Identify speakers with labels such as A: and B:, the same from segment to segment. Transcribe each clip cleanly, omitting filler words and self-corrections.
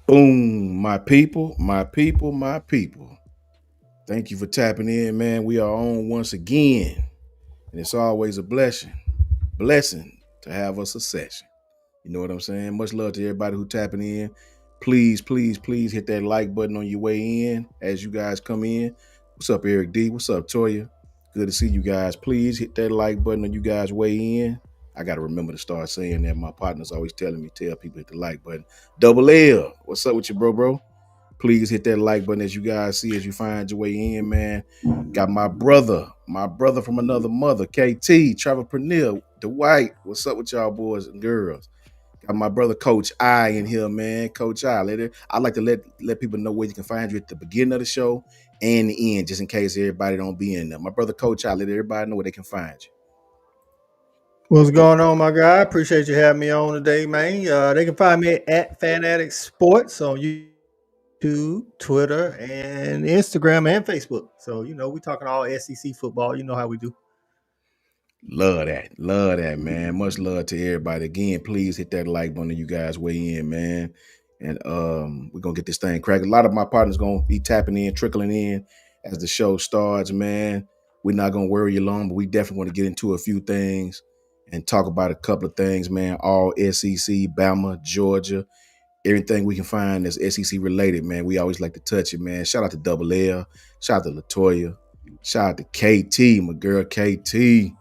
A: Boom, my people, my people, my people. Thank you for tapping in, man. We are on once again, and it's always a blessing to have us a session. You know what I'm saying? Much love to everybody who tapping in. Please, please, please hit that like button on your way in as you guys come in. What's up, Eric D? What's up, Toya? Good to see you guys. Please hit that like button on you guys way in. I got to remember to start saying that. My partner's always telling me, tell people hit the like button. Double L. What's up with you, bro? Please hit that like button as you guys see as you find your way in, man. Got my brother from another mother, KT, Trevor Pernell, Dwight. What's up with y'all boys and girls? Got my brother Coach I in here, man. Coach I. I like to let people know where you can find you at the beginning of the show and the end, just in case everybody don't be in there. My brother Coach I, let everybody know where they can find you.
B: What's going on, my guy? Appreciate you having me on today, man. They can find me at Fanatic Sports on YouTube, Twitter, and Instagram and Facebook. So, we talking all SEC football. You know how we do.
A: Love that. Love that, man. Much love to everybody. Again, please hit that like button. You guys weigh in, man. And we're gonna get this thing cracked. A lot of my partners gonna be tapping in, trickling in as the show starts, man. We're not gonna worry you long, but we definitely want to get into a few things and talk about a couple of things, man. All SEC, Bama, Georgia, everything we can find that's SEC related, man. We always like to touch it, man. Shout out to Double L, shout out to Latoya, shout out to KT, my girl KT.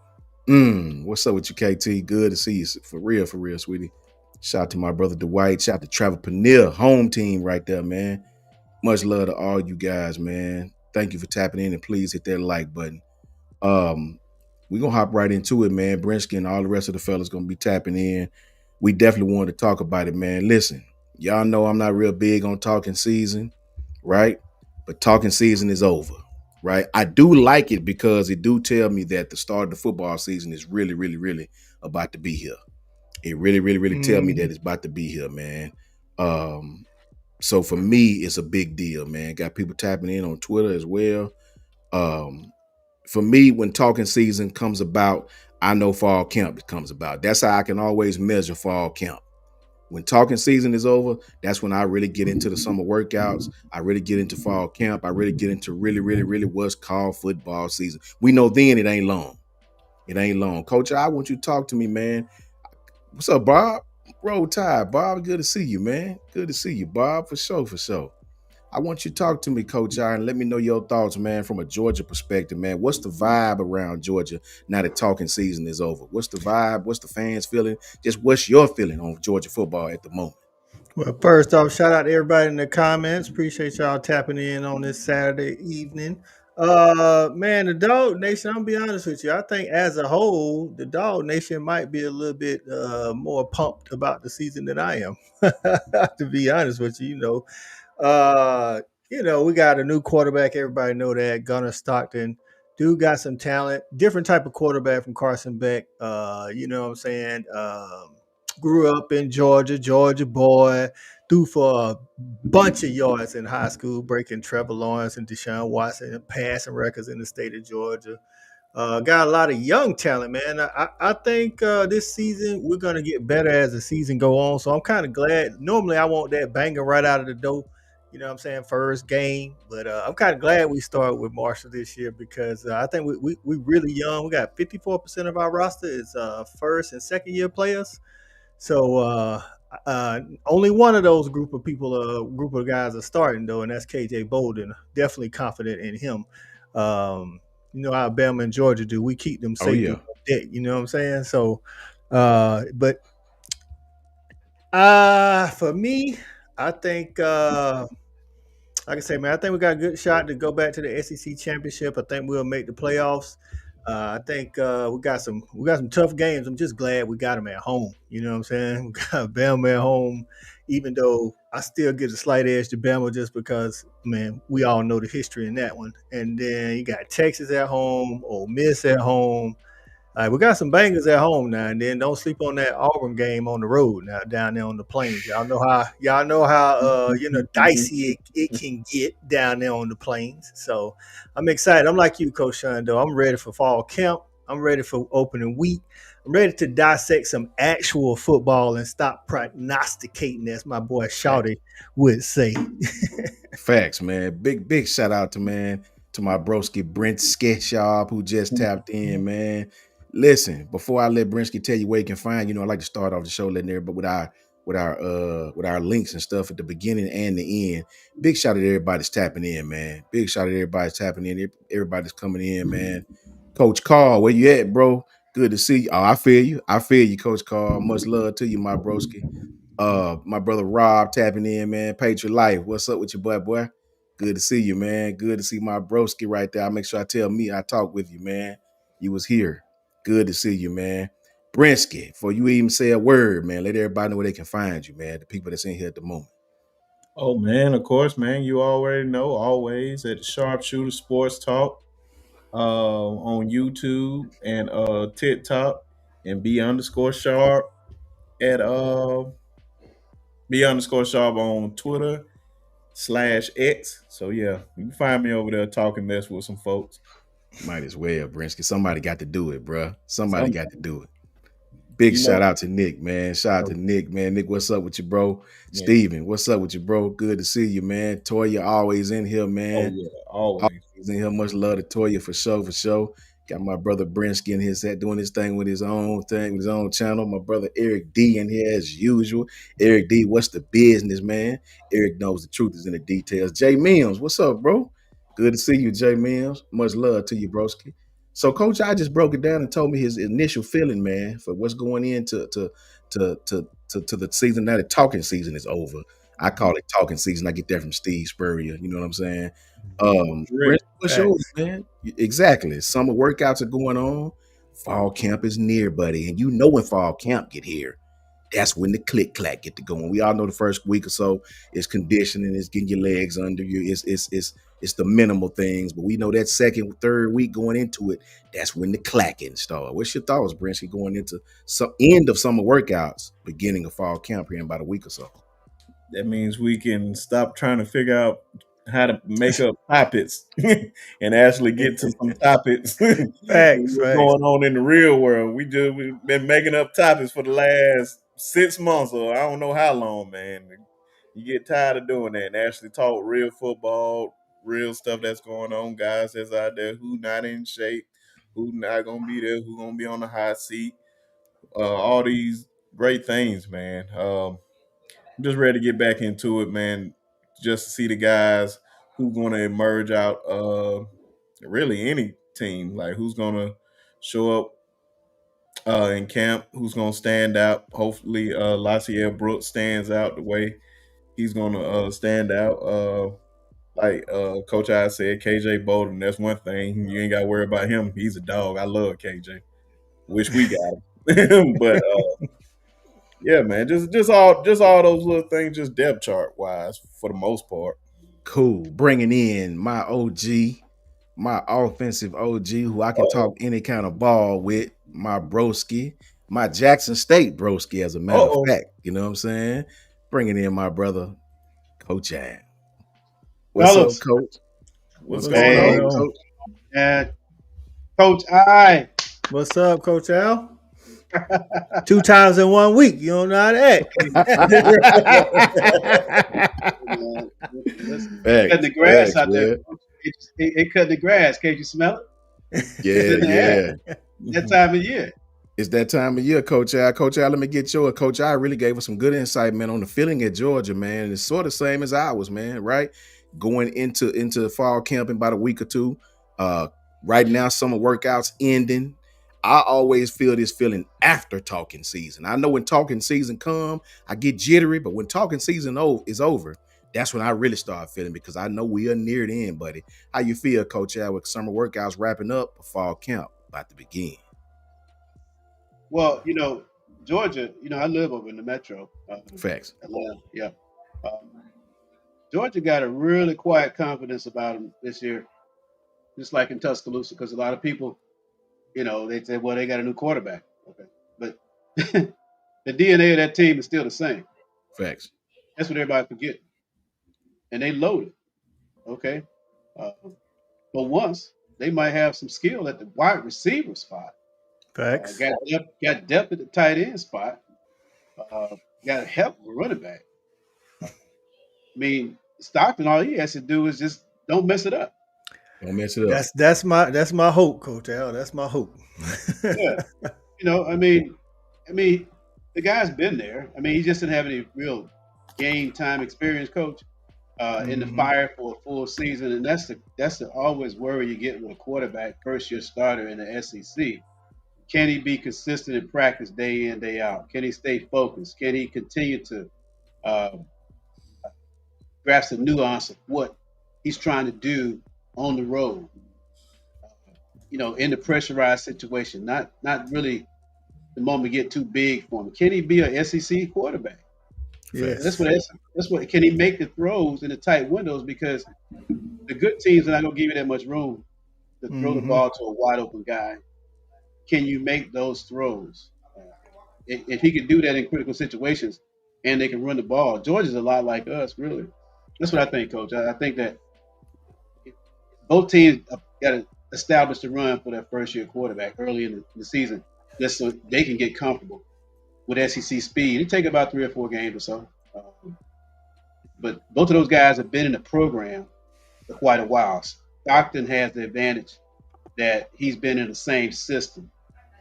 A: What's up with you, KT? Good to see you. For real, sweetie. Shout out to my brother Dwight. Shout out to Trevor Pernell, home team right there, man. Much love to all you guys, man. Thank you for tapping in and please hit that like button. We're gonna hop right into it, man. Brinsky and all the rest of the fellas gonna be tapping in. We definitely wanted to talk about it, man. Listen, y'all know I'm not real big on talking season, right? But talking season is over, right? I do like it because it do tell me that the start of the football season is really, really, really about to be here. It really, really, really tell me that
B: Mm.
A: it's about to be here, man. Um, so for me, it's a big deal, man. Got people tapping in on Twitter as well. Um, for me, when talking season comes about, I know fall camp comes about. That's how I can always measure fall camp. When talking season is over, that's when I really get into the summer workouts. I really get into fall camp. I really get into really, really, really what's called football season. We know then it ain't long. It ain't long. Coach, I want you to talk to me, man. What's up, Bob? Roll Tide, Bob. Good to see you, man. Good to see you, Bob. For sure, for sure. I want you to talk to me, Coach I, and let me know your thoughts, man, from a Georgia perspective, man. What's the vibe around Georgia now that talking season is over? What's the vibe? What's the fans feeling? Just what's your feeling on Georgia football at the moment?
B: Well, first off, shout out to everybody in the comments. Appreciate y'all tapping in on this Saturday evening. Man, the Dog Nation, I'm gonna be honest with you. I think as a whole, the Dog Nation might be a little bit more pumped about the season than I am. To be honest with you, Uh, we got a new quarterback. Everybody know that Gunnar Stockton. Dude got some talent. Different type of quarterback from Carson Beck. You know what I'm saying? Grew up in Georgia, Georgia boy. Threw for a bunch of yards in high school, breaking Trevor Lawrence and Deshaun Watson and passing records in the state of Georgia. Got a lot of young talent, man. I think this season we're gonna get better as the season go on. So I'm kind of glad. Normally I want that banger right out of the door. You know what I'm saying? First game, but I'm kind of glad we started with Marshall this year because I think we really young. We got 54% of our roster is first and second year players. So only one of those group of guys are starting though, and that's KJ Bolden. Definitely confident in him. Alabama and Georgia do. We keep them
A: Oh
B: safeties
A: yeah.
B: on deck. You know what I'm saying? So, but for me, I think like I say, man, I think we got a good shot to go back to the SEC championship. I think we'll make the playoffs. I think we got some tough games. I'm just glad we got them at home. You know what I'm saying? We got Bama at home, even though I still get a slight edge to Bama just because, man, we all know the history in that one. And then you got Texas at home, Ole Miss at home. All right, we got some bangers at home now, and then don't sleep on that Auburn game on the road now down there on the plains. Y'all know how dicey it can get down there on the plains. So I'm excited. I'm like you, Coach Shun, though. I'm ready for fall camp. I'm ready for opening week. I'm ready to dissect some actual football and stop prognosticating, as my boy
A: Facts.
B: Shawty would say.
A: Facts, man. Big shout out to my broski Brent Sketchop who just tapped in, man. Listen, before I let Brinsky tell you where you can find, I like to start off the show letting everybody with our links and stuff at the beginning and the end. Big shout out to everybody that's tapping in, man. Big shout out to everybody that's tapping in, everybody's coming in, man. Coach Carl, where you at, bro? Good to see you. Oh, I feel you. I feel you, Coach Carl. Much love to you, my broski. My brother Rob tapping in, man. Patriot Life. What's up with you, boy? Good to see you, man. Good to see my broski right there. I make sure I tell me I talk with you, man. You was here. Good to see you, man. Brinsky, before you even say a word, man, let everybody know where they can find you, man. The people that's in here at the moment.
C: Oh man, of course, man. You already know. Always at the Sharpshooter Sports Talk on YouTube and TikTok, and B underscore sharp at B underscore sharp on Twitter /X. So yeah, you can find me over there talking mess with some folks.
A: Might as well, Brinsky. Somebody got to do it, bruh. Somebody
C: Some
A: got to do it. Big
C: you know,
A: shout out to Nick, man. Shout out to Nick, man. Nick, what's up with you, bro?
C: yeah.
A: Steven, what's up with you, bro? Good to see you, man. Toya always in here,
C: Oh
A: man.
C: yeah, always.
A: Always in here. Much love to Toya for sure, for sure. Got my brother Brinsky in his set doing his thing with his own thing, with his own channel. My brother Eric D in here as usual. Eric D, what's the business, man? Eric knows the truth is in the details. Jay Mills, what's up, bro? Good to see you, Jay Mills. Much love to you, broski. So, Coach, I just broke it down and told me his initial feeling, man, for what's going into to the season. Now the talking season is over. I call it talking season. I get that from Steve Spurrier. You know what I'm saying?
C: Correct.
A: Brent, what's yours,
B: Facts.
A: man? Exactly. Summer workouts are going on. Fall camp is near, buddy, and you know when fall camp get here, that's when the click clack get to going. We all know the first week or so is conditioning, it's getting your legs under you, it's the minimal things, but we know that second, third week going into it, that's when the clacking start. What's your thoughts, Brinsky, going into some end of summer workouts, beginning of fall camp here in about a week or so?
C: That means we can stop trying to figure out how to make up topics and actually get to some topics.
B: Facts,
C: What's
B: facts.
C: going on in the real world? We've been making up topics for the last 6 months or I don't know how long, man. You get tired of doing that and actually talk real football, real stuff that's going on, guys that's out there who not in shape, who not gonna be there, who gonna be on the hot seat, all these great things, man. I'm just ready to get back into it, man. Just to see the guys who going to emerge out. Really any team, like who's going to show up in camp, who's going to stand out. Hopefully, Lacier Brooks stands out the way he's going to stand out. Like Coach I said, KJ Bolden. That's one thing you ain't got to worry about him. He's a dog. I love KJ. Wish we got him, but yeah, man, just all those little things, just depth chart wise, for the most part.
A: Cool. Bringing in my OG, my offensive OG, who I can talk
C: Oh,
A: any kind of ball with, my broski, my Jackson State broski, as a matter of
C: oh,
A: fact. You know what I'm saying? Bringing in my brother, Coach Ad. What's up,
D: Fellas,
A: Coach?
C: what's
A: What's
B: What's
C: going
A: going
D: hey,
A: on,
C: on?
B: on?
A: Coach?
D: and Coach I.
B: What's up, Coach Al? 2 times in 1 week. You don't know how to
D: Man, listen, cutting
A: Facts,
D: the grass
A: facts,
D: out there.
A: man.
D: It cut the grass. Can't you smell it? It's
A: Yeah,
D: in the air.
A: yeah.
D: That time of year.
A: It's that time of year, Coach I. Coach I, let me get yours. Coach I really gave us some good insight, man, on the feeling at Georgia, man. And it's sort of same as ours, man, right? Going into fall camp in about a week or two. Uh, right now, summer workouts ending. I always feel this feeling after talking season. I know when talking season come, I get jittery, but when talking season is over, that's when I really start feeling because I know we are near the end, buddy. How you feel, Coach I, with summer workouts wrapping up, fall camp about to begin?
D: Well, Georgia. I live over in the metro,
A: Facts.
D: Atlanta. Yeah. Um, Georgia got a really quiet confidence about them this year, just like in Tuscaloosa, because a lot of people, they say, well, they got a new quarterback. Okay, but the DNA of that team is still the same.
A: Facts.
D: That's what everybody forget, and they loaded. Okay. Uh, but once they might have some skill at the wide receiver spot.
B: Facts.
D: Got depth at the tight end spot. Got help with running back. I mean, Stockton, all he has to do is just don't mess it up.
A: Don't mess it up.
B: That's my hope, Coach Al. That's my hope.
D: Yeah, I mean, the guy's been there. I mean, he just didn't have any real game time experience, coach, in the
B: Hmm.
D: fire for a full season, and that's the always worry you get with a quarterback, first year starter in the SEC. Can he be consistent in practice day in day out? Can he stay focused? Can he continue to uh, grasp the nuance of what he's trying to do on the road? In the pressurized situation, not really the moment get too big for him. Can he be an SEC quarterback?
A: Facts.
D: That's
B: Yes.
D: what that's what can he make the throws in the tight windows because the good teams are not going to give you that much room to throw the
B: Hmm.
D: ball to a wide open guy. Can you make those throws? If he can do that in critical situations and they can run the ball, Georgia's a lot like us, really. That's what I think, Coach. I think that both teams got to establish the run for their first year quarterback early in the season, just so they can get comfortable with SEC speed. It take about 3 or 4 games or so. But both of those guys have been in the program for quite a while. Stockton has the advantage that he's been in the same system.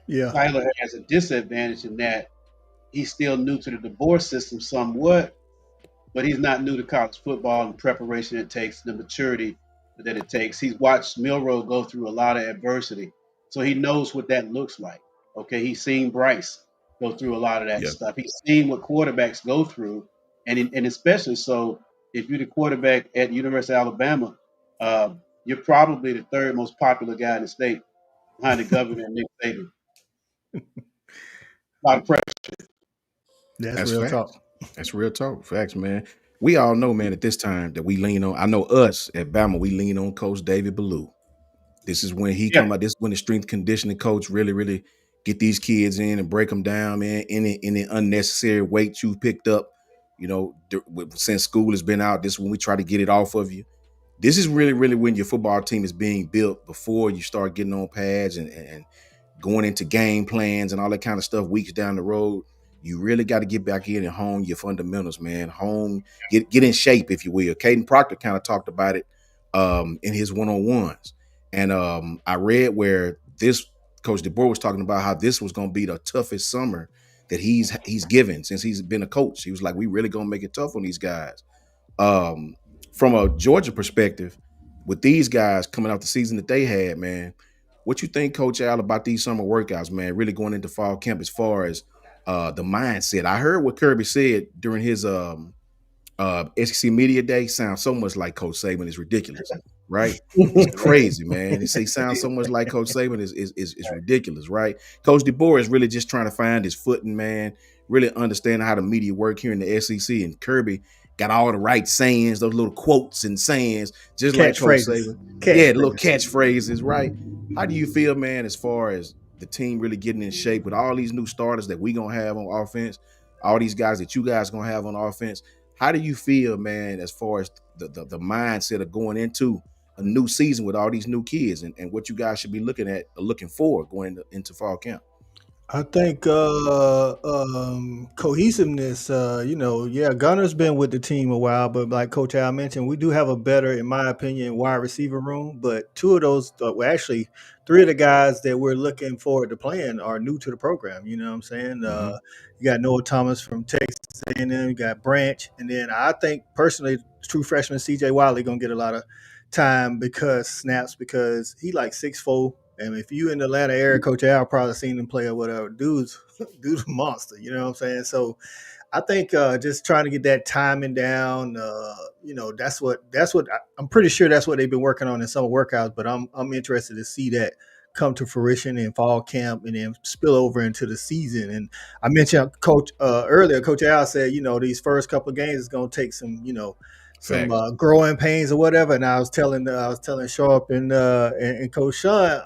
B: Yeah.
D: Tyler has a disadvantage in that he's still new to the DeBoer system somewhat, but he's not new to college football and the preparation it takes, the maturity that it takes. He's watched Milrow go through a lot of adversity, so he knows what that looks like. Okay, he's seen Bryce go through a lot of that
A: Yeah.
D: stuff. He's seen what quarterbacks go through, and especially so if you're the quarterback at University of Alabama, you're probably the third most popular guy in the state behind the governor and Nick Saban. A lot of pressure.
B: That's
A: That's
B: real
A: facts.
B: talk.
A: That's real talk. Facts, man. We all know, man, at this time that we lean on. I know us at Bama, we lean on Coach David Ballou. This is when he
D: Yeah,
A: come out. This is when the strength conditioning coach really, really get these kids in and break them down, man. Any unnecessary weight you picked up, since school has been out. This is when we try to get it off of you. This is really, really when your football team is being built before you start getting on pads and going into game plans and all that kind of stuff weeks down the road. You really got to get back in and hone your fundamentals, man. Get in shape, if you will. Caden Proctor kind of talked about it in his one-on-ones. And I read where this Coach DeBoer was talking about how this was going to be the toughest summer that he's given since he's been a coach. He was like, we really going to make it tough on these guys. Um, from a Georgia perspective, with these guys coming out the season that they had, man, what you think, Coach Al, about these summer workouts, man, really going into fall camp as far as the mindset? I heard what Kirby said during his SEC Media Day. Sounds so much like Coach Saban. Is ridiculous, right? It's
D: right.
A: crazy, man. He sounds so much like Coach Saban is ridiculous, right? Coach DeBoer is really just trying to find his footing, man. Really understand how the media work here in the SEC, and Kirby got all the right sayings, those little quotes and sayings, just like Coach
B: Catchphrases.
A: Saban. Yeah, the little
B: Catchphrases.
A: catchphrases, right? How do you feel, man, as far as the team really getting in shape with all these new starters that we gonna have on offense, all these guys that you guys gonna have on offense? How do you feel, man, as far as the mindset of going into a new season with all these new kids and what you guys should be looking for going into fall camp?
B: I think cohesiveness. Yeah, Gunner's been with the team a while, but like Coach Al mentioned, we do have a better, in my opinion, wide receiver room. But two of those, well, actually, three of the guys that we're looking forward to playing are new to the program. You know what I'm saying?
A: Mm-hmm.
B: You got Noah Thomas from Texas A&M, you got Branch, and then I think personally, true freshman CJ Wiley gonna get a lot of time because snaps because he like 6'4". And if you in the Atlanta area, Coach Al probably seen him play or whatever. Dude's a monster. You know what I'm saying? So I think just trying to get that timing down. I'm pretty sure that's what they've been working on in summer workouts. But I'm interested to see that come to fruition in fall camp and then spill over into the season. And I mentioned Coach earlier. Coach Al said, these first couple of games is going to take some, some
A: Facts.
B: growing pains or whatever. And I was telling Sharp and Coach Sean,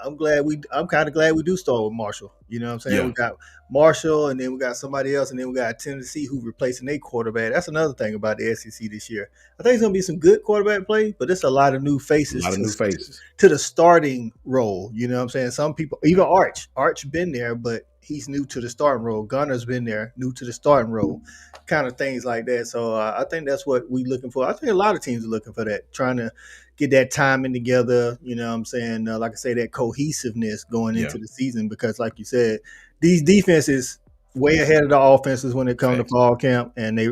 B: I'm kind of glad we do start with Marshall. You know what I'm saying?
A: Yeah.
B: We got Marshall, and then we got somebody else, and then we got Tennessee who replacing their quarterback. That's another thing about the SEC this year. I think it's gonna be some good quarterback play, but it's a lot of new
A: A
B: faces
A: lot of new faces.
B: to the starting role. You know what I'm saying? Some people, even Arch been there, but he's new to the starting role. Gunner's been there, new to the starting role, kind of things like that. So I think that's what we looking for. I think a lot of teams are looking for that, trying to get that timing together. You know what I'm saying? Like I say, that cohesiveness going
A: Yeah.
B: into the season, because like you said, these defenses way ahead of the offenses when it comes to
A: Facts.
B: fall camp, and they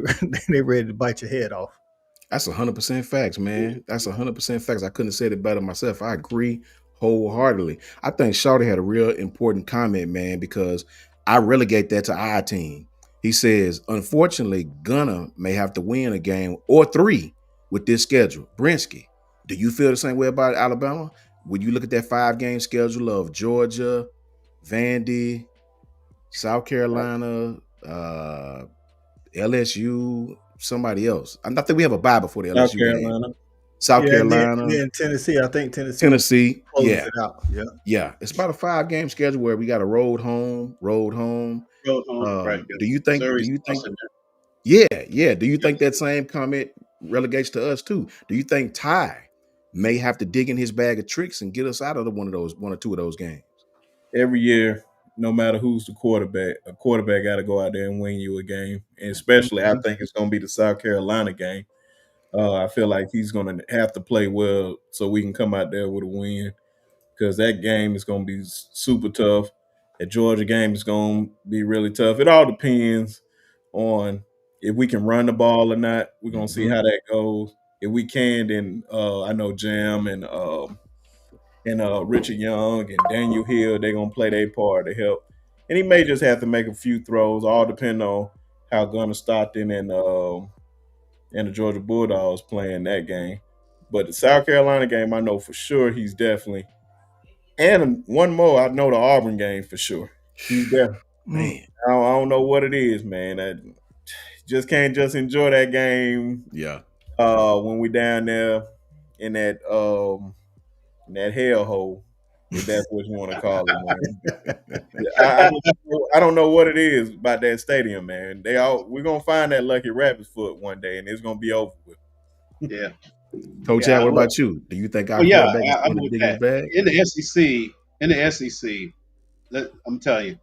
B: ready to bite your head off.
A: That's 100% facts, man. That's 100% facts. I couldn't have said it better myself. I agree wholeheartedly. I think Shawty had a real important comment, man, because I relegate that to our team. He says, unfortunately, Gunner may have to win a game or three with this schedule. Brinsky, do you feel the same way about Alabama? When you look at that 5-game schedule of Georgia, Vandy, South Carolina, LSU, somebody else. I think we have a bye before the
C: South
A: LSU game.
C: Carolina.
A: South
B: Yeah, and
A: Carolina,
B: then Tennessee. I think Tennessee
A: Tennessee.
B: closes
A: Yeah.
B: it out. Yeah.
A: Yeah. It's about a 5-game schedule where we got a road home, road home.
D: Road home, right?
A: Do you think,
D: Missouri's awesome.
A: yeah. Do you think that same comment relegates to us too? Do you think Ty may have to dig in his bag of tricks and get us out of one or two of those games?
C: Every year, no matter who's the quarterback, a quarterback got to go out there and win you a game. And especially, I
B: Mhm.
C: think it's going to be the South Carolina game. I feel like he's going to have to play well so we can come out there with a win, because that game is going to be super tough. That Georgia game is going to be really tough. It all depends on if we can run the ball or not. We're going to see
A: Mm-hmm.
C: how that goes. If we can, then I know Jam and Richard Young and Daniel Hill, they're gonna play their part to help. And he may just have to make a few throws, all depending on how Gunnar Stockton and the Georgia Bulldogs playing that game. But the South Carolina game, I know for sure he's definitely. And one more, I know the Auburn game for sure. He's definitely.
B: Mm.
A: Man.
C: I don't know what it is, man. I just can't just enjoy that game
A: Yeah.
C: when we down there in that hellhole, if that's what you want to call it, man. I don't know what it is about that stadium, man. We're gonna find that lucky rabbit's foot one day, and it's gonna be over with.
D: Yeah,
A: Coach
D: yeah.
A: Chad, what about you? Do you think our
D: Well, yeah,
A: quarterback is
D: I'm
A: going to
D: with
A: dig in his
D: that.
A: bag?
D: In the SEC, I'm telling you,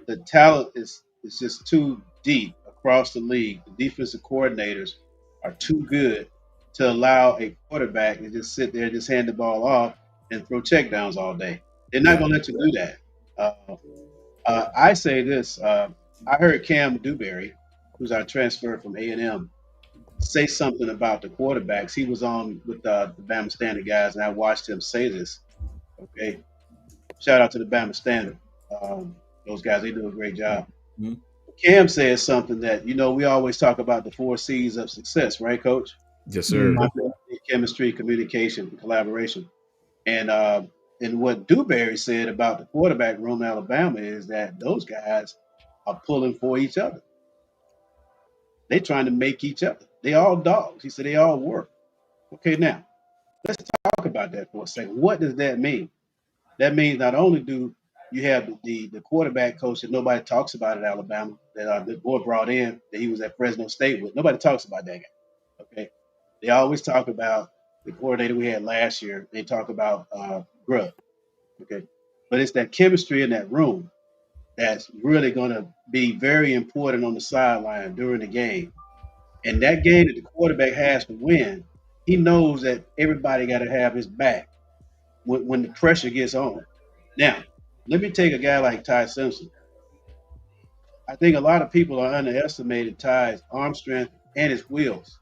D: the talent is just too deep across the league. The defensive coordinators are too good to allow a quarterback to just sit there, just hand the ball off, and throw checkdowns all day. They're not
A: Yeah.
D: going to let you do that. I say this. I heard Cam Dewberry, who's our transfer from A&M, say something about the quarterbacks. He was on with the Bama Standard guys, and I watched him say this. Okay, shout out to the Bama Standard. Those guys, they do a great job.
C: Mhm.
D: Cam says something that, we always talk about the 4 C's of success, right, Coach?
A: Yes, sir.
B: Mhm.
D: Chemistry, communication, and collaboration. And what Dewberry said about the quarterback room in Alabama is that those guys are pulling for each other. They're trying to make each other. They all dogs. He said they all work. Okay, now let's talk about that for a second. What does that mean? That means not only do you have the quarterback coach that nobody talks about at Alabama, that the boy brought in, that he was at Fresno State with. Nobody talks about that guy. Okay, they always talk about the coordinator we had last year. They talk about Grubb. Okay, but it's that chemistry in that room that's really going to be very important on the sideline during the game. And that game that the quarterback has to win, he knows that everybody got to have his back when the pressure gets on. Now, let me take a guy like Ty Simpson. I think a lot of people are underestimating Ty's arm strength and his wheels.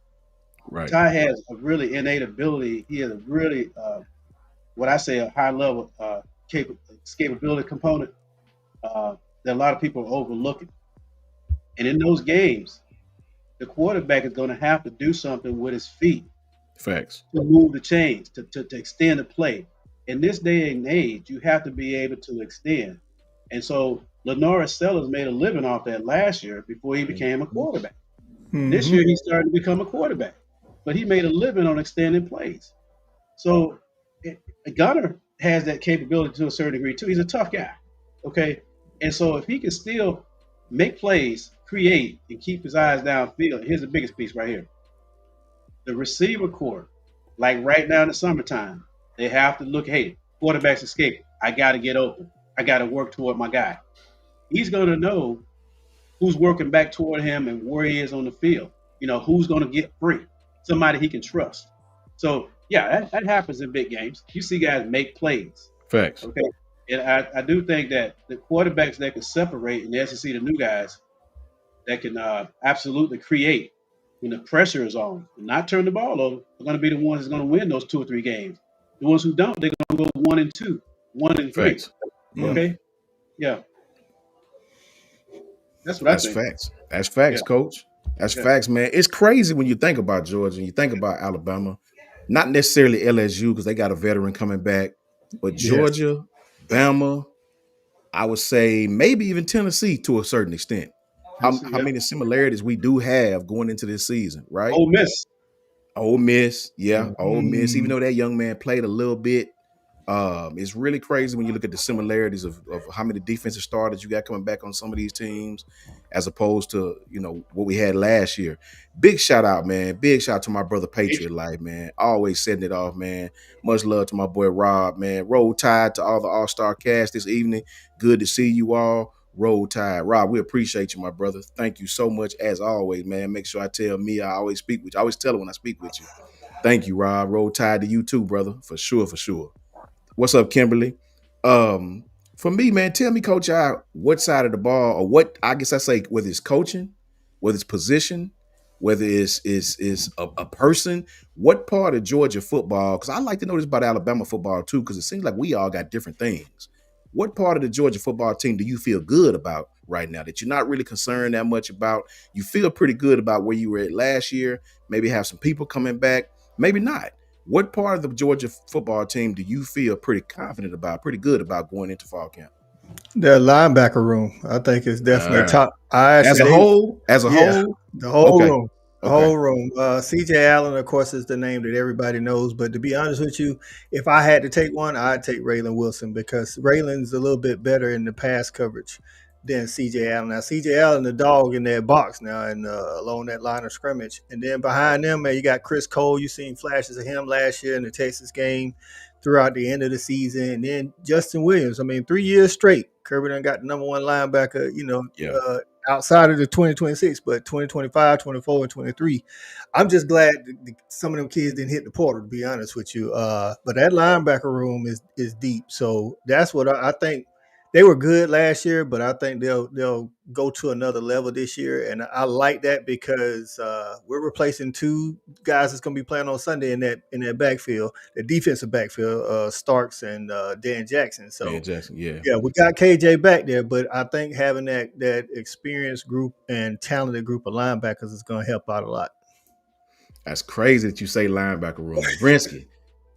A: Right.
D: Ty has a really innate ability. He has a really, what I say, a high level escapability component that a lot of people are overlooking. And in those games, the quarterback is going to have to do something with his feet
A: Facts.
D: to move the chains, to extend the play. In this day and age, you have to be able to extend. And so Lenora Sellers made a living off that last year before he became a
A: Mhm.
D: quarterback. This
B: Mhm.
D: year, he's starting to become a quarterback. but he made a living on extending plays. So Gunner has that capability to a certain degree too. He's a tough guy, okay, and so if he can still make plays, create, and keep his eyes downfield, here's the biggest piece right here: the receiver core. Like right now in the summertime, they have to look. Hey, quarterbacks escape. I got to get open. I got to work toward my guy. He's going to know who's working back toward him and where he is on the field. Who's going to get free, somebody he can trust. So yeah, that happens in big games. You see guys make plays.
A: Facts.
D: Okay, and I do think that the quarterbacks that can separate in the SEC, the new guys that can absolutely create when the pressure is on and not turn the ball over, are going to be the ones that's going to win those 2 or 3 games. The ones who don't, they're going to go 1-2, 1-3.
A: Facts. Yeah.
D: Okay, yeah, that's what I
A: That's
D: think.
A: facts. That's facts,
D: Yeah.
A: coach. That's
D: Yeah.
A: facts, man. It's crazy when you think about Georgia and you think about Alabama. Not necessarily LSU because they got a veteran coming back, but
B: Yes.
A: Georgia, Bama, I would say maybe even Tennessee to a certain extent. How
D: Yeah.
A: many similarities we do have going into this season, right?
D: Ole Miss.
A: Ole Miss, yeah, Ole Miss. Even
B: Mm.
A: though that young man played a little bit, it's really crazy when you look at the similarities of how many defensive starters you got coming back on some of these teams, as opposed to what we had last year. Big shout out, man. Big shout out to my brother Patriot Life, man. Always setting it off, man. Much love to my boy Rob, man. Roll Tide to all the All-Star cast this evening. Good to see you all. Roll Tide. Rob, we appreciate you, my brother. Thank you so much as always, man. Make sure I tell me I always speak with you. I always tell her when I speak with you. Thank you, Rob. Roll Tide to you too, brother. For sure, for sure. What's up, Kimberly? For me, man, tell me, Coach, what side of the ball, or what I guess I say, whether it's coaching, whether it's position, whether it's a person, what part of Georgia football? Because I like to know this about Alabama football too, because it seems like we all got different things. What part of the Georgia football team do you feel good about right now that you're not really concerned that much about? You feel pretty good about where you were at last year. Maybe have some people coming back, maybe not. What part of the Georgia football team do you feel pretty confident about, pretty good about going into fall camp?
B: Their linebacker room, I think, is definitely top.
A: As a whole,
B: the whole
A: okay.
B: room. The whole room. CJ Allen, of course, is the name that everybody knows. But to be honest with you, if I had to take one, I'd take Raylan Wilson, because Raylan's a little bit better in the pass coverage than CJ Allen. Now, CJ Allen, the dog in that box now, and along that line of scrimmage. And then behind them, man, you got Chris Cole. You seen flashes of him last year in the Texas game throughout the end of the season. And then Justin Williams. I mean, 3 years straight, Kirby done got the number one linebacker, outside of the 2026, but 2025, 24, and 23. I'm just glad some of them kids didn't hit the portal, to be honest with you. But that linebacker room is deep. So that's what I think. They were good last year, but I think they'll go to another level this year. And I like that because we're replacing 2 guys that's going to be playing on Sunday in that backfield, the defensive backfield, Starks and Dan Jackson. So
A: Dan Jackson, yeah,
B: we got KJ back there, but I think having that experienced group and talented group of linebackers is going to help out a lot.
A: That's crazy that you say linebacker room. Brinsky,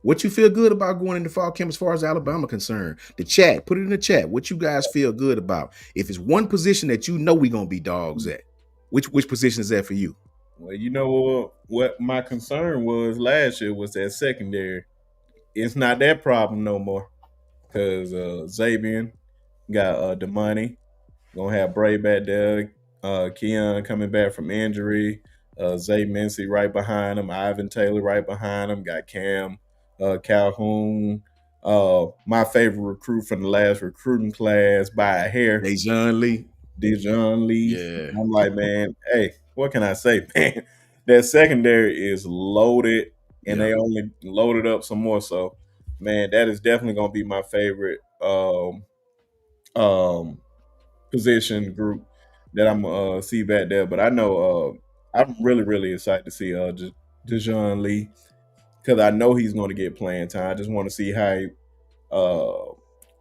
A: what you feel good about going into fall camp as far as Alabama concerned? The chat, put it in the chat. What you guys feel good about? If it's one position that you know we're going to be dogs at, which position is that for you?
C: Well, you know what my concern was last year was that secondary. It's not that problem no more because Zabian got the money. Gonna have Bray back there. Keon coming back from injury. Zay Mincy right behind him. Ivan Taylor right behind him. Got Cam Calhoun. My favorite recruit from the last recruiting class by a hair.
A: Dejon Lee.
C: Yeah. I'm like, man, hey, what can I say, man? That secondary is loaded, and they only loaded up some more. So, man, that is definitely gonna be my favorite position group that I'm gonna see back there. But I know I'm really, really excited to see Dejon Lee because I know he's going to get playing time. I just want to see how he,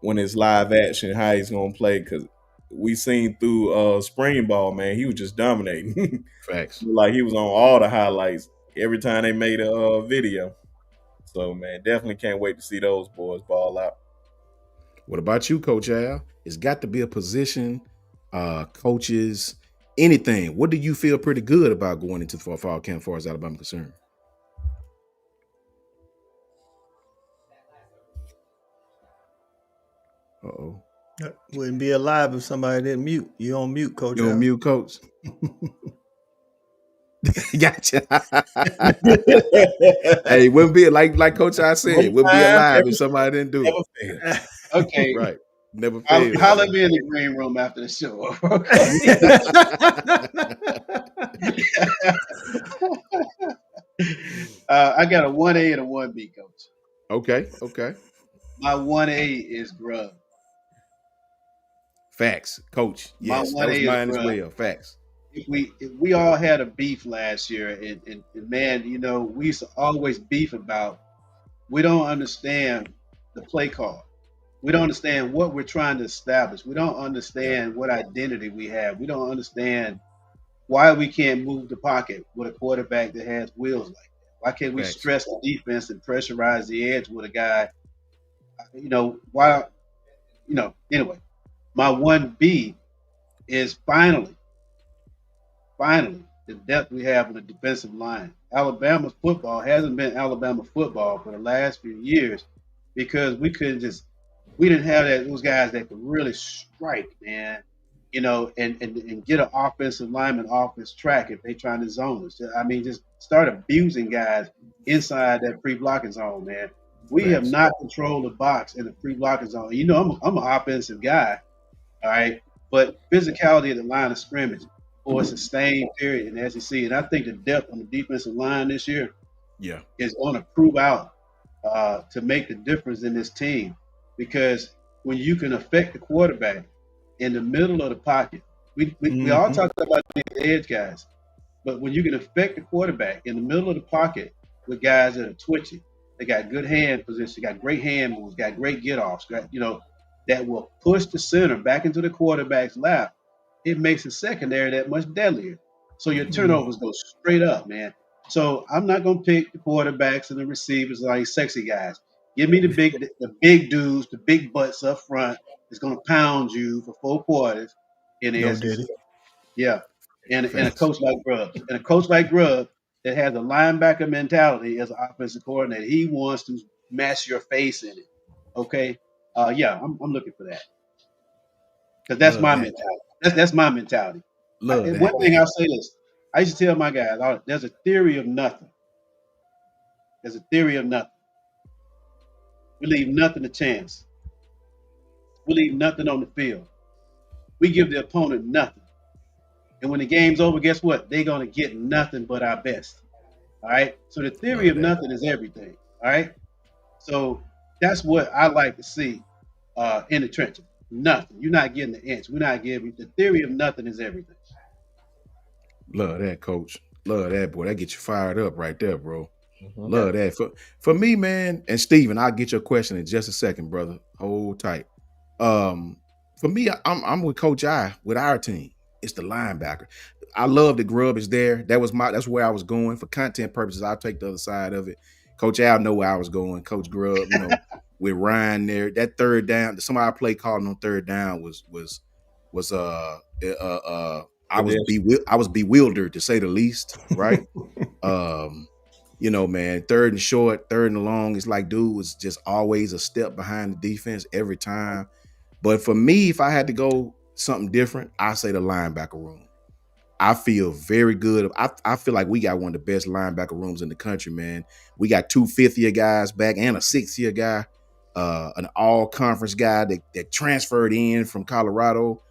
C: when it's live action, how he's going to play because we seen through spring ball, man, he was just dominating.
A: Facts.
C: Like he was on all the highlights every time they made a video. So, man, definitely can't wait to see those boys ball out.
A: What about you, Coach Al? It's got to be a position, coaches, anything. What do you feel pretty good about going into the fall camp as far as Alabama concerned? Uh-oh.
B: Wouldn't be alive if somebody didn't mute. You on mute, Coach
A: You on
B: Al.
A: mute, coach? Gotcha. Hey, wouldn't be like Coach I said,
C: One
A: wouldn't be
C: time,
A: alive
C: never,
A: if somebody didn't do
C: never
A: it.
C: fail.
D: Okay,
A: Right. Never
D: I'll
A: fails,
D: holler
A: bro.
D: at me in the green room after the show. Okay. I got a 1A and a 1B, coach.
A: Okay, okay.
D: My 1A is grub.
A: Facts, coach.
D: My
A: Yes, that
D: 1A
A: was
D: is
A: mine as
D: grub.
A: well. Facts.
D: If we all had a beef last year, and man, we used to always beef about we don't understand the play call. We don't understand what we're trying to establish. We don't
A: Yeah,
D: understand what identity we have. We don't understand why we can't move the pocket with a quarterback that has wheels like that. Why can't we
A: facts.
D: stress the defense and pressurize the edge with a guy? Why? Anyway, my 1B is finally, the depth we have on the defensive line. Alabama's football hasn't been Alabama football for the last few years because we didn't have those guys that could really strike, man. And get an offensive lineman off his track if they trying to zone us. I mean, just start abusing guys inside that pre-blocking zone, man. We have
A: Facts.
D: not controlled the box in the pre-blocking zone. I'm an offensive guy, all right. But physicality at the line of scrimmage for a sustained period in the SEC. And I think the depth on the defensive line this year
A: Yeah.
D: is going to prove out to make the difference in this team. Because when you can affect the quarterback in the middle of the pocket, we all
B: Mhm.
D: talk about these edge guys, but when you can affect the quarterback in the middle of the pocket with guys that are twitchy, they got good hand position, got great hand moves, got great get offs, that will push the center back into the quarterback's lap. It makes the secondary that much deadlier. So your
A: Mm-hmm.
D: turnovers go straight up, man. So I'm not gonna pick the quarterbacks and the receivers like sexy guys. Give me the big dudes, the big butts up front that's gonna pound you for 4 quarters in the
B: Go
D: SEC.
B: Diddy.
D: Yeah, and a
A: Facts.
D: coach like Grubbs, and a coach like Grubb that has a linebacker mentality as an offensive coordinator. He wants to smash your face in it. Okay, yeah, I'm looking for that because that's
A: Love
D: my
A: that.
D: mentality. That's my mentality.
A: Love
D: And one
A: that,
D: thing
A: man.
D: I'll say this: I used to tell my guys, there's a theory of nothing. There's a theory of nothing. We leave nothing to chance. We leave nothing on the field. We give the opponent nothing. And when the game's over, guess what? They're gonna get nothing but our best. All right. So the theory
A: Love
D: of
A: that.
D: nothing is everything. All right. So that's what I like to see in the trenches. Nothing. You're not getting the inch. We're not giving. The theory of nothing is everything.
A: Love that, coach. Love that, boy. That gets you fired up right there, bro.
C: Mhm.
D: Yeah.
A: Love that. For me, man, and Steven, I'll get your question in just a second, brother. Hold tight. Um, for me, I'm with Coach I with our team. It's the linebacker. I love the grub is there. That's where I was going. For content purposes, I'll take the other side of it. Coach Al know where I was going. Coach Grub, with Ryan there. That third down, some of our play calling on third down was I was bewildered to say the least, right? Um, man, third and short, third and long. It's like, dude was just always a step behind the defense every time. But for me, if I had to go something different, I say the linebacker room. I feel very good. I feel like we got one of the best linebacker rooms in the country, man. We got 2 fifth-year guys back and a 6th-year guy, an all-conference guy that transferred in from Colorado.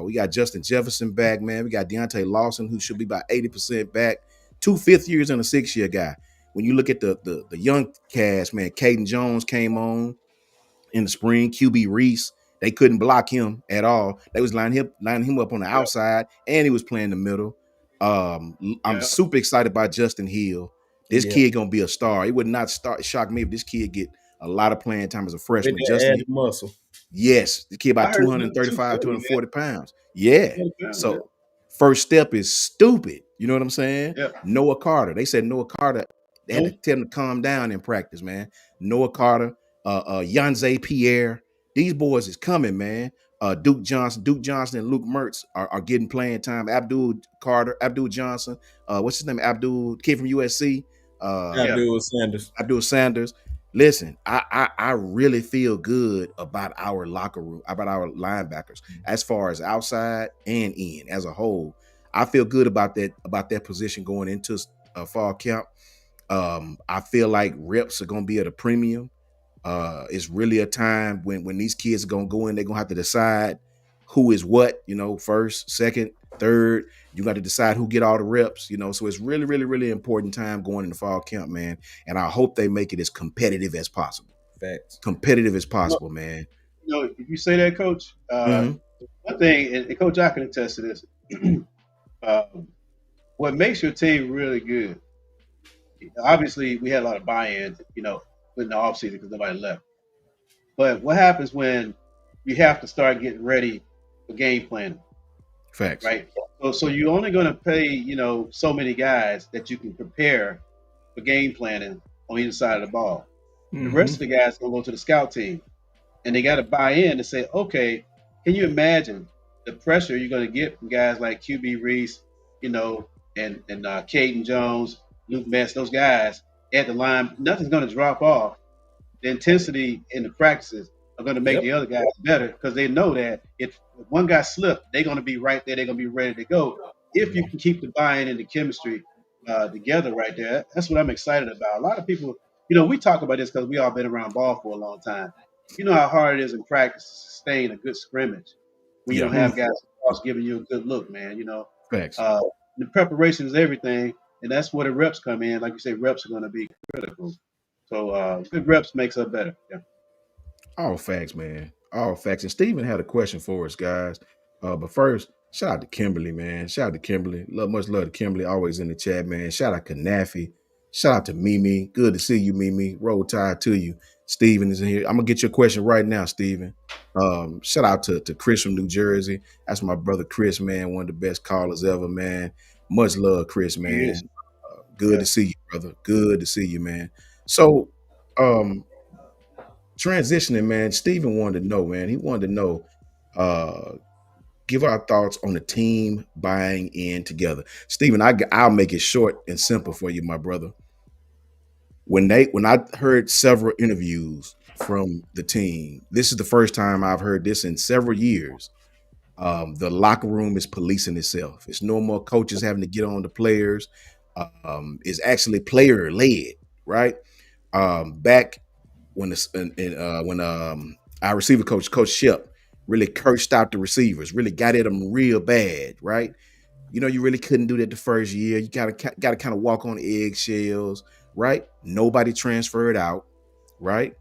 A: We got Justin Jefferson back, man. We got Deontay Lawson, who should be about 80% back. 2 5th-years and a 6th-year guy. When you look at the young cast, man, Caden Jones came on in the spring. QB Reese, they couldn't block him at all. They was lining him up on the
D: Yeah.
A: outside, and he was playing the middle. I'm
D: Yeah.
A: super excited about Justin Hill. This
C: Yeah.
A: kid gonna be a star. It would not shock me if this kid get a lot of playing time as a
C: With
A: freshman.
C: that
A: Justin,
C: added muscle.
A: yes, the kid
D: I
A: about
D: heard it's about
A: 235,
D: 240, man.
A: 240 pounds. Yeah.
D: 240 pounds, yeah.
A: So first step is stupid. You know what I'm saying?
D: Yeah.
A: Noah Carter. They said Noah Carter, they had to
D: No.
A: tell him to calm down in practice, man. Noah Carter, Yanze Pierre. These boys is coming, man. Duke Johnson and Luke Mertz are getting playing time. Abdul Johnson, what's his name? Abdul, kid from USC.
C: I
D: Yeah.
C: do with Sanders.
A: Abdul Sanders. Listen, I really feel good about our locker room, about our linebackers, as far as outside and in as a whole. I feel good about that position going into fall camp. I feel like reps are gonna be at a premium. It's really a time when these kids are gonna go in, they're gonna have to decide who is what, first, second, third. You got to decide who get all the reps, So it's really, really, really important time going into fall camp, man. And I hope they make it as competitive as possible.
C: Facts.
A: Competitive as
D: You know,
A: possible, man.
D: if you say that, Coach,
A: Mm-hmm.
D: one thing, and Coach, I can attest to this. um, what makes your team really good? Obviously, we had a lot of buy-ins, in the offseason because nobody left. But what happens when you have to start getting ready for game planning,
A: Facts.
D: right? So you're only going to pay, so many guys that you can prepare for game planning on either side of the ball. The rest
B: Hmm.
D: of the guys going to go to the scout team, and they got to buy in and say, okay, can you imagine the pressure you're going to get from guys like QB Reese, and Caden Jones, Luke Metz, those guys at the line? Nothing's going to drop off. The intensity in the practices are going to make the
C: Yep.
D: other guys better because they know that if one guy slipped, they're going to be right there. They're going to be ready to go. If you can keep the buy-in and the chemistry together right there, that's what I'm excited about. A lot of people, we talk about this because we all been around ball for a long time. You know how hard it is in practice to sustain a good scrimmage when you don't
A: Yeah.
D: have guys across giving you a good look, man.
A: Facts.
D: Uh, the preparation is everything, and that's where the reps come in. Like you say, reps are going to be critical. So good reps makes us better. Yeah.
A: All facts, man. All facts. And Steven had a question for us, guys. But first, shout out to Kimberly, man. Shout out to Kimberly. Much love to Kimberly, always in the chat, man. Shout out to Kanafi. Shout out to Mimi. Good to see you, Mimi. Roll tide to you. Steven is in here. I'm gonna get your question right now, Steven. Shout out to Chris from New Jersey. That's my brother Chris, man. One of the best callers ever, man. Much love, Chris,
D: He is.
A: man. Good
D: Yeah.
A: to see you, brother. Good to see you, man. So, um, transitioning, man, Steven wanted to know, man. He wanted to know, uh, give our thoughts on the team buying in together. Steven, I'll make it short and simple for you, my brother. When I heard several interviews from the team, this is the first time I've heard this in several years. The locker room is policing itself. It's no more coaches having to get on the players. It's actually player led, right? Back when our receiver coach Shep really cursed out the receivers, really got at them real bad, right? You really couldn't do that the first year. You gotta kind of walk on eggshells, right? Nobody transferred out, right?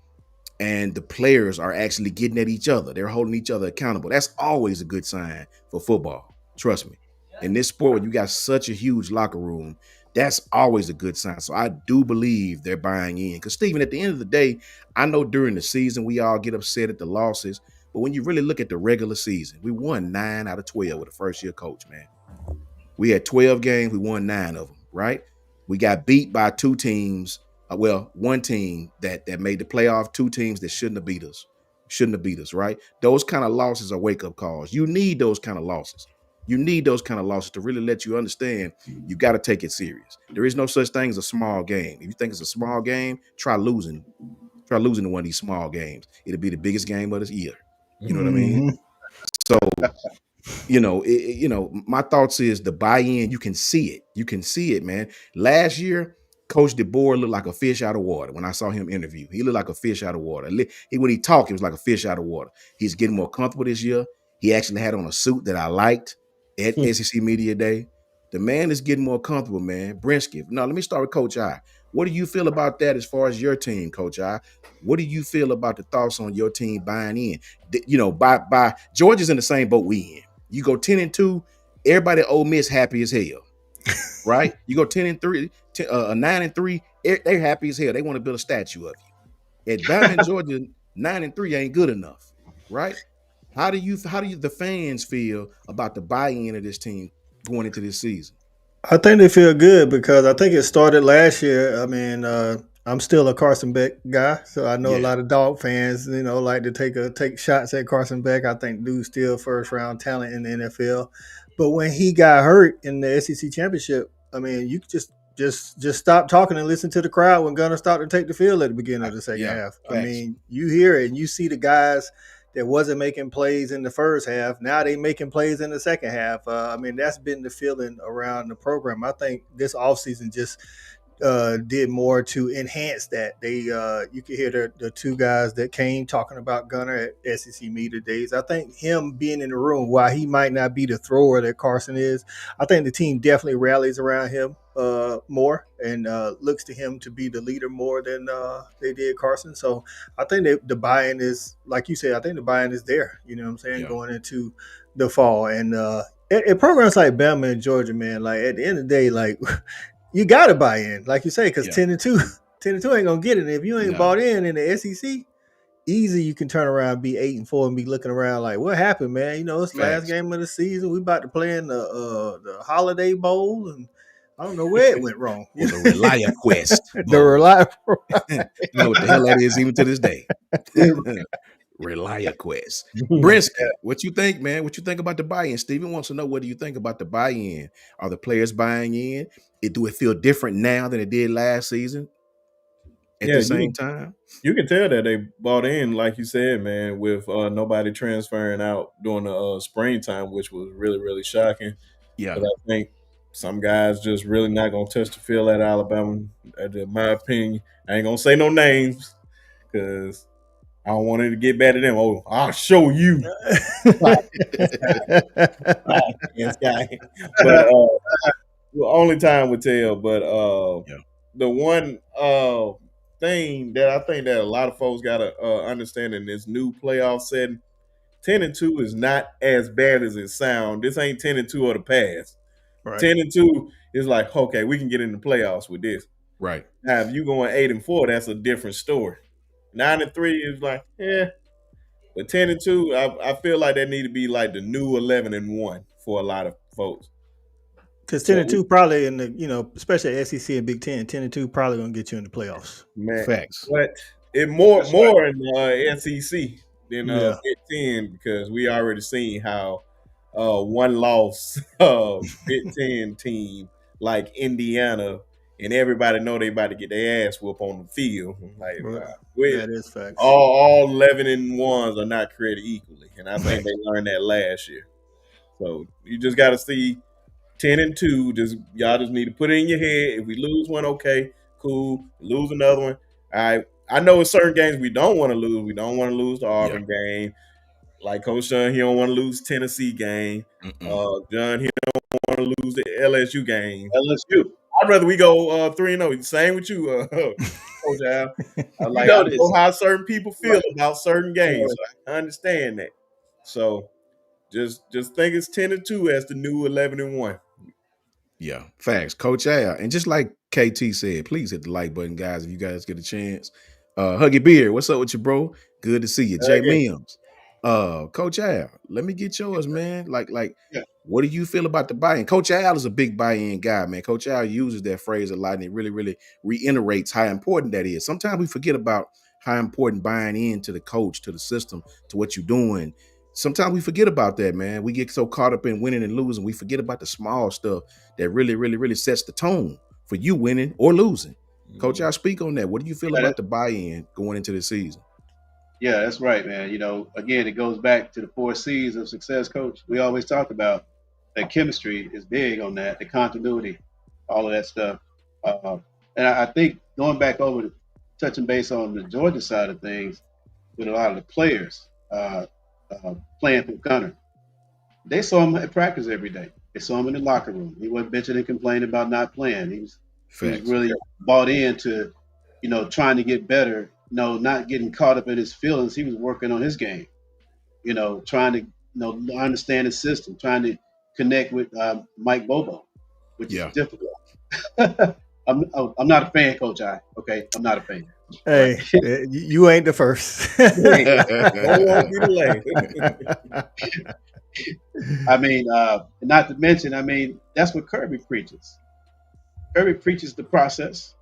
A: And the players are actually getting at each other. They're holding each other accountable. That's always a good sign for football. Trust me. In this sport, when you got such a huge locker room, that's always a good sign. So I do believe they're buying in. Because Steven, at the end of the day, I know during the season we all get upset at the losses, but when you really look at the regular season, we won 9 out of 12 with a first year coach, man. We had 12 games, we won 9 of them, right? We got beat by two teams. One team that made the playoff, two teams that shouldn't have beat us. Shouldn't have beat us, right? Those kind of losses are wake-up calls. You need those kind of losses. You need those kind of losses to really let you understand you got to take it serious. There is no such thing as a small game. If you think it's a small game, try losing. Try losing in one of these small games. It'll be the biggest game of the year. You know what I mean?
B: Hmm.
A: So my thoughts is the buy-in. You can see it. You can see it, man. Last year, Coach DeBoer looked like a fish out of water. When I saw him interview, he looked like a fish out of water. When he talked, he was like a fish out of water. He's getting more comfortable this year. He actually had on a suit that I liked at SEC Media Day. The man is getting more comfortable, man. Brinskip. Now, let me start with Coach I. What do you feel about that as far as your team, Coach I? What do you feel about the thoughts on your team buying in? By Georgia's in the same boat we in. You go 10-2, everybody at Ole Miss happy as hell, right? You go 10-3, 9-3, they're happy as hell. They want to build a statue of you. At Bama and Georgia, 9-3 ain't good enough, right? How do you the fans feel about the buy-in of this team going into this season?
B: I think they feel good because I think it started last year. I mean, I'm still a Carson Beck guy, so I know a
A: Yeah,
B: lot of dog fans, like to take shots at Carson Beck. I think dude's still first round talent in the NFL. But when he got hurt in the SEC championship, I mean, you could just just stop talking and listen to the crowd when Gunner started to take the field at the beginning of the second
A: Yeah,
B: half. I
A: facts.
B: mean, you hear it and you see the guys that wasn't making plays in the first half. Now they making plays in the second half. I mean, that's been the feeling around the program. I think this offseason just did more to enhance that. They you could hear the two guys that came talking about Gunner at SEC media days. I think him being in the room, while he might not be the thrower that Carson is, I think the team definitely rallies around him more and looks to him to be the leader more than they did Carson. So I think the buy-in is, like you said, I think the buy-in is there. You know what I'm saying?
A: Yeah.
B: Going into the fall. And at programs like Bama and Georgia, man, like at the end of the day, like you got to buy in, like you say, because
A: Yeah.
B: 10-2 ain't gonna get it. If you ain't
A: No.
B: bought in the SEC, easy you can turn around and be 8-4 and be looking around like, what happened, man? You know, it's the last
A: Facts.
B: game of the season. We about to play in the Holiday Bowl, and I don't know where it went wrong.
A: Or the Relia Quest.
B: The reliable.
A: I don't know what the hell that is even to this day. Relia Quest. Brinsky, what you think, man? What you think about the buy-in? Steven wants to know, what do you think about the buy-in? Are the players buying in? Do it feel different now than it did last season at the same time?
C: You can tell that they bought in, like you said, man, with nobody transferring out during the springtime, which was really, really shocking.
A: Yeah.
C: But I think some guys just really not going to touch the field at Alabama, in my opinion. I ain't going to say no names because I don't want it to get bad at them. Oh, I'll show you. This guy. But only time would tell. But the one thing that I think that a lot of folks got to understand in this new playoff setting, 10-2 is not as bad as it sounds. This ain't 10-2 of the past.
B: Right.
C: 10-2 is like, okay, we can get in the playoffs with this.
A: Right.
C: Now, if you're going 8-4, that's a different story. 9-3 is like, yeah. But 10-2, I feel like that need to be like the new 11-1 for a lot of folks.
B: Because 10-2 probably in the, you know, especially SEC and Big Ten, 10-2 probably gonna get you in the playoffs.
C: Man,
A: facts.
C: But it more in SEC than
B: Yeah.
C: Big Ten, because we already seen how one loss Big Ten team like Indiana, and everybody know they about to get their ass whooped on the field. Like
B: that is facts.
C: all 11-1s are not created equally, and I think they learned that last year. So you just got to see 10-2. Y'all just need to put it in your head. If we lose one, okay, cool. Lose another one. I know in certain games we don't want to lose. We don't want to lose the Auburn game. Like Coach Sean, he don't want to lose Tennessee game. John, he don't want to lose the LSU game.
D: LSU.
C: I'd rather we go 3-0. Same with you, Coach Al. I know how certain people feel about certain games. So I understand that. So just think it's 10-2 as the new 11-1.
A: Yeah, facts. Coach Al. And just like KT said, please hit the like button, guys, if you guys get a chance. Huggy Beard, what's up with you, bro? Good to see you. Jay Mims. Coach Al, let me get yours, man. What do you feel about the buy-in? Coach Al is a big buy-in guy, man. Coach Al uses that phrase a lot, and it really, really reiterates how important that is. Sometimes we forget about how important buying into the coach, to the system, to what you're doing. Sometimes we forget about that, man. We get so caught up in winning and losing, we forget about the small stuff that really, really, really sets the tone for you winning or losing. Coach, I'll speak on that. What do you feel about the buy-in going into the season?
D: Yeah, that's right, man. You know, again, it goes back to the 4 C's of success, Coach. We always talk about that chemistry is big on that, the continuity, all of that stuff. And I think going back over to touching base on the Georgia side of things, with a lot of the players playing for Gunner, they saw him at practice every day. They saw him in the locker room. He wasn't bitching and complaining about not playing. He was really bought into, you know, trying to get better, you know, not getting caught up in his feelings. He was working on his game, you know, trying to, you know, understand his system, trying to connect with Mike Bobo, which is difficult. I'm not a fan, Coach I. Okay, I'm not a fan.
B: Hey, you ain't the first.
D: I mean, not to mention, I mean, that's what Kirby preaches. Kirby preaches the process.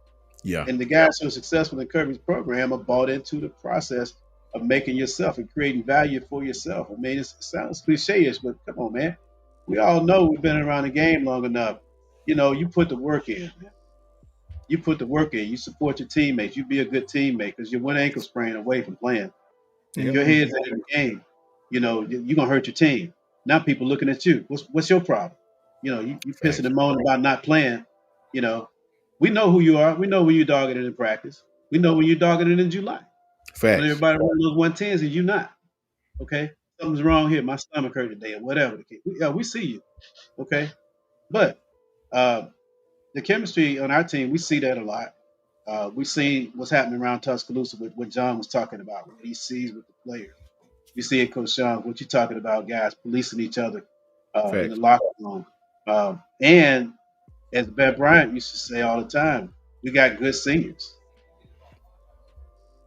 A: Yeah.
D: And the guys who are successful in Kirby's program are bought into the process of making yourself and creating value for yourself. I mean, it sounds cliche-ish, but come on, man. We all know we've been around the game long enough. You know, you put the work in, man. You put the work in. You support your teammates. You be a good teammate because you're one ankle sprain away from playing. If
A: Yep.
D: your head's in the game, you're gonna hurt your team. Now people looking at you. What's your problem? You pissing
A: Facts.
D: and moaning about not playing. You know, we know who you are. We know when you dogging it in practice. We know when you dogging it in July. When
A: Facts.
D: everybody running those 110s and you not. Okay, something's wrong here. My stomach hurt today, or whatever. We see you. Okay, but uh, the chemistry on our team, we see that a lot. We see what's happening around Tuscaloosa with what John was talking about, what he sees with the players. You see it, Coach Sean, what you're talking about, guys policing each other in the
A: Facts.
D: locker room. And as Bear Bryant used to say all the time, we got good seniors.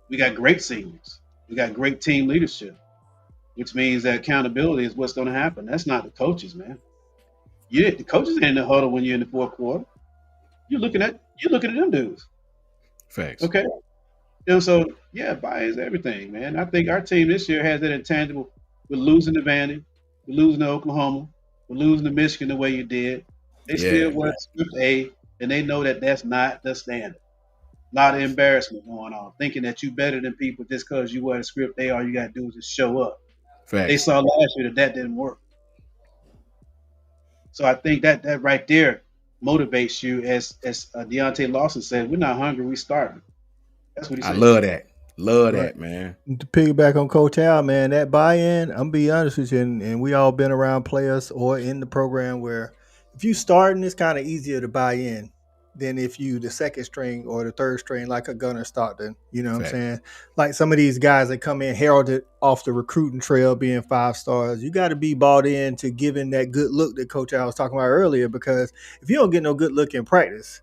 D: We got great seniors. We got great team leadership, which means that accountability is what's going to happen. That's not the coaches, man. The coaches ain't in the huddle when you're in the fourth quarter. You're looking at them dudes.
A: Facts.
D: Okay. So yeah, buy-in is everything, man. I think our team this year has that intangible. We're losing to Vandy, we're losing to Oklahoma, we're losing to Michigan the way you did. They still
A: Yeah.
D: want script A, and they know that that's not the standard. A lot of embarrassment going on, thinking that you better than people just because you wear the script A. All you gotta do is just show up. They
A: Facts.
D: saw last year that didn't work. So I think that right there motivates you, as Deontay Lawson said, we're not hungry, we starving. That's what he
A: I
D: said.
A: love that. Love
B: Right.
A: that, man.
B: To piggyback on Coach Al, man, that buy-in, I'm gonna be honest with you, and we all been around players or in the program where if you starting, it's kind of easier to buy in than if you the second string or the third string, like a Gunner Stockton. You know what I'm
A: Facts.
B: saying? Like some of these guys that come in heralded off the recruiting trail being 5 stars. You got to be bought in to giving that good look that Coach Al was talking about earlier, because if you don't get no good look in practice,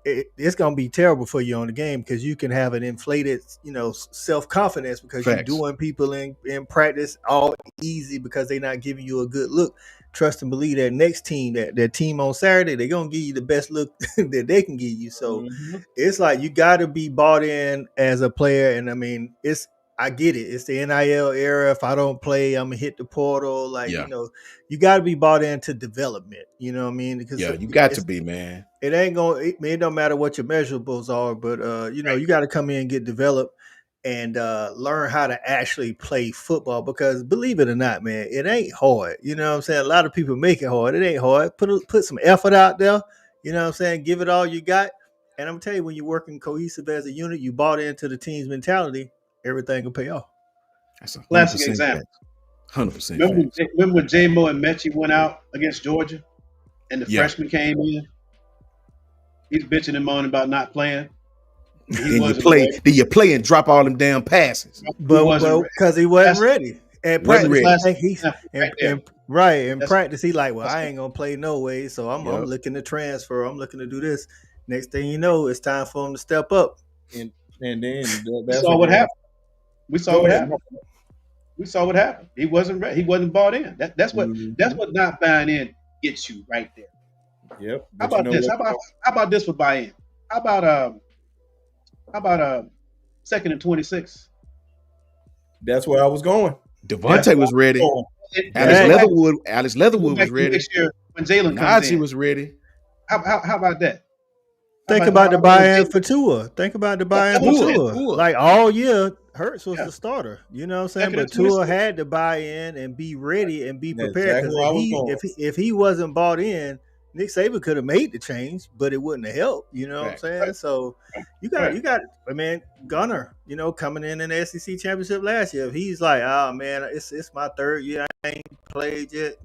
B: it's going to be terrible for you on the game, because you can have an inflated, self-confidence because you're
A: Facts.
B: doing people in practice all easy because they're not giving you a good look. Trust and believe that next team, that team on Saturday, they're going to give you the best look that they can give you. So
C: Mhm.
B: it's like you got to be bought in as a player. And I mean, I get it. It's the NIL era. If I don't play, I'm going to hit the portal. Like,
A: Yeah.
B: you got to be bought into development. You know what I mean? Because
A: Yeah. You got to be, man.
B: it ain't going. It don't matter what your measurables are, but you got to come in and get developed and learn how to actually play football. Because believe it or not, man, it ain't hard. You know what I'm saying? A lot of people make it hard. It ain't hard. Put some effort out there. You know what I'm saying? Give it all you got. And I'm telling you, when you're working cohesive as a unit, you bought into the team's mentality, everything will pay off.
A: That's
D: Classic
A: 100%
D: example.
A: facts. 100%
D: Remember,
A: facts.
D: remember when J-Mo and Mechie went out against Georgia and the
A: Yeah.
D: freshman came in? He's bitching and moaning about not playing. And he
A: Then you
D: wasn't
A: play.
D: ready.
A: Then you play and drop all them damn passes.
D: He
B: But
D: wasn't ready.
B: because he wasn't
D: That's
B: ready at
A: Wasn't
B: practice, he
A: ready.
D: classic
B: think he's
D: example right there.
B: right in
D: That's
B: practice. He like, well,
D: that's
B: I ain't gonna play no way, so I'm
A: Yep.
B: looking to transfer. I'm looking to do this. Next thing you know, it's time for him to step up.
C: And then
D: we
C: that's
D: saw
C: a
D: what
C: great.
D: happened. We saw
C: Go
D: what
C: ahead.
D: happened. We saw what happened. He wasn't ready. He wasn't bought in. That's what
C: Mhm.
D: not buying in gets you right there.
C: Yep.
D: How
C: But you
D: about
C: know
D: this?
C: what?
D: How about this for buy in? How about second and 26?
C: That's where I was going.
D: That's
A: Devontae
D: what
A: was ready.
C: Oh,
A: Alex
B: That-
D: Go
A: Leatherwood
D: back
A: was
D: to
A: ready.
D: next year when Jalen comes
A: Najee
D: in.
A: was ready.
D: How about that?
B: Think
D: How
B: about the
D: about when
B: buy-in
D: Jalen?
B: for Tua. Think about the buy-in
D: That's
B: for
D: what I'm saying.
A: Tua.
B: Tua.
A: Tua.
B: Like all year, Hurts was
D: Yeah,
B: the starter. You know what I'm saying?
D: second and
B: But Tua
D: 26.
B: had to buy in and be ready and be
C: that's
B: prepared.
C: exactly
B: Because
C: where I was going.
B: if he wasn't bought in, Nick Saban could have made the change, but it wouldn't have helped. You know what I'm
A: Facts.
B: saying? So
D: Right.
B: you got. I mean, Gunner, coming in the SEC championship last year. If he's like, oh man, it's my third year. I ain't played yet.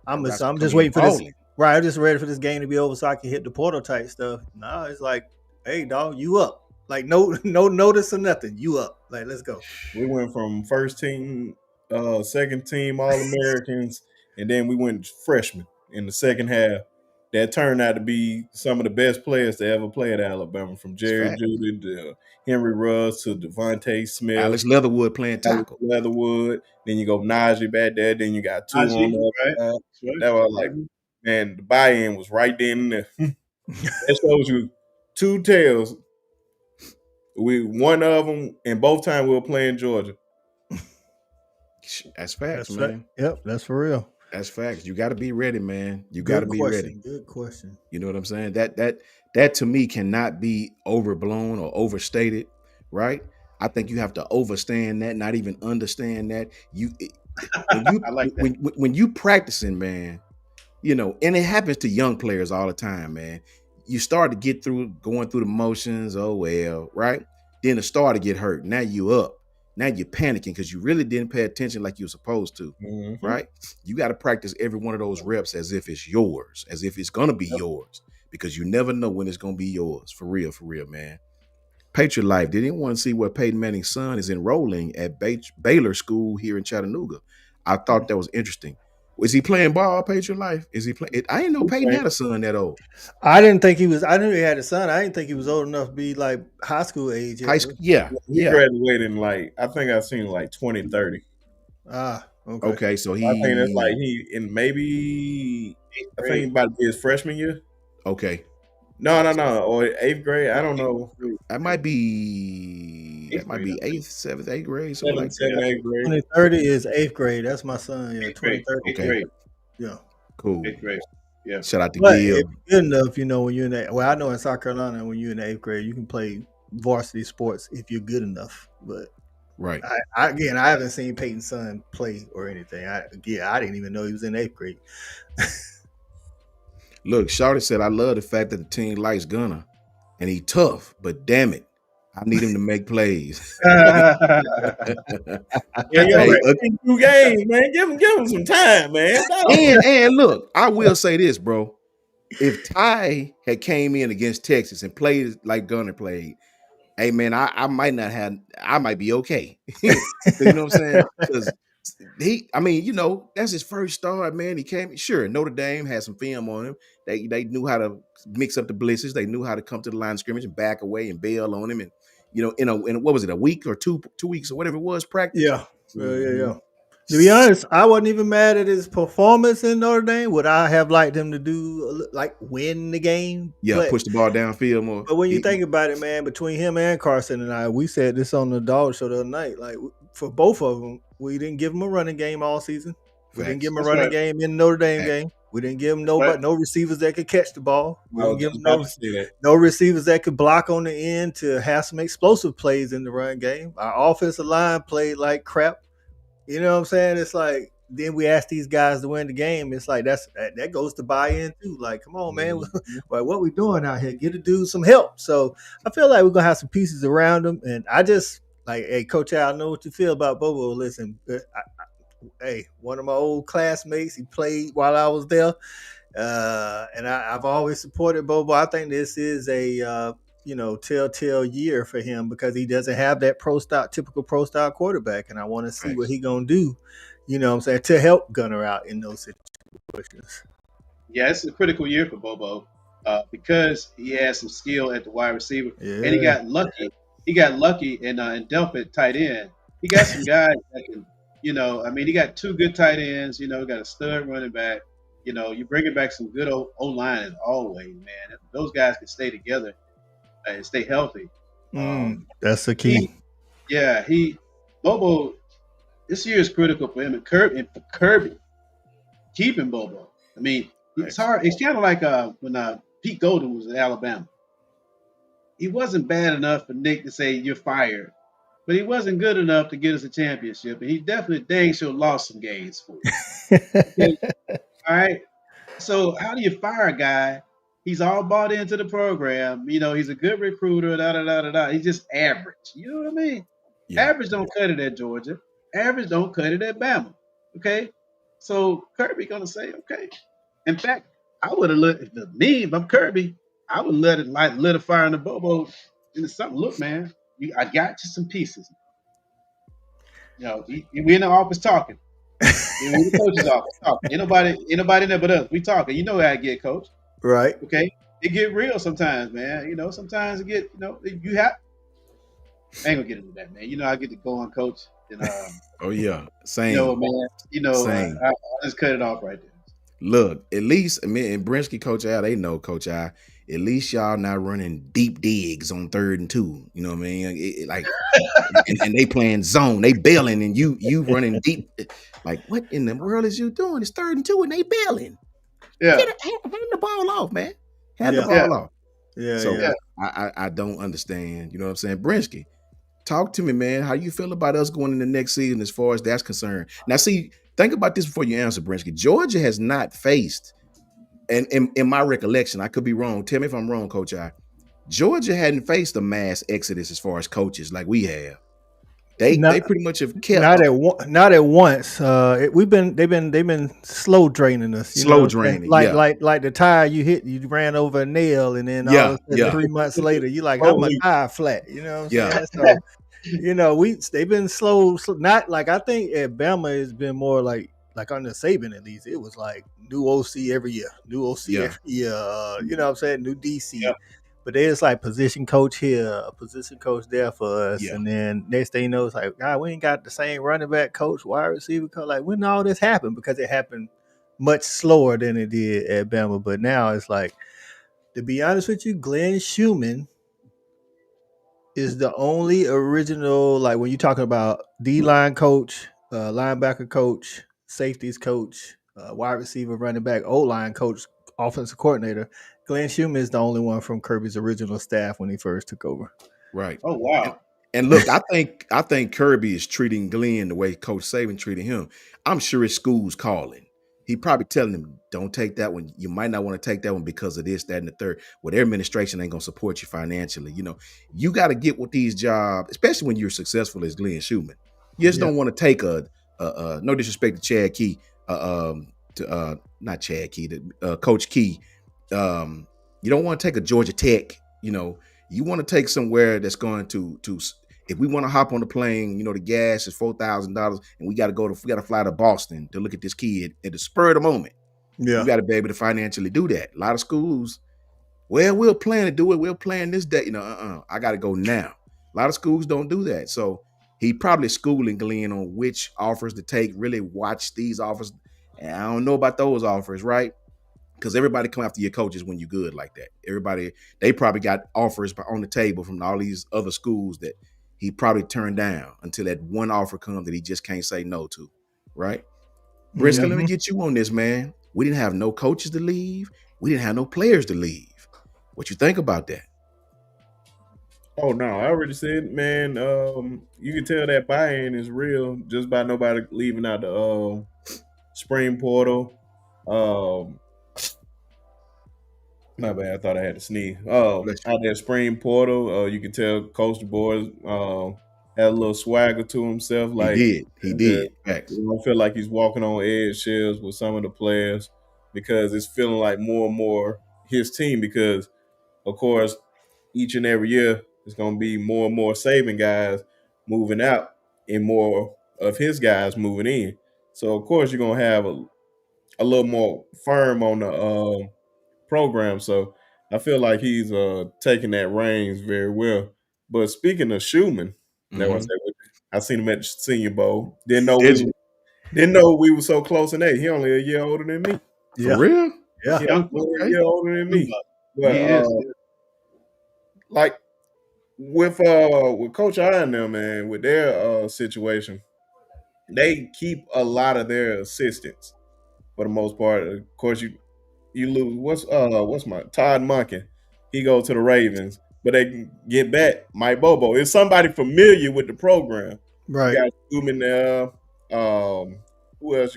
B: I'm
A: Got to
B: I'm
A: come
B: just
A: in
B: waiting for this.
A: balling.
B: Right, I'm just ready for this game to be over so I can hit the portal type stuff. No, it's like, hey, dog, you up? Like no notice or nothing. You up? Like let's go.
C: We went from first team, second team All Americans, and then we went freshmen in the second half. That turned out to be some of the best players to ever play at Alabama, from
A: It's
C: Jerry
A: fact.
C: Judy to Henry Ruggs to Devontae Smith,
A: Alex Leatherwood playing
C: Alex
A: tackle.
C: Leatherwood. Then you go Najee back there. Then you got two on
D: Najee,
C: the
D: right?
C: other side.
D: That's right.
C: That was like, man, the buy-in was right then and there. That shows you two tails. One of them, and both times we were playing Georgia.
A: That's facts,
B: That's right.
A: man.
B: Yep, that's for real.
A: That's facts. You got to be ready, man. You got to
B: Good
A: be ready.
B: question. Good question.
A: You know what I'm saying? That to me cannot be overblown or overstated, right? I think you have to overstand that, not even understand that. When you
D: I like that.
A: when you practicing, man, and it happens to young players all the time, man. You start to get through going through the motions, oh well, right? Then the start to get hurt. Now you up. Now you're panicking because you really didn't pay attention like you're supposed to,
C: Mm-hmm.
A: right? You got to practice every one of those reps as if it's yours, as if it's gonna be
D: Yep.
A: yours, because you never know when it's gonna be yours. For real, man. Patriot Life. Did anyone see where Peyton Manning's son is enrolling at Baylor School here in Chattanooga? I thought that was interesting. Was he playing ball, Patriot Life? Is he playing? I didn't know Peyton
C: Okay.
A: had a son that old.
B: I didn't think he was. I knew he had a son. I didn't think he was old enough to be like high school age
A: High
B: yet.
A: school. Yeah,
C: He
A: yeah.
C: graduated in I think I seen 2030.
B: Okay.
A: Okay, so
C: I think that's
A: he.
C: he in maybe
D: Eighth
C: I think he
D: grade.
C: about to be his freshman year.
A: Okay,
C: No, or eighth grade. I don't know.
A: that might be
D: Eighth grade.
A: eighth, seventh, eighth grade, something like that.
C: Seven, eighth grade.
B: 2030 is eighth grade. That's my son. Yeah,
D: Eighth grade.
B: 2030.
D: Eighth
A: Okay,
D: grade.
B: Yeah.
A: cool.
D: Eighth grade. Yeah.
A: Shout out to
B: But
A: Gil.
B: if you're good enough, when you're in that, well, I know in South Carolina, when you're in the eighth grade, you can play varsity sports if you're good enough. But
A: Right.
B: I haven't seen Peyton's son play or anything. I didn't even know he was in eighth grade.
A: Look, Shawty said, I love the fact that the team likes Gunner and he tough, but damn it, I need him to make plays.
C: Yeah, you're
A: Hey,
C: right. 2 games, man. Give him some time, man. Dog.
A: and look, I will say this, bro. If Ty had came in against Texas and played like Gunner played, hey man, I might be okay. Because you know what I'm saying? Because that's his first start, man. He came, sure, Notre Dame had some film on him. They knew how to mix up the blitzes. They knew how to come to the line of scrimmage and back away and bail on him. And in what was it, a week or 2 weeks or whatever it was, practice.
B: Yeah. To be honest, I wasn't even mad at his performance in Notre Dame. Would I have liked him to do win the game?
A: Yeah, push the ball downfield more.
B: But when you think about it, man, between him and Carson and I, we said this on the dog show the other night. Like for both of them, we didn't give him a running game all season. We didn't give him a
D: That's
B: running
D: right.
B: game in the Notre Dame
A: Facts.
B: game. We didn't give him
D: right.
B: no receivers that could catch the ball. We
C: I
B: didn't
C: was
B: give
C: just
B: him
C: about to say that.
B: no receivers that could block on the end to have some explosive plays in the run game. Our offensive line played like crap. You know what I'm saying? It's like then we ask these guys to win the game. It's like that goes to buy-in too. Like, come on, man. Like, what we doing out here? Get a dude some help. So I feel like we're gonna have some pieces around him. And I just like, hey, Coach Al, I know what you feel about Bobo. Listen, hey, one of my old classmates, he played while I was there. And I've always supported Bobo. I think this is a telltale year for him because he doesn't have that typical pro style quarterback, and I want to see what he gonna do. You know what I'm saying, to help Gunner out in those situations.
D: Yeah, it's a critical year for Bobo because he has some skill at the wide receiver,
B: Yeah.
D: and he got lucky. He got lucky in Delpit tight end. He got some guys that can, he got 2 good tight ends. He got a stud running back. You bringing back some good O-line as always, man. If those guys can stay together and stay healthy.
B: That's the key.
D: Bobo, this year is critical for him and for Kirby keeping Bobo. I mean, it's hard. It's kind of like when Pete Golden was at Alabama. He wasn't bad enough for Nick to say you're fired, but he wasn't good enough to get us a championship, and he definitely dang sure lost some games for us. Okay? All right. So how do you fire a guy? He's all bought into the program. He's a good recruiter. He's just average. You know what I mean? Yeah. Average don't cut it at Georgia. Average don't cut it at Bama. Okay. So Kirby gonna say, okay. In fact, I would have if I'm Kirby, I would let a fire in the Bobo into something. Look, man, I got you some pieces. We in the office talking. We in the coach's office talking. Ain't nobody there but us. We talking. You know how I get, coach.
B: Right.
D: Okay. It get real sometimes, man. Sometimes it get, you have. I ain't gonna get into that, man. I get to go on, coach. And,
A: oh yeah, same.
D: Man.
A: Same.
D: I just cut it off right there.
A: Look, at least and Brinsky, Coach Al, they know Coach Al. at least y'all not running deep digs on 3rd and 2. You know what I mean? Like, and they playing zone, they bailing, and you running deep. Like, what in the world is you doing? It's 3rd and 2, and they bailing.
D: Yeah,
A: Hand the ball off, man. Hand the
B: Yeah,
D: yeah,
A: ball off.
B: yeah,
A: So
B: yeah.
D: yeah.
A: I don't understand. You know what I'm saying? Brinsky, talk to me, man. How you feel about us going in the next season as far as that's concerned? Now, see, think about this before you answer, Brinsky. Georgia has not faced, and in my recollection, I could be wrong. Tell me if I'm wrong, Coach I. Georgia hadn't faced a mass exodus as far as coaches like we have. They
B: Not
A: pretty much have kept
B: not at once. They've been slow draining us. You know
A: slow
B: what I'm saying?
A: draining. Yeah,
B: Like the tire you hit, you ran over a nail, and then all
A: yeah,
B: of a sudden
A: yeah,
B: 3 months later, you like, how my
C: Holy,
B: tire flat? You know what I'm
A: yeah,
B: saying? So they've been slow, not like I think at Bama it's been more like under Saban at least. It was like new OC every year, new OC
A: yeah,
B: every year. You know what I'm saying? New
C: yeah.
B: DC. But there's like position coach here, a position coach there for us,
A: yeah.
B: and then next thing you know, it's like, God, we ain't got the same running back coach, wide receiver coach. Like, when did all this happen? Because it happened much slower than it did at Bama. But now it's like, to be honest with you, Glenn Schumann is the only original, like when you're talking about D line coach, linebacker coach, safeties coach, wide receiver, running back, O line coach, offensive coordinator. Glenn Schumann is the only one from Kirby's original staff when he first took over.
A: Right.
D: Oh
A: And
D: wow.
A: and look, I think Kirby is treating Glenn the way Coach Saban treated him. I'm sure his school's calling. He probably telling him, don't take that one. You might not want to take that one because of this, that, and the third. Well, their administration ain't gonna support you financially. You got to get with these jobs, especially when you're successful as Glenn Schumann. You just
B: Yeah,
A: don't want to take no disrespect to Chad Key, to not Chad Key, to Coach Key. You don't want to take a Georgia Tech, you want to take somewhere that's going to if we want to hop on the plane, the gas is $4,000 and we got to fly to Boston to look at this kid at the spur of the moment. You
B: yeah,
A: got to be able to financially do that. A lot of schools, well, we'll plan to do it. We'll plan this day. I got to go now. A lot of schools don't do that. So he probably schooling Glenn on which offers to take, really watch these offers. And I don't know about those offers, right? Because everybody come after your coaches when you're good like that. Everybody, they probably got offers on the table from all these other schools that he probably turned down until that one offer comes that he just can't say no to, right? Briscoe, let me
B: hmm
A: get you on this, man. We didn't have no coaches to leave. We didn't have no players to leave. What you think about that?
C: Oh no, I already said, man. You can tell that buy-in is real just by nobody leaving out the spring portal. Um, My bad. I thought I had to sneeze.
A: Bless you.
C: Out there, spring portal. You can tell Coach Du Bois had a little swagger to himself.
A: He
C: Like,
A: did. He did. Facts.
C: you don't feel like he's walking on eggshells with some of the players because it's feeling like more and more his team. Because of course, each and every year it's going to be more and more saving guys moving out and more of his guys moving in. So of course you're going to have a little more firm on the program. So I feel like he's taking that reins very well. But speaking of Schumann, that was
A: Mm-hmm.
C: I seen him at the Senior Bowl.
A: Did you?
C: Didn't know we were so close in age. He only a year older than me.
A: For
B: yeah,
A: real?
B: yeah,
C: Yeah,
D: Young
C: only a
A: Okay.
C: year older than
D: young
C: me.
D: buck.
C: But
D: He is. Yeah.
C: like with Coach I and them, man, with their situation, they keep a lot of their assistants for the most part. Of course, you lose what's my Todd Monken. He goes to the Ravens, but they can get back Mike Bobo. It's somebody familiar with the program. You
B: right.
C: got Schumann there. Who else?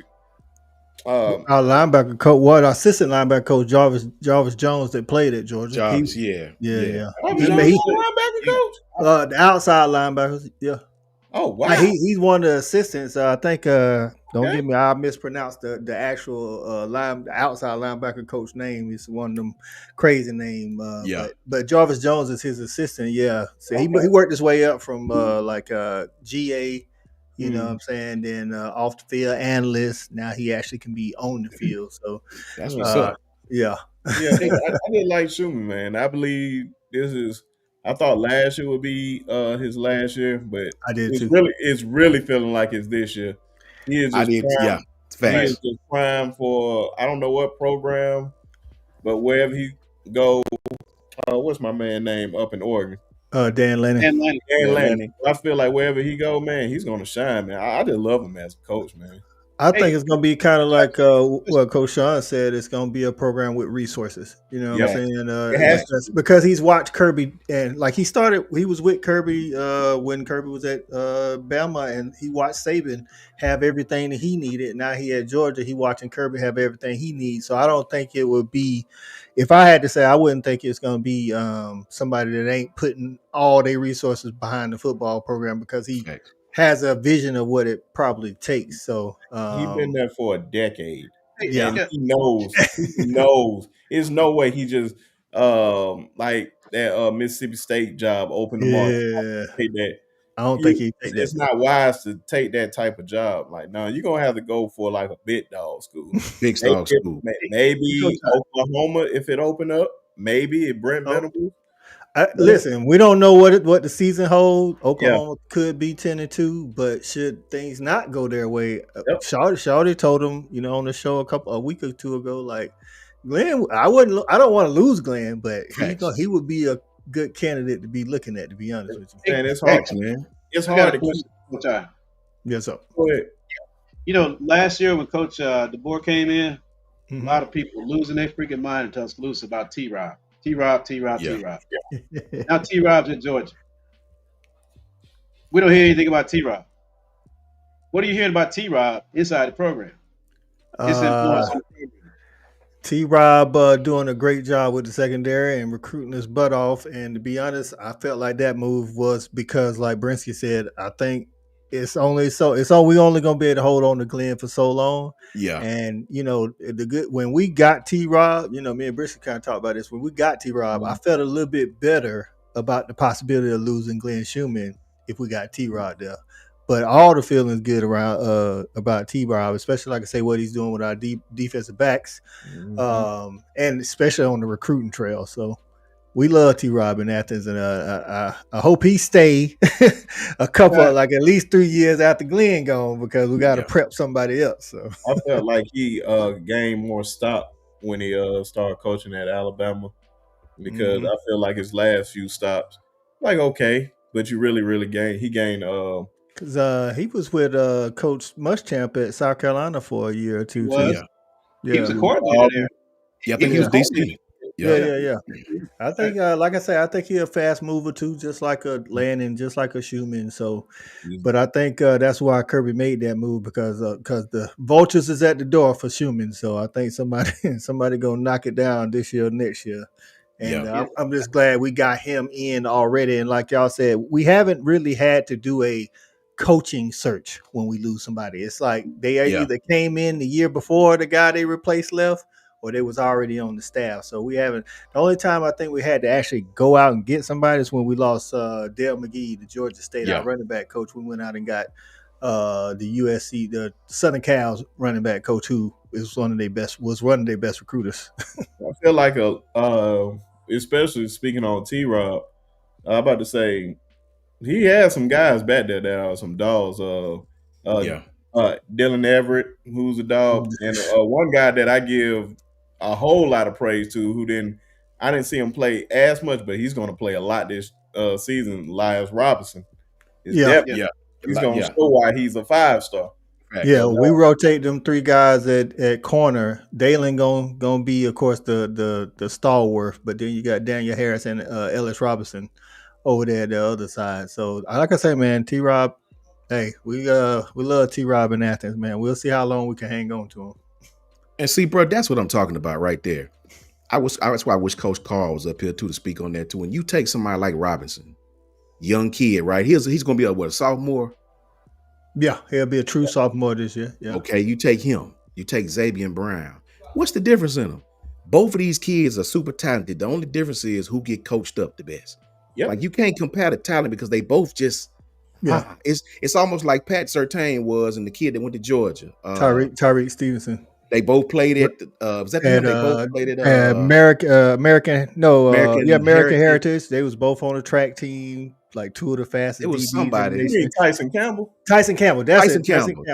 C: Um,
B: Our linebacker coach, assistant linebacker coach Jarvis Jones that played at Georgia.
A: Jarvis, yeah.
B: Yeah,
A: Yeah.
B: yeah.
C: Bobby
B: He
C: Jones,
B: made
C: linebacker
D: He,
C: coach.
B: the outside linebackers. Yeah.
C: Oh
B: Like
C: wow.
B: he's one of the assistants. I think. Don't
C: Okay.
B: get me. I mispronounced the actual the outside linebacker coach name. It's one of them crazy name.
A: Yeah.
B: But Jarvis Jones is his assistant. Yeah. So he
C: Okay.
B: worked his way up from GA. You know what
A: Mm,
B: I'm saying? Then off the field analyst. Now he actually can be on the field. So
A: that's what's
C: Hmm.
B: uh,
A: up.
B: yeah,
C: Yeah, but I did like Schumann, man. I believe this is. I thought last year would be his last year, but
B: I did too.
C: it's really feeling like it's this year. He is
A: I
C: just
A: did. Yeah.
C: prime. He is
A: Facts.
C: just prime for I don't know what program, but wherever he go. What's my man name up in Oregon?
B: Dan Lennon.
D: And Lenny.
C: Dan
A: Yeah,
C: Lanning.
A: Lenny.
C: I feel like wherever he go, man, he's gonna shine, man. I just love him as a coach, man.
B: I think
D: Hey,
B: it's gonna be kind of like what Coach Sean said. It's gonna be a program with resources. You know what I'm
C: Yeah,
A: Fact.
B: saying?
C: it has to.
B: That's because he's watched Kirby and like he was with Kirby when Kirby was at Bama, and he watched Saban have everything that he needed. Now he at Georgia, he watching Kirby have everything he needs. So I don't think it would be. If I had to say, I wouldn't think it's gonna be somebody that ain't putting all their resources behind the football program because he
A: Facts.
B: has a vision of what it probably takes. So
C: He's been there for a decade,
D: hey,
B: yeah.
C: and
D: yeah,
C: he knows. He knows. There's no way he just like that Mississippi State job opened the market.
B: Yeah,
C: Take that.
B: I don't think he take that.
C: It's not wise to take that type of job. Like, no, you're gonna have to go for like a big dog school.
A: Big
C: Maybe,
A: dog school.
C: maybe
D: Coach,
C: Oklahoma if it open up. Maybe Brent
B: Oh,
C: Venables.
B: listen, we don't know what the season holds.
C: Yeah.
B: Oklahoma could be 10-2, but should things not go their way,
C: Yep.
B: Shawty told him, on the show a week or two ago, like Glenn, I don't want to lose Glenn, but
A: Facts.
B: he would be a good candidate to be looking at. To be honest with you,
D: hey,
C: Man, it's hard.
A: Facts, man.
C: It's
D: I got
C: hard
D: a
C: to keep.
D: question, Coach I.
B: yes, sir.
C: Go ahead.
D: Last year when Coach DeBoer came in, a
B: Mhm.
D: lot of people were losing their freaking mind in Tuscaloosa about T-Rob. T-Rob, T-Rob,
A: Yeah.
D: T-Rob. Now T-Rob's in Georgia. We don't hear anything about T-Rob. What are you hearing about T-Rob inside the program? His influence on the program.
B: T-Rob doing a great job with the secondary and recruiting his butt off. And to be honest, I felt like that move was because, like Brinsky said, I think we only gonna be able to hold on to Glenn for so long.
A: Yeah.
B: And when we got T-Rob, me and Brinsky kind of talked about this. When we got T-Rob, I felt a little bit better about the possibility of losing Glenn Schumann if we got T-Rob there. But all the feelings good around about T-Rob, especially like I say what he's doing with our defensive backs. And especially on the recruiting trail. So we love T-Rob in Athens, and I hope he stay a couple, like at least 3 years after Glenn gone, because we got to prep somebody else. So
C: I felt like he gained more stock when he started coaching at Alabama, because I feel like his last few stops, like okay, but you really gained. He gained.
B: Because he was with Coach Muschamp at South Carolina for a year or two.
D: Was.
B: Yeah.
D: He was a coordinator there.
A: Yeah, I think he was DC.
B: Yeah. I think, like I say, I think he's a fast mover too, just like a Lanning, just like a Schumann. So, but I think that's why Kirby made that move, because the vultures is at the door for Schumann. So I think somebody gonna knock it down this year, next year. And I'm just glad we got him in already. And like y'all said, we haven't really had to do a coaching search when we lose somebody. It's like they either came in the year before the guy they replaced left, or they was already on the staff. So we haven't. The only time I think we had to actually go out and get somebody is when we lost Dale McGee, the Georgia State, our running back coach. We went out and got the USC, the Southern Cal's running back coach, who was one of their best recruiters.
C: I feel like especially speaking on T-Rob, I'm about to say he has some guys back there that are some dogs. Dylan Everett, who's a dog, and one guy that I give a whole lot of praise to, I didn't see him play as much, but he's going to play a lot this season. Elias Robinson is definitely he's going to show why he's a 5-star.
B: Yeah, we rotate them 3 guys at corner. Dalen gonna be, of course, the stalwart, but then you got Daniel Harris and Ellis Robinson over there at the other side. So, like I say, man, T-Rob, hey, we love T-Rob in Athens, man. We'll see how long we can hang on to him.
A: And see, bro, that's what I'm talking about right there. That's why I wish Coach Carl was up here too to speak on that too. When you take somebody like Robinson, young kid, right? He's going to be a sophomore.
B: Yeah, he'll be a true sophomore this year. Yeah.
A: Okay, you take him. You take Xavier Brown. What's the difference in them? Both of these kids are super talented. The only difference is who get coached up the best. Like you can't compare the talent because they both just it's almost like Pat Surtain was and the kid that went to Georgia.
B: Tyreek Stevenson.
A: They both played at was that the They both played at
B: American Heritage. They was both on the track team, like 2 of the fastest.
A: It was somebody.
C: Tyson Campbell.
B: Tyson Campbell. That's
A: Tyson
B: it.
A: Campbell.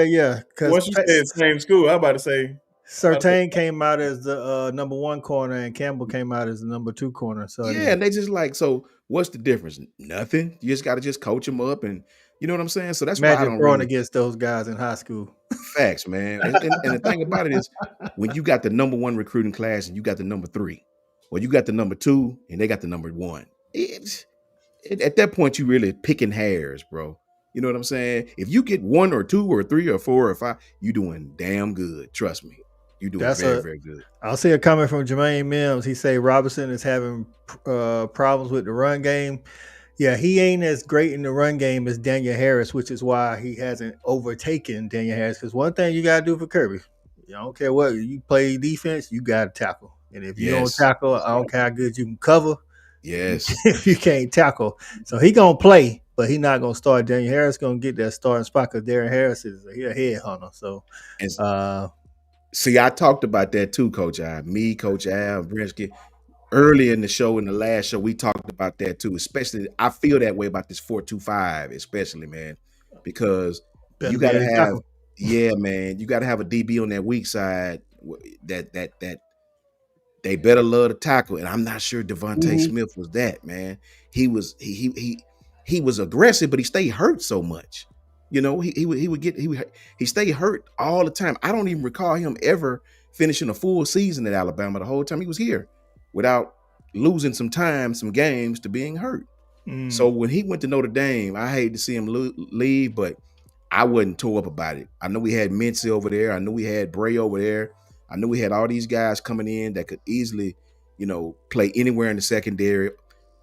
B: Yeah.
C: Once you said same school, I'm about to say
B: Sertain came out as the number 1 corner, and Campbell came out as the number 2 corner. So
A: Yeah, and they just like, so what's the difference? Nothing. You just got to just coach them up, and you know what I'm saying. So that's why I
B: imagine
A: don't
B: throwing
A: really
B: against those guys in high school.
A: facts, man. And the thing about it is, when you got the number 1 recruiting class and you got the number 3, or you got the number 2 and they got the number 1, at that point you really picking hairs, bro. You know what I'm saying? If you get 1 or 2 or 3 or 4 or 5, you doing damn good. Trust me, you doing
B: That's
A: very,
B: a.
A: very good.
B: I'll see a comment from Jermaine Mims. He say Robinson is having problems with the run game. Yeah, he ain't as great in the run game as Daniel Harris, which is why he hasn't overtaken Daniel Harris. Because one thing you got to do for Kirby, you don't care what you play defense, you got to tackle. And if you don't
A: Yes,
B: tackle, I don't care how good you can cover.
A: yes.
B: If you can't tackle, so he gonna play, but he not gonna start. Daniel Harris gonna get that starting spot because Darren Harris is a headhunter. So,
A: And
B: uh,
A: see, I talked about that too, Coach Al. Me, Coach Al, Brinsky. Early in the show, in the last show, we talked about that too. Especially, I feel that way about this 4-2-5, especially, man, because
B: better
A: you
B: be
A: got to
B: able to
A: have,
B: tackle.
A: yeah, man, you got to have a DB on that weak side that they better love to tackle. And I'm not sure Devontae
D: Mhm.
A: Smith was that, man. He was aggressive, but he stayed hurt so much. You know, he stayed hurt all the time. I don't even recall him ever finishing a full season at Alabama the whole time he was here without losing some time, some games to being hurt. So when he went to Notre Dame, I hate to see him leave, but I wasn't tore up about it. I know we had Mincy over there. I know we had Bray over there. I knew we had all these guys coming in that could easily, play anywhere in the secondary.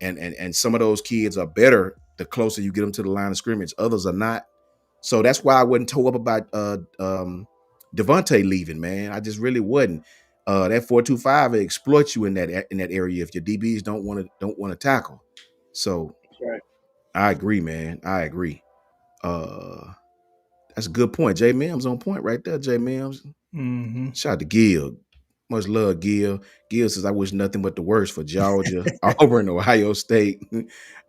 A: And some of those kids are better the closer you get them to the line of scrimmage. Others are not. So that's why I wasn't tore up about Devontae leaving, man. I just really wasn't. That 4-2-5 exploits you in that area if your DBs don't want to tackle. So
D: That's right.
A: I agree, man. I agree. That's a good point. Jay Mims on point right there. Jay Mims.
B: Mm-hmm.
A: Shout out to Gil. Much love, Gil. Gil says, I wish nothing but the worst for Georgia, Auburn, Ohio State,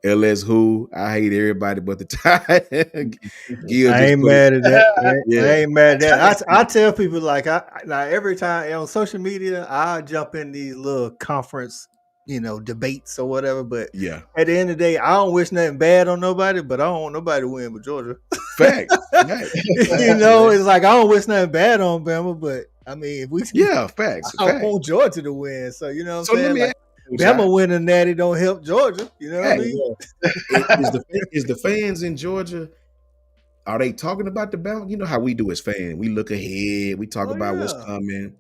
A: LS who. I hate everybody but the Tide. Gil
B: I
A: just
B: ain't
A: put it.
B: mad at that. I
A: Yeah.
B: ain't mad at that. I tell people like every time on social media I jump in these little conference, debates or whatever. But
A: Yeah.
B: at the end of the day, I don't wish nothing bad on nobody, but I don't want nobody to win but Georgia.
A: Facts. Facts. Facts, man.
B: It's like I don't wish nothing bad on Bama, but I mean, if we
A: Yeah, facts.
B: I
A: Facts.
B: want Georgia to win. So you know what I'm
A: So let
B: saying?
A: me
B: Like
A: ask you,
B: Bama winning natty don't help Georgia. You know what I
A: facts.
B: mean?
A: Is the fans in Georgia, are they talking about the balance? You know how we do as fans. We look ahead. We talk
B: Oh
A: about what's
B: yeah.
A: coming.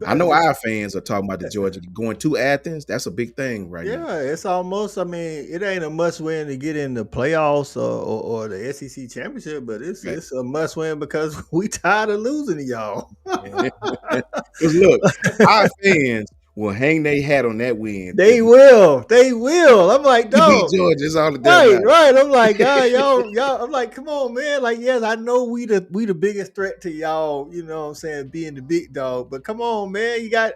A: I know our fans are talking about the Georgia going to Athens. That's a big thing right now.
B: Yeah, it's almost. I mean, it ain't a must win to get in the playoffs or the SEC championship, but
A: Right.
B: it's a must win because we tired of losing to y'all.
A: Because look, our fans will hang their hat on that win.
B: They will. I'm like,
A: We beat
B: dog.
A: Georgia. It's all that matters.
B: Right. I'm like, God, y'all. I'm like, come on, man. Like, yes, I know we the biggest threat to y'all. You know what I'm saying, being the big dog. But come on, man, you got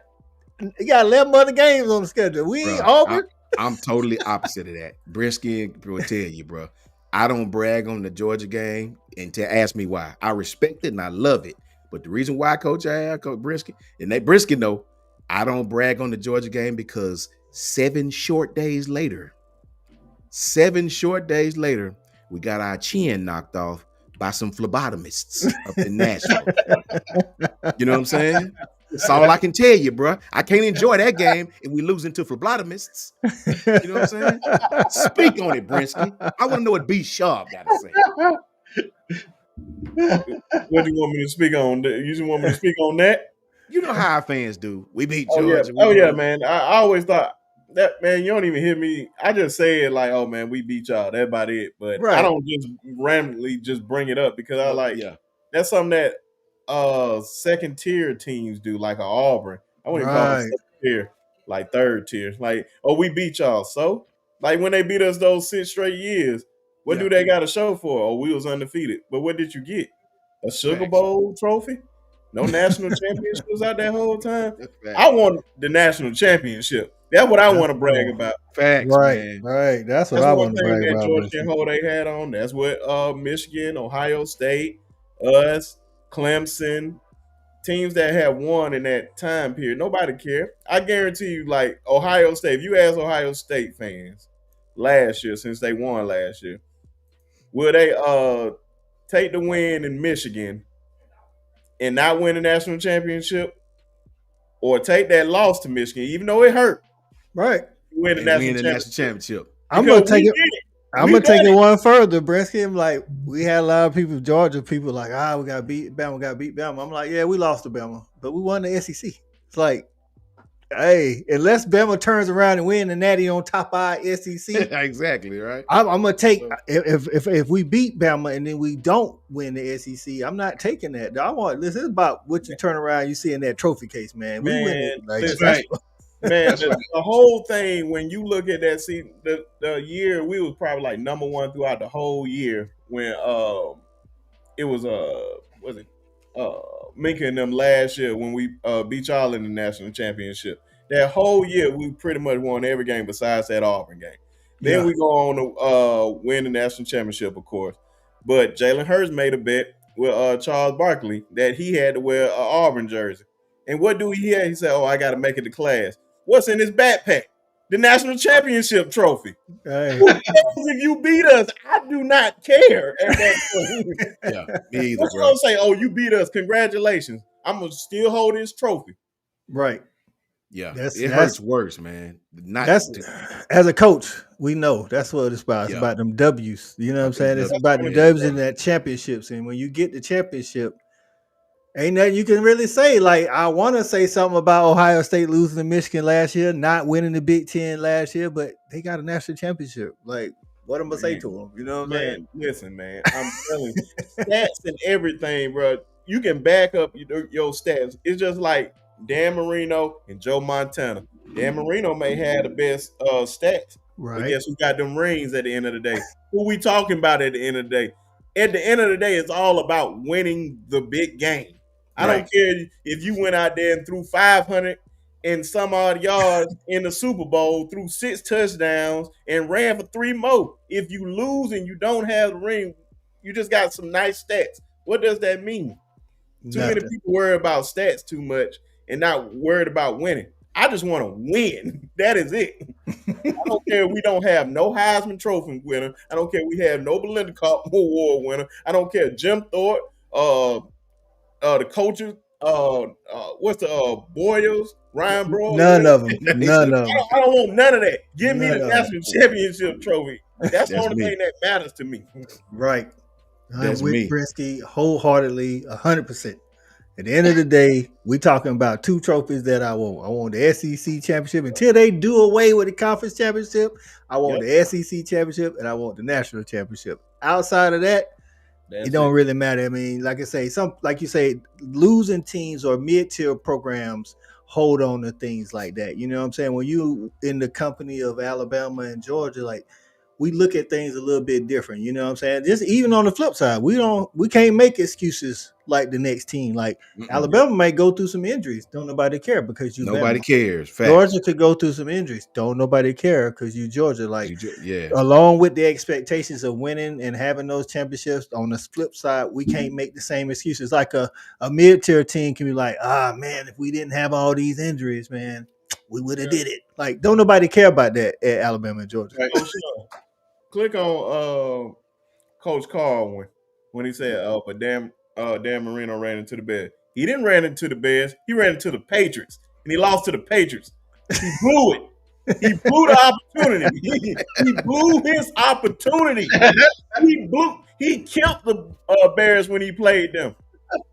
B: 11 other games on the schedule. We ain't Auburn.
A: I'm totally opposite of that. Brisky will tell you, bro. I don't brag on the Georgia game and to ask me why. I respect it and I love it. But the reason why Coach Brisky, and they Brisky know, I don't brag on the Georgia game because 7 short days later, we got our chin knocked off by some phlebotomists up in Nashville. You know what I'm saying? That's all I can tell you, bro. I can't enjoy that game if we losing to phlebotomists. You know what I'm saying? Speak on it, Brinsky. I want to know what B Sharp got to say.
C: What do you want me to speak on? You just want me to speak on that?
A: You know how our fans do. We beat
C: Oh yeah,
A: Georgia.
C: man. I always thought that, man. You don't even hear me. I just say it like, oh man, we beat y'all. That's about it. But I don't just randomly just bring it up because that's something that second tier teams do, like Auburn. I wouldn't call them second tier, like third tier. Like, oh, we beat y'all. So, like when they beat us those 6 straight years, what do they got to show for? Oh, we was undefeated. But what did you get? A Sugar Bowl trophy? No national championships out that whole time. I want the national championship. That's what I want to brag about.
A: Facts, man.
B: Right. That's what I want to brag about.
C: Georgia and hold they had on. That's what Michigan, Ohio State, us, Clemson, teams that have won in that time period, nobody care. I guarantee you, like Ohio State, if you ask Ohio State fans last year, since they won last year, will they take the win in Michigan and not win the national championship, or take that loss to Michigan, even though it hurt,
B: Right.
C: win the
A: And
C: national
A: win the national
C: championship?
A: championship.
B: I'm
C: Because
B: gonna take
C: we
B: it.
C: did it.
B: I'm
C: We
B: gonna take
C: done
B: it
C: it.
B: one further, Brinsky. I'm like, we had a lot of people, Georgia people, like, we got beat Bama, got beat Bama. I'm like, yeah, we lost to Bama, but we won the SEC. It's like, hey, unless Bama turns around and win the Natty on top of our SEC,
A: Exactly, right?
B: I'm gonna take if we beat Bama and then we don't win the SEC. I'm not taking that. I want this is about what you turn around, you see in that trophy case, man. We win it.
C: Man,
B: Like,
C: listen,
D: Right.
C: man,
D: That's
C: the,
D: right.
C: the whole thing, when you look at that season, the year we was probably like number one throughout the whole year when it was was it Minka and them last year when we beat y'all in the national championship. That whole year we pretty much won every game besides that Auburn game. Then
B: Yeah.
C: we go on to win the national championship, of course. But Jalen Hurts made a bet with Charles Barkley that he had to wear an Auburn jersey. And what do he have? He said, "Oh, I got to make it to class." What's in his backpack? The national championship trophy.
B: Hey.
C: Who cares if you beat us? I do not care at that point.
A: Yeah, me either,
C: What's
A: bro.
C: gonna say? "Oh, you beat us. Congratulations." I'm gonna still hold his trophy.
B: Right.
A: Yeah,
B: That's-
A: it
B: that's-
A: hurts worse, man. Not
B: That's
A: to-
B: as a coach, we know that's what it's about. It's
A: Yeah.
B: about them W's. You know what I'm
A: About them
B: saying? It's
A: Ws.
B: about the
C: Yeah.
B: W's and that championships. And when you get the championship, ain't nothing you can really say. Like, I want to say something about Ohio State losing to Michigan last year, not winning the Big Ten last year, but they got a national championship. Like, what am I say
C: Man.
B: to them? You know what I'm saying?
C: Man, listen, man. I'm telling you, stats and everything, bro. You can back up your stats. It's just like Dan Marino and Joe Montana. Dan Marino may have the best stats, but
B: Right.
C: guess who got them rings at the end of the day? Who we talking about at the end of the day? At the end of the day, it's all about winning the big game. I don't
A: Right.
C: care if you went out there and threw 500 and some odd yards in the Super Bowl, threw 6 touchdowns, and ran for 3 more. If you lose and you don't have the ring, you just got some nice stats. What does that mean? Too many
B: Nothing.
C: people worry about stats too much and not worried about winning. I just want to win. That is it. I don't care if we don't have no Heisman Trophy winner. I don't care if we have no Belinda Cup Award winner. I don't care Jim Thorpe, the coaches, what's the Boyers, Ryan Broyles.
B: None of them.
A: None
B: None of them.
C: I don't want none of that. Give me
B: None
C: the
B: of 'em.
C: national championship trophy. That's the
A: That's
C: only
A: me.
C: thing that matters to me.
B: Right. I'm
A: That's
B: with
A: me.
B: Brinsky wholeheartedly, 100%. At the end of the day, we talking about 2 trophies that I want. I want the SEC championship. Until they do away with the conference championship, I want the SEC championship and I want the national championship. Outside of that,
C: That's
B: it don't really matter. I mean, like I say, like you say, losing teams or mid-tier programs hold on to things like that. You know what I'm saying? When you in the company of Alabama and Georgia, like, we look at things a little bit different. You know what I'm saying? Just even on the flip side, we can't make excuses like the next team. Like, Alabama might go through some injuries. Don't nobody care because you
A: Nobody
B: Bama.
A: cares. Facts.
B: Georgia could go through some injuries. Don't nobody care because you Georgia. Like,
A: Yeah.
B: along with the expectations of winning and having those championships, on the flip side, we can't make the same excuses. Like a mid-tier team can be like, man, if we didn't have all these injuries, man, we would have did it. Like, don't nobody care about that at Alabama and Georgia.
D: Right.
C: Oh, sure. Click on Coach Carl when he said, but Dan Marino ran into the Bears. He didn't ran into the Bears. He ran into the Patriots, and he lost to the Patriots. He blew it. He blew the opportunity. He blew his opportunity. He killed the Bears when he played them.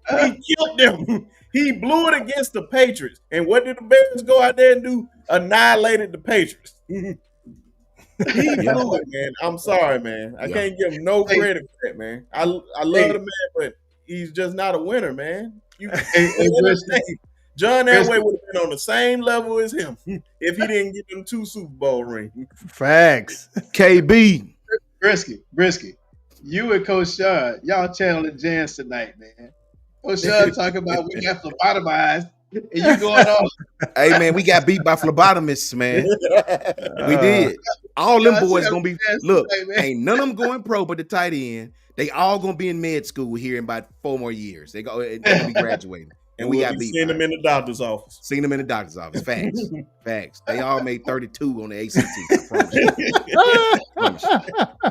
C: He killed them. He blew it against the Patriots. And what did the Bears go out there and do? Annihilated the Patriots. He blew it, man. I'm sorry, man. I can't give him no credit for that, man. I love the man, but he's just not a winner, man. John Elway would have been on the same level as him if he didn't get them 2 Super Bowl rings.
B: Facts.
A: KB.
D: Brisky. You and Coach Sean, y'all channeling Jans tonight, man. Coach Sean talking about we got phlebotomized, and you going on.
A: Hey, man, we got beat by phlebotomists, man. We did. All them boys gonna be look. Ain't none of them going pro, but the tight end. They all gonna be in med school here in about 4 more years. They gonna be graduating. and we
C: We'll
A: got
C: be
A: beat
C: seeing
A: by
C: them
A: them.
C: in the doctor's office.
A: Seen them in the doctor's office. Facts. Facts. They all made 32 on the ACT. I promise you. Promise you.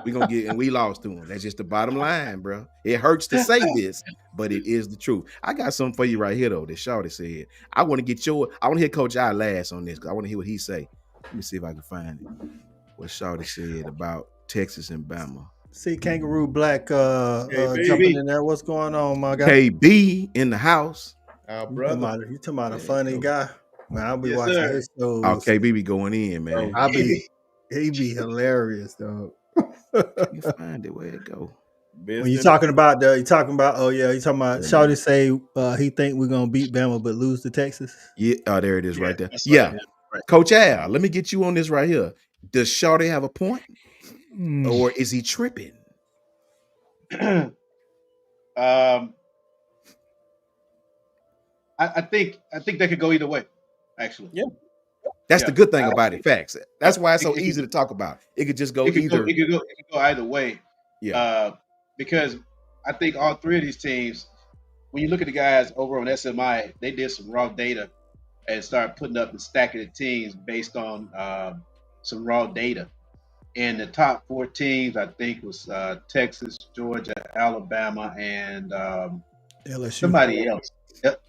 A: We gonna get, and we lost to them. That's just the bottom line, bro. It hurts to say this, but it is the truth. I got something for you right here, though. That Shawty said. I want to hear Coach I last on this, because I want to hear what he say. Let me see if I can find it. What Shawty said about Texas and Bama.
B: See Kangaroo Black
C: KB.
B: jumping in there. What's going on, my guy?
A: KB in the house.
C: Our
B: You
C: brother.
B: talking about a
A: There you
B: funny
A: go.
B: guy? Man, I'll be
D: Yes,
B: watching
D: sir.
B: his
A: Oh,
B: shows.
A: KB be going in, man.
B: He be hilarious, though.
A: You find it. Where it go?
B: When you talking about Shawty say he think we're gonna beat Bama but lose to Texas.
A: Yeah, there it is right there.
D: That's
A: Yeah.
D: right.
A: Coach Al, let me get you on this right here. Does Shawty have a point?
B: Mm.
A: Or is he tripping?
D: I think that could go either way, actually.
C: Yeah.
A: That's
D: Yeah.
A: the good thing about it. Facts. That's why it's so easy to talk about. It could just go
D: It could
A: either.
D: go either way.
A: Yeah.
D: Because I think all three of these teams, when you look at the guys over on SMI, they did some raw data and started putting up and stacking the teams based on some raw data. And the top 4 teams, I think, was Texas, Georgia, Alabama, and
B: LSU.
D: somebody else.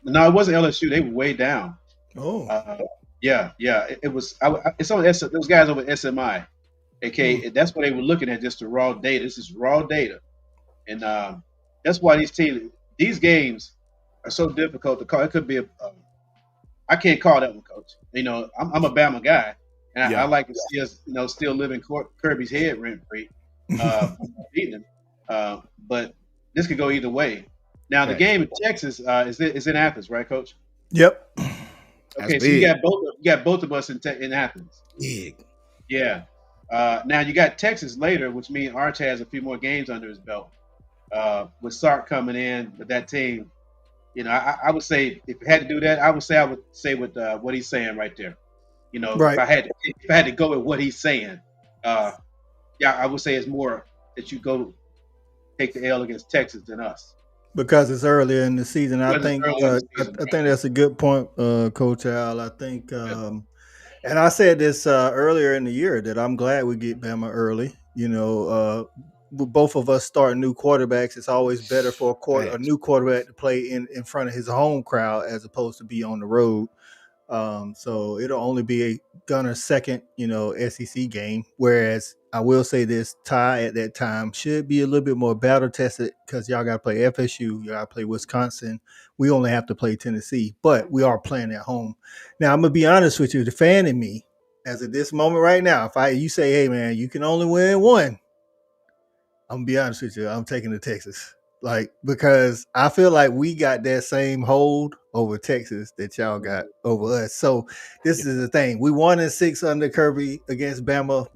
D: No, it wasn't LSU. They were way down.
B: Oh,
D: Yeah. It was. It's on those guys over at SMI. Okay, that's what they were looking at, just the raw data. This is raw data, and that's why these games are so difficult to call. It could be I can't call that one, Coach. You know, I'm a Bama guy, and I like to see us, still living Kirby's head rent free, beating him. But this could go either way. Now the game in Texas is in Athens, right, Coach?
B: yep.
D: Okay, so you got both of us in Athens.
A: Big.
D: Yeah. Now you got Texas later, which means Arch has a few more games under his belt. With Sark coming in with that team, I would say if I had to do that, I would say with what he's saying right there.
B: Right.
D: If I had to go with what he's saying, I would say it's more that you go take the L against Texas than us.
B: Because it's earlier in the season. I think
D: right.
B: that's a good point, Coach Al. I think and I said this earlier in the year that I'm glad we get Bama early. Both of us starting new quarterbacks. It's always better for a new quarterback to play in front of his home crowd as opposed to be on the road. So it'll only be a Gunner's second, SEC game. Whereas I will say this, Ty at that time should be a little bit more battle tested because y'all got to play FSU, y'all got to play Wisconsin. We only have to play Tennessee, but we are playing at home. Now I'm gonna be honest with you, the fan in me, as of this moment right now, if you say, hey man, you can only win one, I'm gonna be honest with you, I'm taking the Texas. Because I feel like we got that same hold over Texas that y'all got over us. So this is the thing. We 1-6 under Kirby against Bama.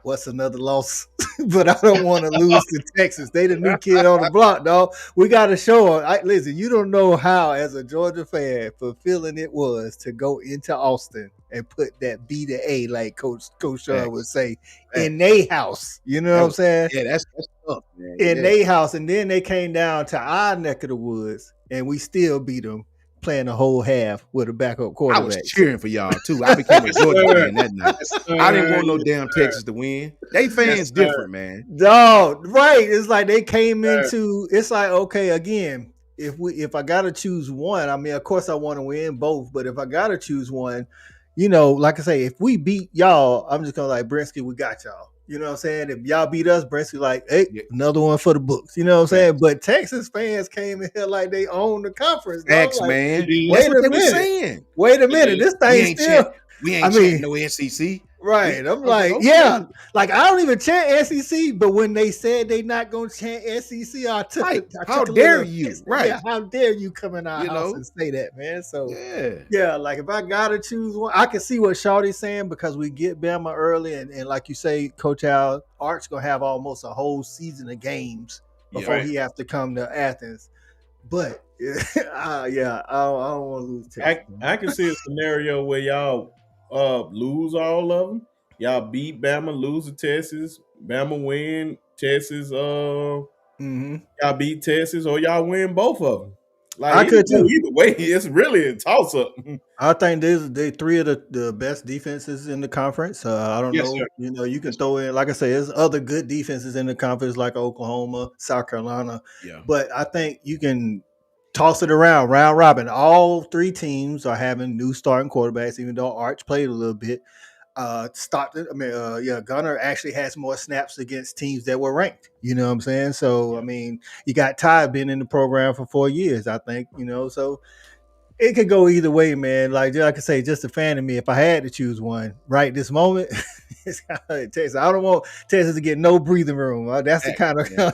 B: What's another loss? But I don't want to lose to Texas. They the new kid on the block, dog. We got to show them. Listen, you don't know how, as a Georgia fan, fulfilling it was to go into Austin and put that B to A, like Coach Sean would say, in their house. You know what I'm saying?
A: Yeah, that's tough, man.
B: In their house. And then they came down to our neck of the woods, and we still beat them, playing the whole half with a backup quarterback.
A: I was cheering for y'all too. I became a Georgia fan that night. I didn't want no damn Texas to win. They fans different, man.
B: Dog, right? It's like they came into. It's like, okay, again, if I gotta choose one, I mean, of course I want to win both, but if I gotta choose one, like I say, if we beat y'all, I'm just gonna like Brinsky, we got y'all. You know what I'm saying? If y'all beat us, Brinsky like, hey, another one for the books. You know what I'm saying? But Texas fans came in here like they own the conference.
A: X, man.
B: Wait a minute. Wait a minute. This thing still.
A: We ain't chanting no SEC.
B: Right. I'm like, yeah. Like, I don't even chant SEC, but when they said they not going to chant SEC, I took it.
A: How dare you? Right.
B: Yeah, how dare you come in our house and say that, man? So, yeah, like if I got to choose one, I can see what Shawty's saying because we get Bama early. And like you say, Coach Al, Art's going to have almost a whole season of games before he have to come to Athens. But, I don't want to lose Texas.
C: I can see a scenario where y'all lose all of them. Y'all beat Bama, lose to Texas. Bama win, Texas. Y'all beat Texas, or y'all win both of them. Like
B: I
C: it can
B: could
C: go
B: too.
C: either way. It's really a toss up.
B: I think they three of the best defenses in the conference. I don't
D: Yes, sir.
B: know. You can
D: Yes, sir.
B: throw in, like I say, there's other good defenses in the conference like Oklahoma, South Carolina,
A: Yeah.
B: but I think you can toss it around round robin. All three teams are having new starting quarterbacks, even though Arch played a little bit. Stockton, Gunner actually has more snaps against teams that were ranked. You know what I'm saying? So
A: Yeah.
B: I mean, you got Ty been in the program for 4 years, I think. So it could go either way, man. Like I say, just a fan of me. If I had to choose one right this moment, it's Texas. I don't want Texas to get no breathing room. That's the
A: Facts,
B: kind of
A: man.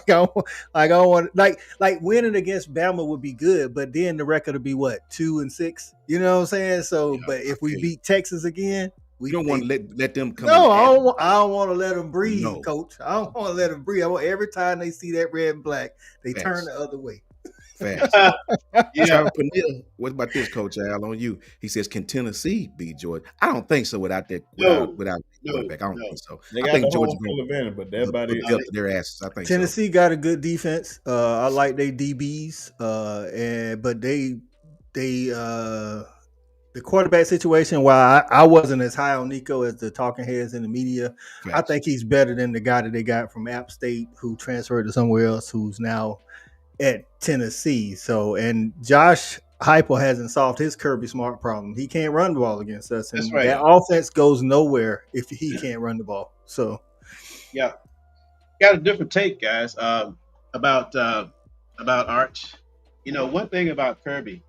B: I don't want like winning against Bama would be good, but then the record would be what 2-6. You know what I'm saying? So,
A: Yeah,
B: but
A: I
B: if we
A: feel you.
B: beat Texas again,
A: You don't want to let them come in
B: no,
A: at
B: I don't want to let them breathe,
A: no
B: coach. I don't want to let them breathe. I want every time they see that red and black, they turn
A: facts.
B: the other way.
A: Facts.
D: Yeah.
A: Trevor Peniel, what about this, Coach Al, on you? He says, can Tennessee beat Georgia? I don't think so without that
D: No,
A: without
D: no,
A: quarterback. I don't
D: no.
A: think so.
C: They
A: I
C: got the
A: think Georgia
C: home
A: gonna
C: field advantage, but that about
A: put
C: it.
A: their asses. I think so.
B: Tennessee got a good defense. I like their DBs, but they the quarterback situation. While I wasn't as high on Nico as the talking heads in the media, I
A: Facts.
B: think he's better than the guy that they got from App State who transferred to somewhere else, who's now at Tennessee. So, and Josh Heupel hasn't solved his Kirby Smart problem. He can't run the ball against us,
D: That's
B: and
D: right.
B: that
A: Yeah.
B: offense goes nowhere if he can't run the ball. So,
D: Yeah. Got a different take, guys, about Arch. One thing about Kirby,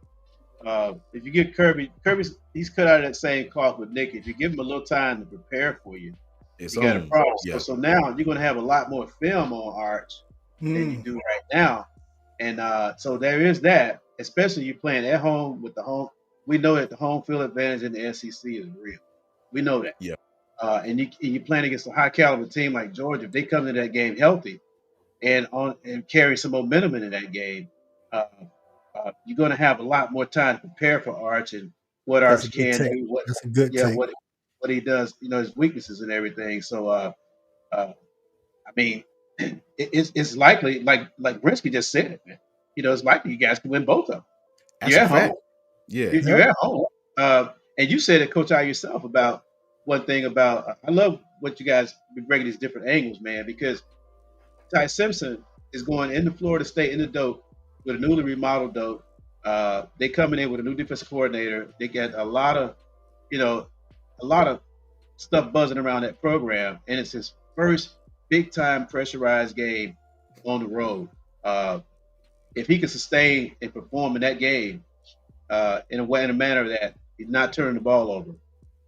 D: if you get Kirby's he's cut out of that same cloth with Nick. If you give him a little time to prepare for you,
A: It's
D: you got a
A: on.
D: problem. So,
A: Yeah.
D: so now you're going to have a lot more film on Arch than you do right now, and so there is that. Especially you playing at home with the home. We know that the home field advantage in the SEC is real. We know that.
A: Yeah.
D: And you playing against a high caliber team like Georgia. If they come to that game healthy and carry some momentum into that game, uh, you're going to have a lot more time to prepare for Arch and what
B: that's a
D: Arch
B: good
D: can
B: take.
D: do, what
B: That's a good
D: yeah,
B: take.
D: what he does, his weaknesses and everything. So, I mean, it's likely, like Brinsky just said it, man. It's likely you guys can win both of them.
A: That's
D: You're
A: a
D: at home.
A: fact. Yeah.
D: You're at home. And you said it, Coach, out yourself about one thing about. I love what you guys be bringing these different angles, man, because Ty Simpson is going into Florida State in the dope with a newly remodeled dope. They coming in with a new defensive coordinator. They get you know, a lot of stuff buzzing around that program, and it's his first big time pressurized game on the road. Uh, if he can sustain and perform in that game in a manner that he's not turning the ball over,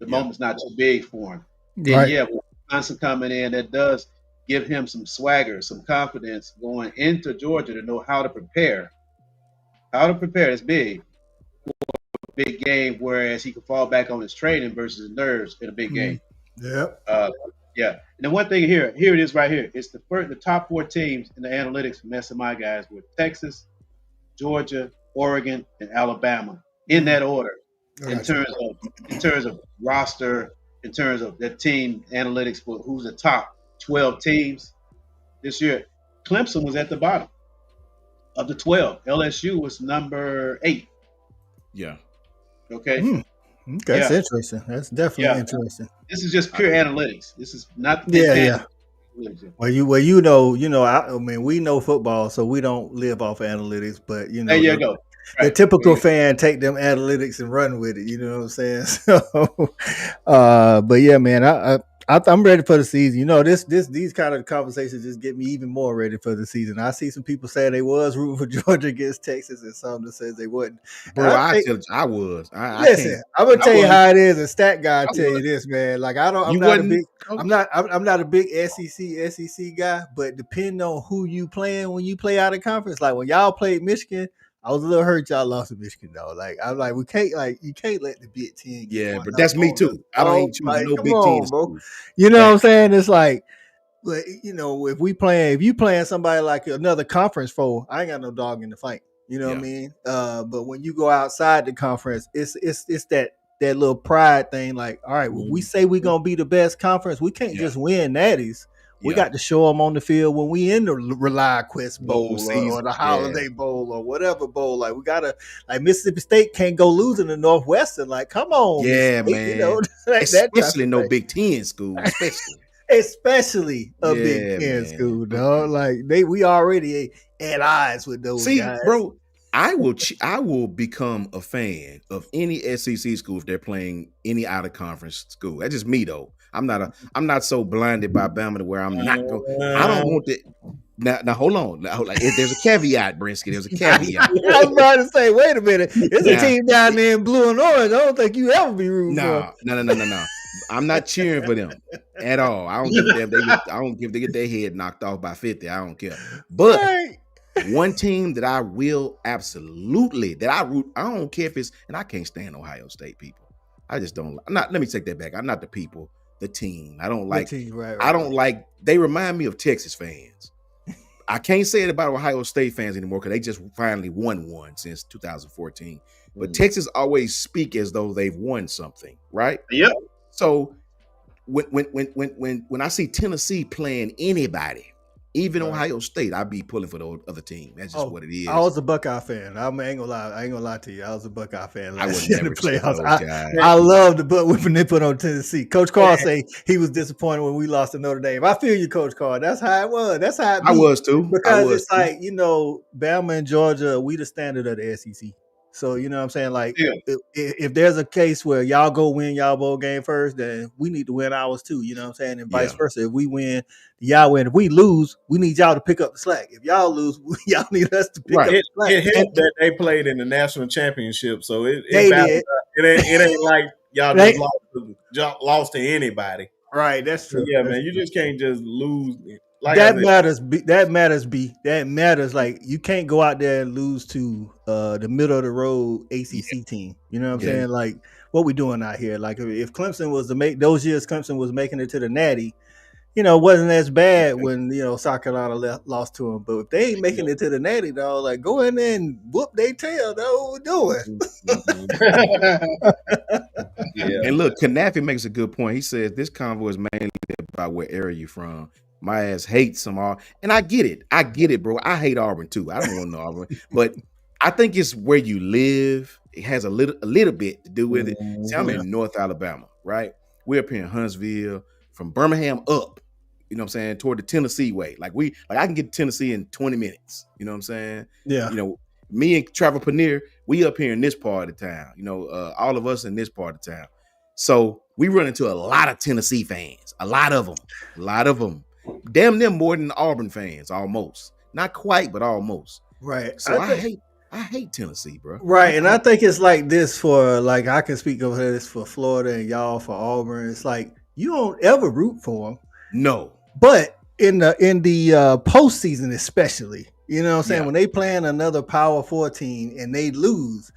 D: the
A: Yeah.
D: moment's not too big for him. Then
B: Right.
D: yeah, with Johnson coming in, that does give him some swagger, some confidence going into Georgia to know how to prepare. How to prepare is big game. Whereas he can fall back on his training versus his nerves in a big game.
B: Yep.
D: Uh, yeah. And the one thing here it is right here. It's the top four teams in the analytics from SMI guys were Texas, Georgia, Oregon, and Alabama in that order. In
B: Gotcha.
D: terms of roster, in terms of the team analytics for who's the top 12 teams this year, Clemson was at the bottom of the 12. LSU was number 8.
A: Yeah.
D: Okay.
B: Okay, that's
D: Yeah.
B: interesting. That's definitely
D: Yeah.
B: interesting.
D: This is just
A: I
D: pure
A: feel
D: analytics. This is not
B: Yeah,
D: intangible.
B: yeah. Well, I mean, we know football, so we don't live off of analytics. But
D: There you go.
B: the
D: Right.
B: typical fan take them analytics and run with it. You know what I'm saying? So, but yeah, man, I'm ready for the season. These kind of conversations just get me even more ready for the season. I see some people saying they was rooting for Georgia against Texas, and some that says they wasn't. And
A: Bro,
B: I
A: I
B: think,
A: tell you, I was. I can't.
B: listen, I'm gonna
D: I
B: tell you
D: was.
B: how it is. A stat guy
A: I
B: tell
A: was.
B: you this, man. Like I'm
A: You
B: not a
A: wasn't,
B: big,
A: coach?
B: I'm not a big SEC guy, but depending on who you playing when you play out of conference, like when y'all played Michigan, I was a little hurt y'all lost to Michigan though. Like I'm like you can't let the Big Ten get
A: Yeah,
B: one
A: but
B: up
A: that's me
B: on us.
A: too. I don't
B: Oh,
A: ain't choosing
B: like
A: no
B: come
A: Big Ten
B: on, bro.
A: school.
B: You know what I'm
A: Facts.
B: saying? It's like, but if you playing somebody like another conference foe, I ain't got no dog in the fight. You know what I
A: Yeah.
B: mean? But when you go outside the conference, it's that little pride thing. Like, all right, well, we say we're gonna be the best conference. We can't
A: Yeah.
B: just win natties. We
A: Yeah.
B: got to show them on the field when we in the Rely Quest Bowl
A: season.
B: or the Holiday Bowl or whatever bowl. Like we gotta, like Mississippi State can't go losing to Northwestern. Like, come on,
A: Yeah,
B: State,
A: man.
B: you know, like
A: especially
B: that
A: no Big Ten school,
B: especially a Big
A: Yeah,
B: Ten
A: man.
B: school, dog. Like we already at odds with those
A: See,
B: guys.
A: bro, I will become a fan of any SEC school if they're playing any out of conference school. That's just me though. I'm not so blinded by Bama to where I'm not going. I don't want to. Now hold on. Now, there's a caveat, Brinsky. There's a caveat.
B: I was about to say, wait a minute. It's a team down there in blue and orange. I don't think you ever be rooting for.
A: No. I'm not cheering for them at all. I don't give a damn. I don't give they get their head knocked off by 50. I don't care. But one team that I will absolutely that I root. I don't care if it's, and I can't stand Ohio State people. I just don't. Let me take that back. I'm not the people. The team. I don't like. I don't like. They remind me of Texas fans. I can't say it about Ohio State fans anymore because they just finally won one since 2014. But Texas always speak as though they've won something, right?
D: Yep.
A: So when I see Tennessee playing anybody, even Ohio State, I'd be pulling for the other team. That's just what it is.
B: I was a Buckeye fan. I ain't gonna lie. I ain't gonna lie to you. I was a Buckeye fan.
A: I was never in the
B: playoffs. I love the butt whipping they put on Tennessee. Coach Carr say he was disappointed when we lost to Notre Dame. I feel you, Coach Carr. That's how it was. That's how it be.
A: I was too.
B: Because it's like, you know, Bama and Georgia, we the standard of the SEC. So, you know what I'm saying? Like, if there's a case where y'all go win y'all bowl game first, then we need to win ours too. You know what I'm saying? And vice versa. If we win, y'all win. If we lose, we need y'all to pick up the slack. If y'all lose, y'all need us to pick up the slack.
C: It helped that they played in the national championship. So it ain't like y'all just lost to anybody.
B: Right, that's true.
C: So yeah, man, you just can't just lose. Like
B: that matters. That matters. Like, you can't go out there and lose to the middle of the road ACC team. You know what I'm saying? Like, what we doing out here? Like, if Clemson was to make those years, Clemson was making it to the Natty. You know, it wasn't as bad when, you know, South Carolina lost to them. But if they ain't making it to the Natty, dog, like, go in there and whoop their tail. That's what we're doing.
A: And look, Kanafi makes a good point. He says this convo is mainly about where area you from. My ass hates them all. And I get it, bro. I hate Auburn too. I don't want no Auburn. But I think it's where you live. It has a little bit to do with it. See, I'm in North Alabama, right? We're up here in Huntsville, from Birmingham up, you know what I'm saying, toward the Tennessee way. Like I can get to Tennessee in 20 minutes. You know what I'm saying?
B: Yeah.
A: You know, me and Trevor Paneer, we up here in this part of town. You know, all of us in this part of town. So we run into a lot of Tennessee fans. A lot of them. Damn near more than Auburn fans, almost. Not quite, but almost.
B: Right.
A: So I hate Tennessee, bro.
B: Right, and I think it's like this for, like, I can speak of this for Florida and y'all for Auburn. It's like you don't ever root for them.
A: No.
B: But in the postseason, especially, you know what I'm saying, when they playing another Power 4 team and they lose,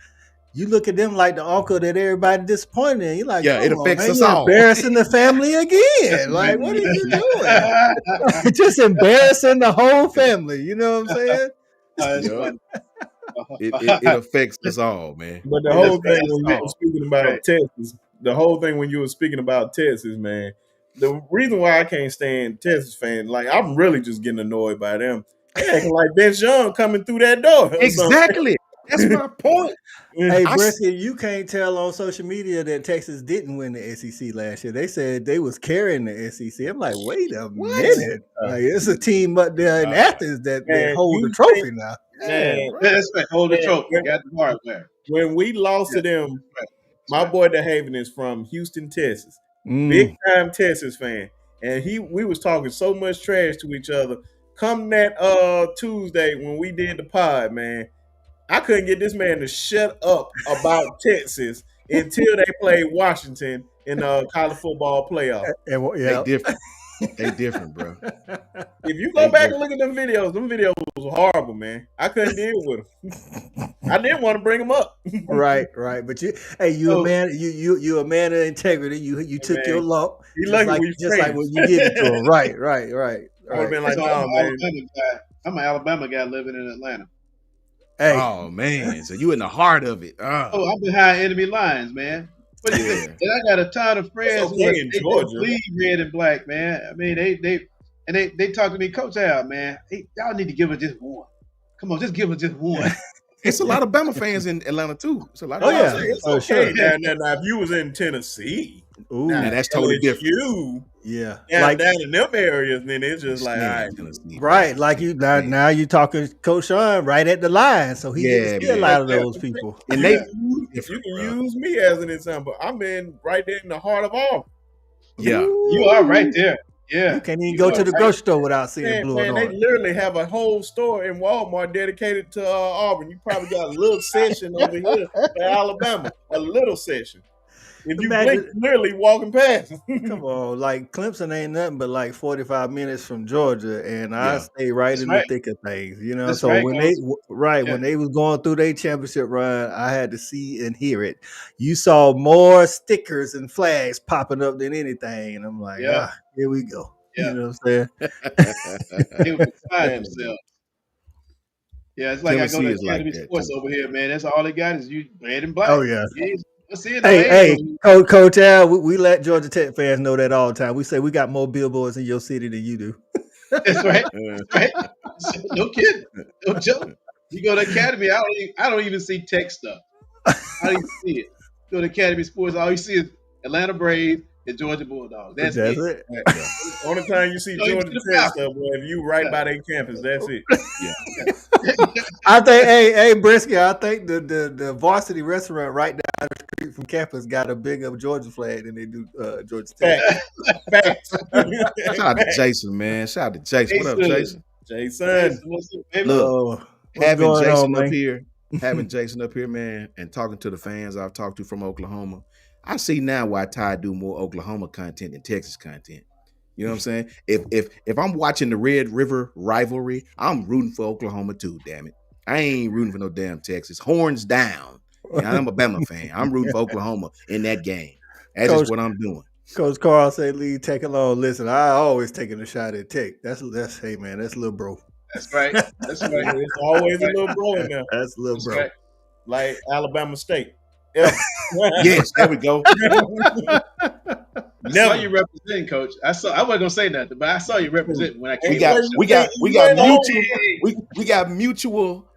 B: you look at them like the uncle that everybody disappointed in. You're like,
A: it affects us
B: you're
A: all.
B: Embarrassing the family again. Like, what are you doing? Just embarrassing the whole family. You know what I'm saying?
A: It affects us all, man.
C: But the whole thing when you were speaking about Texas, when you were speaking about Texas, man, the reason why I can't stand Texas fans, like, I'm really just getting annoyed by them. They acting like Vince Young coming through that door.
A: Exactly. That's my point.
B: Hey, Brisket, you can't tell on social media that Texas didn't win the SEC last year. They said they was carrying the SEC. I'm like, wait a minute. Like, it's a team up there in Athens that hold the trophy now.
D: That's right. Hold the trophy. Got the hardware.
C: When we lost to them, my boy DeHaven is from Houston, Texas. Big time Texas fan. And we was talking so much trash to each other. Come that Tuesday when we did the pod, man, I couldn't get this man to shut up about Texas until they played Washington in the college football playoff.
A: They different, bro.
C: If you go back and look at them videos was horrible, man. I couldn't deal with them. I didn't want to bring them up.
B: Right. But you a man. You a man of integrity. You took your lump. Like when you give it to him. Right.
C: I would have been like, man.
D: I'm an Alabama guy living in Atlanta.
B: Hey.
A: Oh man, so you in the heart of it.
D: I'm behind enemy lines, man. What do you think? And I got a ton of friends who bleed red and black, man. I mean, and they talk to me, Coach Al, man, hey, y'all need to give us just one. Come on, just give us just one.
A: It's a lot of Bama fans in Atlanta too. It's a lot
B: Oh,
A: of
B: yeah.
A: Bama fans.
C: It's
B: Oh,
C: okay.
B: sure.
C: Now, if you was in Tennessee,
B: Ooh,
C: now
A: Now that's totally different.
C: LSU,
B: yeah.
C: down in them areas, then it's just like, all right,
A: Tennessee,
B: right. Like you now you talking Coach Sean right at the line, so he get to
A: Yeah,
B: see a
A: man.
B: lot of those people.
A: And
C: you
A: they
C: can
A: different, bro.
C: use me as an example. I'm in right there in the heart of Auburn.
A: Yeah.
D: You are right there. Yeah.
B: You can't even go to the grocery store without seeing blue and
C: Man, they
B: orange.
C: literally have a whole store in Walmart dedicated to Auburn. You probably got a little section over here for Alabama, a little section. If you blink,
B: Imagine,
C: you're literally walking past.
B: come on, like Clemson ain't nothing but like 45 minutes from Georgia, and I
A: Yeah.
B: stay right
D: That's
B: in
D: right.
B: the thick of things, you know.
D: That's
B: So
D: right,
B: when
D: Coach.
B: when they was going through their championship run, I had to see and hear it. You saw more stickers and flags popping up than anything, and I'm like,
D: Yeah.
B: here we go.
D: Yeah.
B: You know what I'm saying?
D: They were beside
C: Man,
D: themselves. Yeah, it's like I go
A: Tennessee
D: to
A: is like
D: Academy
A: that
D: Sports
A: too.
D: over here, man. That's all they got is you red and black.
B: Oh yeah.
D: Let's see it. No,
B: Hey,
D: they ain't
B: Coach Al, we let Georgia Tech fans know that all the time. We say we got more billboards in your city than you do.
D: That's right. That's right. No kidding. No joke. You go to Academy, I don't even see tech stuff. I don't even see it. Go to Academy Sports, all you see is Atlanta Braves and Georgia Bulldogs. That's it.
C: yeah. Only time you see
D: No, you
C: Georgia
D: see the
C: Tech
D: Falcons.
C: stuff, boy, if you right
D: Yeah.
C: by their campus, that's it.
A: Yeah.
B: I think, hey, Brisket, I think the varsity restaurant right down the street from campus got a bigger Georgia flag than they do Georgia Tech.
C: Facts.
A: Shout out to Jason, man. Shout out to Jason. What up, Jason?
C: Jason.
D: What's up, baby?
A: Look,
B: Oh, what's
A: having
B: going
A: Jason
B: on,
A: up
B: man?
A: here, man, and talking to the fans I've talked to from Oklahoma, I see now why Ty do more Oklahoma content than Texas content. You know what I'm saying? If I'm watching the Red River rivalry, I'm rooting for Oklahoma too. Damn it, I ain't rooting for no damn Texas. Horns down. And I'm a Bama fan. I'm rooting for Oklahoma in that game. That's just what I'm doing.
B: Coach Carl said, "Leave Tech alone." Listen, I always taking a shot at Tech. That's hey man, that's little bro.
D: That's right. That's right.
C: It's always a little bro in there,
B: That's little
D: That's
B: bro.
D: right.
C: like Alabama State. Ever.
A: Yes, there we go.
D: I saw you representing, Coach. I wasn't gonna say nothing, but I saw you representing when I came.
A: We got mutual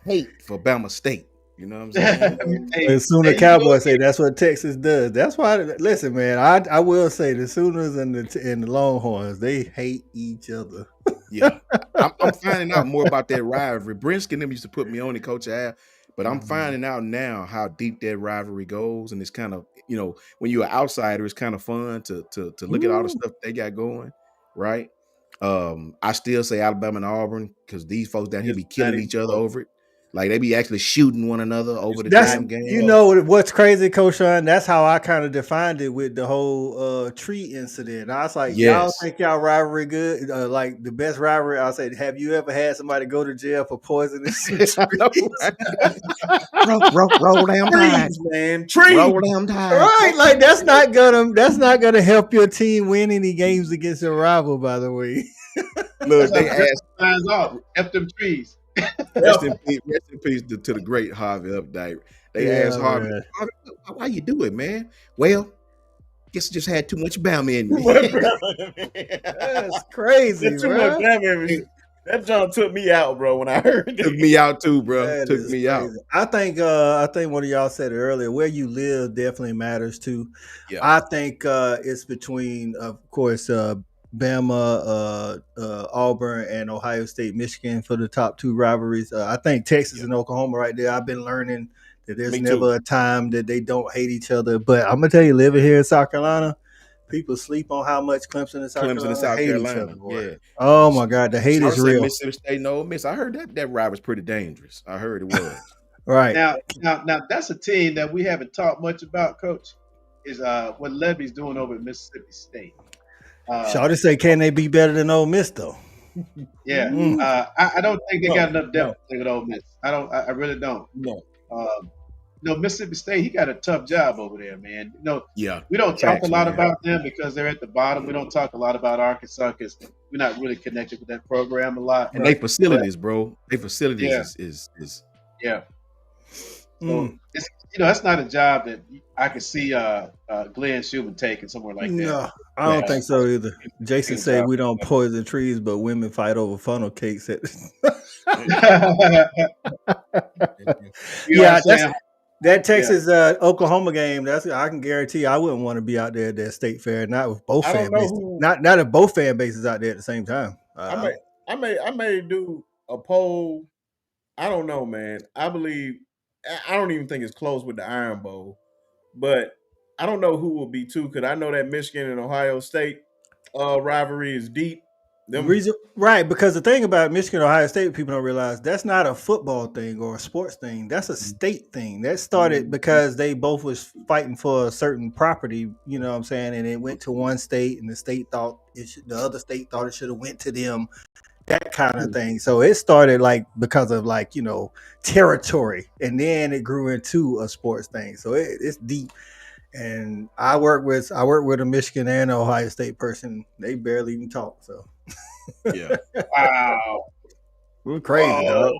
A: hate for Bama State. You know what I'm saying?
B: And Sooner Cowboys say that's what Texas does. That's why. Listen, man, I will say the Sooners and the Longhorns, they hate each other.
A: Yeah, I'm finding out more about that rivalry. Brinsky and them used to put me on it, Coach Al, but I'm finding out now how deep that rivalry goes, and it's kind of, you know, when you're an outsider, it's kind of fun to look at all the stuff they got going, right? I still say Alabama and Auburn because these folks down here be killing each other over it. Like they be actually shooting one another over the damn game.
B: You know what's crazy, Coach Sean? That's how I kind of defined it with the whole tree incident. I was like, y'all think y'all rivalry good? Like the best rivalry? I said, have you ever had somebody go to jail for poisonous trees?
A: roll down
C: Trees, man. Trees.
A: Roll down tide.
B: Right, like that's not gonna help your team win any games against your rival. By the way,
A: look, they asked
D: signs off. F them trees.
A: Rest in peace to the great Harvey Updike. They asked Harvey, why you do it, man? Well, guess I just had too much Bama in me.
B: That's crazy,
C: That's too
B: bro.
C: much Bama in me. That John took me out, bro. When I heard it,
A: Took me out too, bro.
B: That
A: Took
B: is
A: me out.
B: crazy. I think one of y'all said it earlier. Where you live definitely matters too.
A: Yeah.
B: I think it's between, of course, Bama, Auburn, and Ohio State, Michigan for the top two rivalries. I think Texas and Oklahoma right there. I've been learning that there's never a time that they don't hate each other. But I'm gonna tell you, living here in South Carolina, people sleep on how much Clemson and South Carolina hate each other. Boy. Yeah. Oh my God, the hate is real.
A: Mississippi State and Ole Miss. I heard that rivalry's pretty dangerous. I heard it was.
B: Right.
D: Now that's a team that we haven't talked much about, Coach. Is what Levy's doing over at Mississippi State.
B: Shawty say, can they be better than Ole Miss though?
D: Yeah, I don't think they got enough depth with Ole Miss. I really don't. No, Mississippi State, he got a tough job over there, man. We don't talk a lot about them because they're at the bottom. We don't talk a lot about Arkansas because we're not really connected with that program a lot.
A: And they facilities, bro. They facilities is
D: yeah. So it's that's not a job that I could see Glenn Schumann taking somewhere like that.
B: No, I don't
D: Yeah,
B: think so either. Jason
D: good
B: said
D: job.
B: we don't poison trees, but women fight over funnel cakes.
D: You know what I'm
B: Yeah, that's
D: saying?
B: that
D: Yeah.
B: Texas Oklahoma game. That's I can guarantee I wouldn't want to be out there at that state fair. Not with both
C: I don't
B: fan
C: know
B: bases.
C: who
B: Not if both fan bases out there at the same time.
C: I may I may do a poll. I don't know, man. I believe I don't even think it's close with the Iron Bowl, but I don't know who will be too because I know that Michigan and Ohio State rivalry is deep. Them
B: Reason right, because the thing about Michigan, Ohio State, people don't realize that's not a football thing or a sports thing. That's a state thing. That started because they both was fighting for a certain property. You know what I'm saying? And it went to one state, and the state thought the other state thought it should have went to them. That kind of thing. So it started like because of territory, and then it grew into a sports thing. So it's deep. And I work with a Michigan and Ohio State person. They barely even talk. So.
A: Yeah.
D: Wow.
B: We're crazy, dog.
D: Whoa.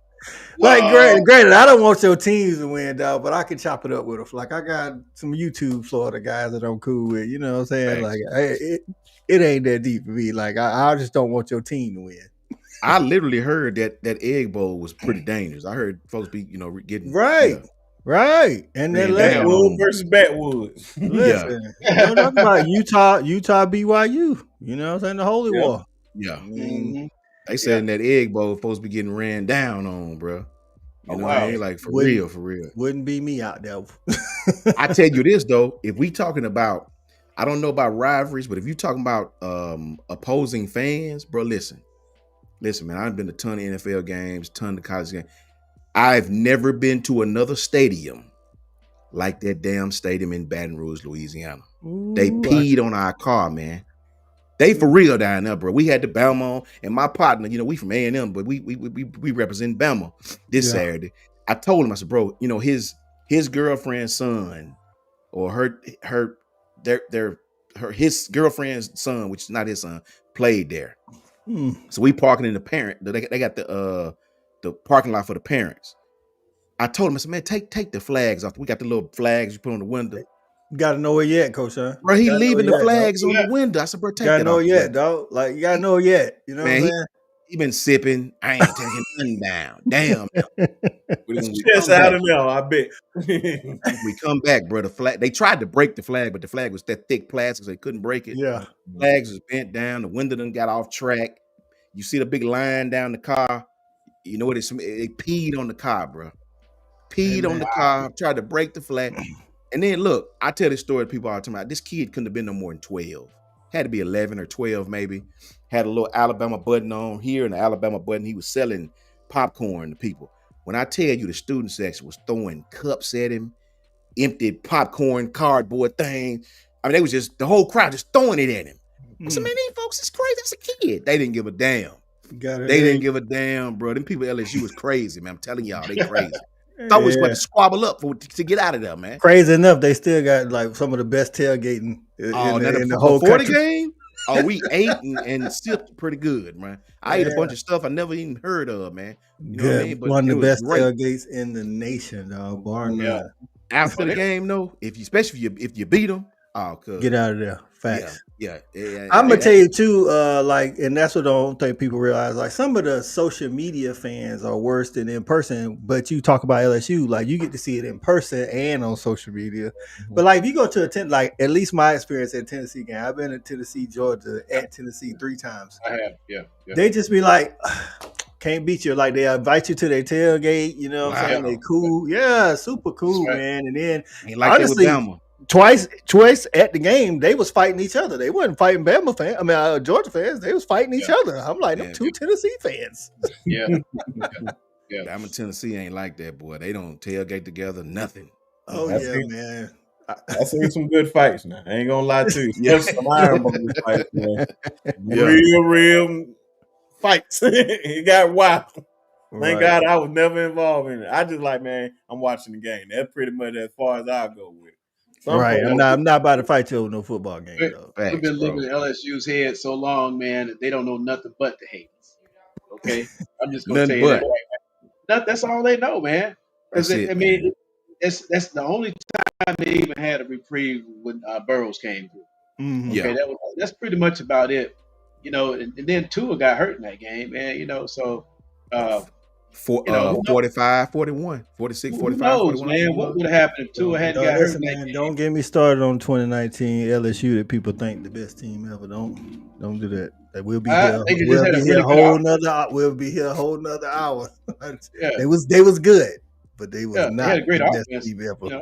B: Like,
D: Whoa.
B: granted, I don't want your teams to win, dog, but I can chop it up with them. Like, I got some YouTube Florida guys that I'm cool with. You know what I'm saying?
A: Thanks.
B: Like, it ain't that deep for me. Like, I just don't want your team to win.
A: I literally heard that Egg Bowl was pretty dangerous. I heard folks be, getting
B: Right. Right. And then
A: Ran down
C: Backwood
A: on-
C: versus Backwoods.
B: listen, don't talk about Utah, BYU. You know what I'm saying? The Holy
C: Yeah.
B: War.
A: Yeah.
B: I mean,
D: Mhm.
A: They said in that Egg Bowl, folks be getting ran down on, bro. You
D: Oh,
A: know,
D: wow.
A: what I mean? Like for
B: Wouldn't-
A: real.
B: wouldn't be me out there.
A: I tell you this though, if we talking about, I don't know about rivalries, but if you talking about opposing fans, bro, listen, man, I've been to a ton of NFL games, ton of college games. I've never been to another stadium like that damn stadium in Baton Rouge, Louisiana. They
B: Ooh,
A: peed on our car, man. They for real down there, bro. We had the Bama and my partner, we from A&M, but we represent Bama this Saturday. I told him, I said, bro, his girlfriend's son or his girlfriend's son, which is not his son, played there. So we parking in the parent. They got the parking lot for the parents. I told him, I said, man, take the flags off. We got the little flags you put on the window.
B: Gotta know it yet, Coach.
A: Bro, he
B: Gotta
A: leaving
B: know
A: the
B: it yet,
A: flags
B: dog.
A: on the window. I said, bro, take
B: Gotta
A: that
B: know
A: off.
B: it yet, dog. Like, you gotta know it yet. You know
A: Man,
B: what I'm saying?
A: he been sipping. I ain't taking nothing down. Damn. When we
C: Just
A: come
C: out
A: back,
C: of there, I bet.
A: we come back, bro. The flag. They tried to break the flag, but the flag was that thick plastic, so they couldn't break it.
B: Yeah.
A: Flags was bent down. The window done got off track. You see the big line down the car. You know what? They peed on the car, bro. Peed on the car. Tried to break the flag. And then look, I tell this story to people all the time. This kid couldn't have been no more than 12. Had to be 11 or 12 maybe. Had a little Alabama button on here and the Alabama button. He was selling popcorn to people. When I tell you the student section was throwing cups at him, empty popcorn, cardboard thing. I mean, they was just, the whole crowd just throwing it at him. I said, man, these folks is crazy. That's a kid. They didn't give a damn. They didn't give a damn, bro. Them people at LSU was crazy, man. I'm telling y'all, they crazy. Thought we was about to squabble up to get out of there, man.
B: Crazy enough, they still got like some of the best tailgating in the whole
A: before
B: country.
A: the game. Oh, we ate and sipped pretty good, man. I ate a bunch of stuff I never even heard of, man. You know what I mean? But
B: one of
A: it
B: the
A: was
B: best
A: great.
B: tailgates in the nation, dog. Bar none.
A: After the game, though, especially if you beat them,
B: get out of there. Facts.
A: Yeah.
B: I'm gonna tell you too, and that's what I don't think people realize. Like some of the social media fans are worse than in person. But you talk about LSU, like you get to see it in person and on social media. Mm-hmm. But like if you go to like at least my experience at Tennessee game, I've been to Tennessee, Georgia, at Tennessee 3 times.
D: I have, yeah.
B: They just be like, can't beat you. Like they invite you to their tailgate. You know what I'm saying? They cool, super cool, man. And then honestly, twice at the game, they was fighting each other. They wasn't fighting Bama fans. I mean, Georgia fans. They was fighting each other. I'm like, them two Tennessee fans.
D: Yeah.
A: Bama Tennessee ain't like that, boy. They don't tailgate together, nothing.
B: Oh man.
C: I seen some good fights now. I ain't gonna lie to you. Yes, some Iron Bowl fights, man. Real fights. It got wild. Thank God I was never involved in it. I just like, man, I'm watching the game. That's pretty much as far as I go with it.
B: I'm not about to fight you over no football game.
D: We've been living in LSU's head so long, man, that they don't know nothing but to hate. Okay, I'm just gonna tell you that. That's all they know, man. Because I mean, that's the only time they even had a reprieve when Burrows came through.
B: Mhm.
D: Okay,
A: Yeah.
D: that's pretty much about it. And then Tua got hurt in that game, man. So who knows?
A: 45, 41, 46,
D: Who
A: 45,
D: knows,
A: 41, I think
D: man?
A: it
D: What
A: was.
D: would have happened if Tua hadn't got hurt in
B: Listen,
D: that
B: man,
D: game?
B: don't get me started on 2019 LSU that people think the best team ever. Don't do that. That we'll be here.
D: They just
B: We'll
D: had
B: be
D: a
B: here
D: really
B: a
D: good
B: whole
D: offense.
B: nother. We'll be here a whole nother hour.
D: Yeah,
B: they was good, but they was
D: they
B: not
D: had a great
B: the best
D: offense.
B: team ever.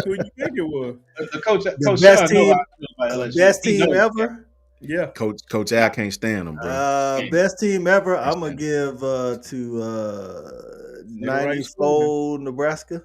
C: Who you think it was?
D: The coach,
B: The
D: Coach
B: best
D: Sean, know how
B: team,
D: I feel about LSU.
B: best
D: He
B: team
D: knows.
B: ever.
C: Yeah.
A: Coach Al can't stand them, bro.
B: Best team ever.
A: Can't
B: I'm gonna
A: stand 'em.
B: give to
C: Never right school,
B: 94 Nebraska.